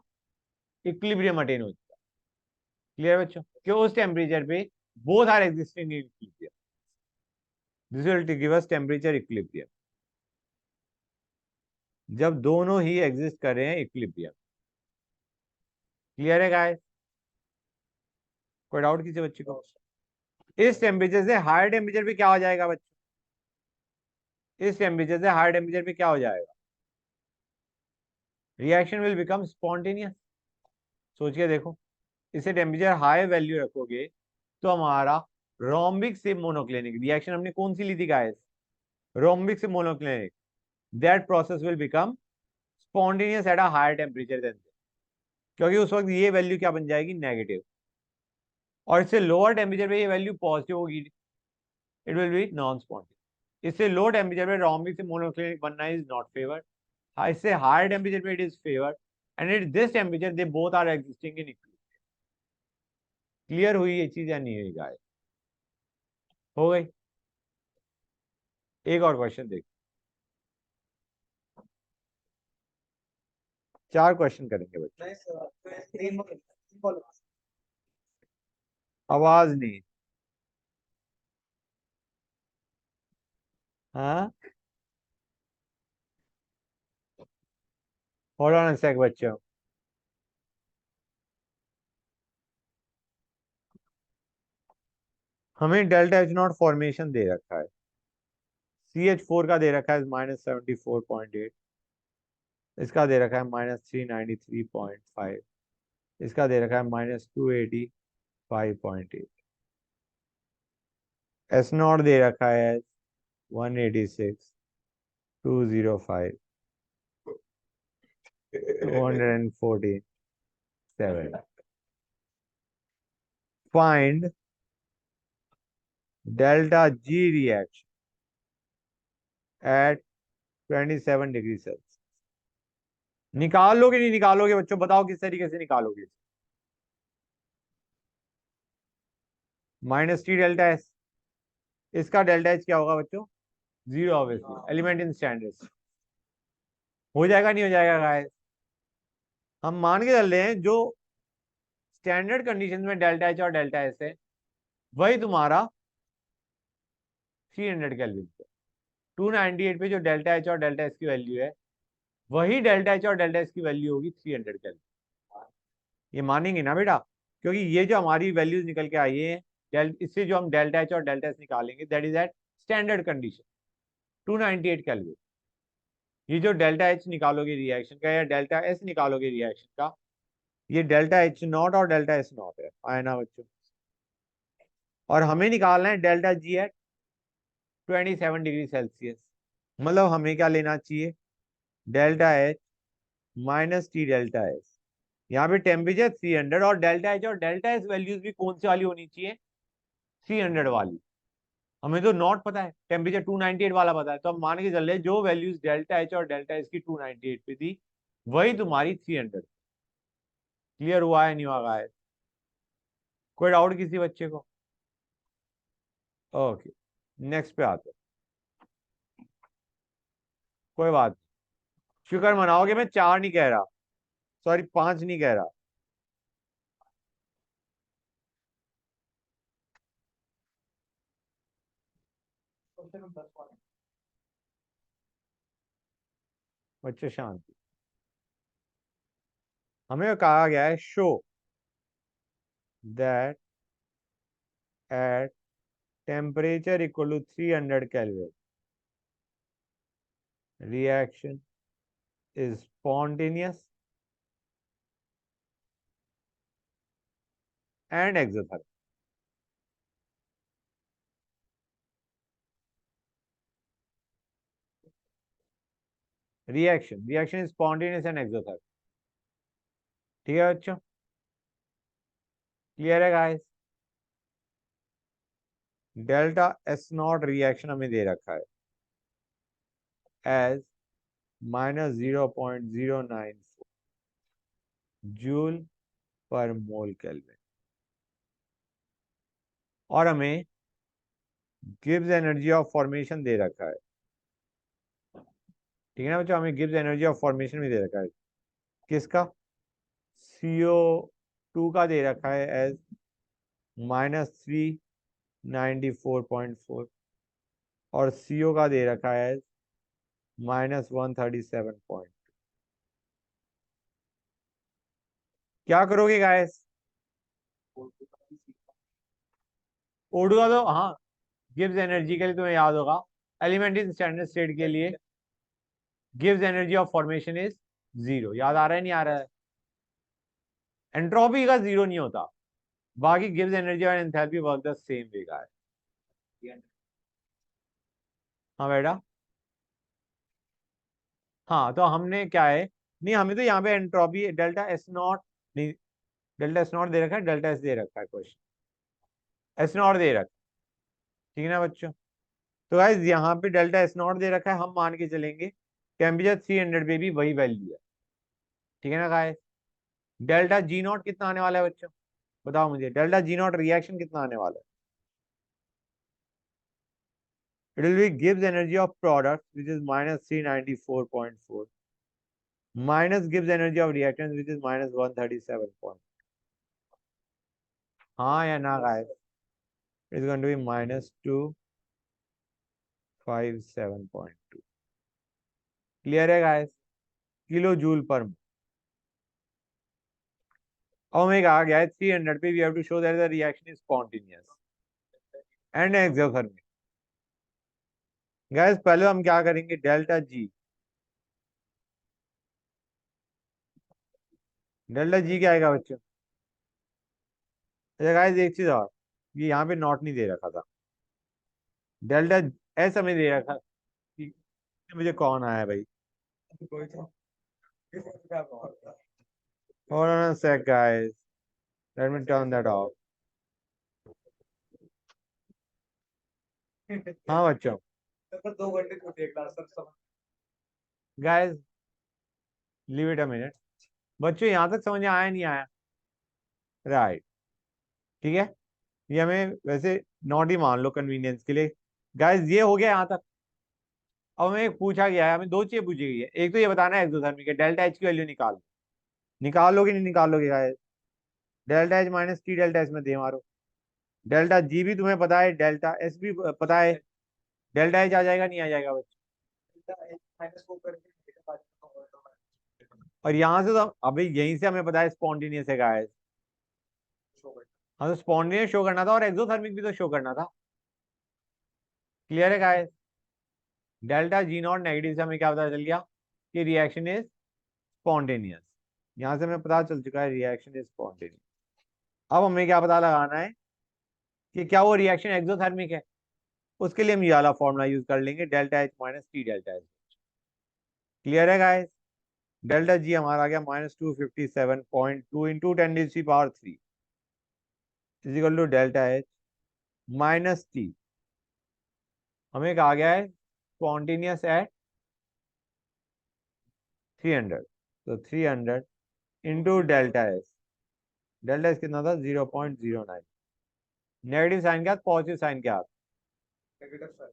इक्विलिब्रियम अटेन हो जाएगा। क्लियर बच्चों? कि उस टेम्परेचर पे both are existing in equilibrium. This will give us temperature equilibrium, जब दोनों ही एग्जिस्ट कर रहे हैं इक्विलिब्रियम। क्लियर है गाइस? कोई डाउट किसी बच्चे को? इस टेम्परेचर से हायर टेम्परेचर पे क्या हो जाएगा बच्चों? इस टेम्परेचर से हायर टेम्परेचर पे क्या हो जाएगा? Reaction will become spontaneous. सोच के देखो, इसे टेम्परेचर हाई वैल्यू रखोगे तो हमारा रोम्बिक से मोनोक्लिनिक रिएक्शन हमने कौन सी ली थी गाइस? रोम्बिक से monoclinic, that process will become spontaneous at a higher temperature then, क्योंकि उस वक्त ये वैल्यू क्या बन जाएगी? नेगेटिव। और इससे लोअर टेम्परेचर पे ये वैल्यू पॉजिटिव होगी, it will be non spontaneous. इससे लो टेम्परेचर पे रोम्बिक से मोनोक्लिनिक बनना इज नॉट फेवर्ड, इससे हायर टेम्परेचर पे it is favoured, and at this temperature they both are existing in equilibrium. Clear हुई ये चीज या नहीं हुई गाइस? हो गई? एक और क्वेश्चन देख, 4 क्वेश्चन करेंगे बच्चे। आवाज नहीं। हाँ, होल्ड ऑन अ सेक बच्चों। हमें डेल्टा एच नॉट फॉर्मेशन दे रखा है, CH4 का दे रखा है -74.8, इसका दे रखा है -393.5, इसका दे रखा है -285.8, एस नॉट दे रखा है 186, 205, 214, 7. Find delta G reaction at 27 degree Celsius. निकालोगे नहीं निकालोगे बच्चों? बताओ किस तरीके से निकालोगे? -T डेल्टा एस, इसका डेल्टा एच क्या होगा बच्चों? 0 ऑब्वियसली, एलिमेंट इन स्टैंडर्ड। हो जाएगा नहीं हो जाएगा गाइस? हम मान के चल रहे हैं जो स्टैंडर्ड कंडीशन में डेल्टा एच और डेल्टा एस है वही तुम्हारा 300 केल्विन पे, 298 पे जो डेल्टा एच और डेल्टा एस की वैल्यू है वही डेल्टा एच और डेल्टा एस की वैल्यू होगी 300 केल्विन। ये मानेंगे ना बेटा? क्योंकि ये जो हमारी वैल्यूज निकल के आई है इससे जो हम डेल्टा एच और डेल्टा एस निकालेंगे that is at standard condition 298 kelvin. ये जो डेल्टा एच निकालोगे रिएक्शन का या डेल्टा एस निकालोगे रिएक्शन का, ये डेल्टा एच नॉट और डेल्टा एस नॉट है, आए ना बच्चों? और हमें निकालना है delta G at 27 degree Celsius. मतलब हमें क्या लेना चाहिए? Delta H -T delta S. यहाँ पे टेम्परेचर 300 और डेल्टा एच और डेल्टा एस वैल्यूज भी कौन सी वाली होनी चाहिए? 300 वाली। हमें तो नॉट पता है, टेम्परेचर 298 वाला पता है, तो हम मान के चल रहे हैं जो वैल्यूज डेल्टा एच और डेल्टा एस की 298 पे थी वही तुम्हारी 300। क्लियर हुआ है नहीं हुआ है? कोई डाउट किसी बच्चे को? ओके, नेक्स्ट पे आते हैं। कोई बात, शुक्र मनाओगे, मैं 4 नहीं कह रहा, सॉरी 5 नहीं कह रहा। बच्चे शांति। हमें कहा गया है show that at temperature equal to 300 kelvin reaction is spontaneous and exothermic. Reaction is spontaneous and exothermic. ठीक है बच्चों? क्लियर है guys? Delta S not reaction हमें दे रखा है एज -0.094 जूल पर मोल केल्विन, और हमें गिब्स एनर्जी ऑफ फॉर्मेशन दे रखा है। ठीक है ना बच्चों? हमें गिब्स एनर्जी ऑफ फॉर्मेशन भी दे रखा है। किसका? CO2 का दे रखा है एज -394.4, और CO का दे रखा है -137 पॉइंट। क्या करोगे गाइस? O2 का तो हाँ, गिव्स एनर्जी के लिए तुम्हें याद होगा, एलिमेंट इन स्टैंडर्ड स्टेट के लिए gives energy of formation is 0। याद आ रहा है नहीं आ रहा है? एंट्रोपी का 0 नहीं होता, बाकी गिव्स एनर्जी और enthalpy work the same way का है। हाँ बेटा, हाँ तो हमने क्या है, नहीं हमें तो यहाँ पे एंट्रोपी डेल्टा एस नॉट, नहीं डेल्टा एस नॉट दे रखा है, डेल्टा एस दे रखा है, क्वेश्चन एस नॉट दे रखा है, ठीक है ना बच्चों? तो गाइस यहाँ पे डेल्टा एस नॉट दे रखा है, हम मान के चलेंगे टेम्परेचर 300 पे भी वही वैल्यू है, ठीक है ना गाइस? डेल्टा जी नॉट कितना आने वाला है बच्चों? बताओ मुझे, डेल्टा जी नॉट रिएक्शन कितना आने वाला है? इट विल बी गिव्स energy of product which is -394.4 minus गिव्स energy of reactants which is -137 point. हाँ या ना guys? It is going to be -257.2। Clear है गाइस? किलो जूल पर। अब हमें कहा गया है 300 पे we have to show that the reaction is spontaneous and exothermic. Guys पहले हम क्या करेंगे, डेल्टा जी, डेल्टा जी क्या आएगा बच्चों? अच्छा गाइस एक चीज और, ये यहाँ पे नॉट नहीं दे रखा था, डेल्टा एस हमें दे रखा कि मुझे कौन आया भाई? hold on a sec guys, let me turn that off। हाँ बच्चों, सर 2 घंटे को देख रहा सर समझ। Guys leave it a minute. बच्चों यहाँ तक समझ में आया नहीं आया? राइट, ठीक है, ये हमें वैसे नॉट ही मान लो कन्वीनियंस के लिए। गाइस ये हो गया यहाँ तक। अब हमें पूछा गया है, हमें दो चीजें पूछी गई है, एक तो ये बताना है एक्सोथर्मिक है, डेल्टा एच की वैल्यू निकालोगे नहीं निकालोगे guys? Delta H minus T delta S में दे मारो, डेल्टा जी भी तुम्हें पता है, डेल्टा एस भी पता है, डेल्टा एच आ जाएगा नहीं आ जाएगा बच्चों? -4 करके और यहाँ से तो अभी यहीं से हमें पता है स्पॉन्टेनियस है गाइस। हाँ तो स्पॉन्टेनियस शो करना था और एक्सोथर्मिक भी तो शो करना था। क्लियर है guys? Delta ji not negative से हमें क्या पता चल गया कि रिएक्शन इज स्पॉन्टेनियस। यहाँ से हमें पता चल चुका है रिएक्शन इज स्पॉन्टेनियस। अब हमें क्या पता लगाना है कि क्या वो रिएक्शन एक्सोथर्मिक है। उसके लिए हम ये वाला फॉर्मूला यूज कर लेंगे, delta H minus T delta H. Clear है गाइस? डेल्टा जी हमारा आ गया -257.2 into 10⁻³ is equal to delta H minus T. हमें कहा गया है स्पॉन्टेनियस एट 300, तो 300 into delta H, delta H कितना था 0.09, नेगेटिव साइन के साथ पॉजिटिव साइन के साथ नेगेटिव सर।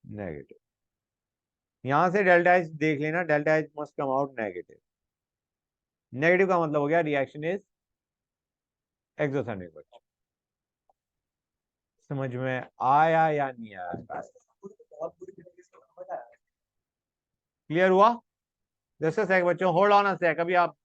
नेगेटिव। यहां से डेल्टा एच देख लेना, delta H must come out negative. Negative का मतलब हो गया रिएक्शन इज एक्सोथर्मिक। बच्चों समझ में आया या नहीं आया? बहुत बुरी तरीके से समझ आया। क्लियर हुआ? जस्ट अ सेक बच्चों, होल्ड ऑन अ सेक, अभी आप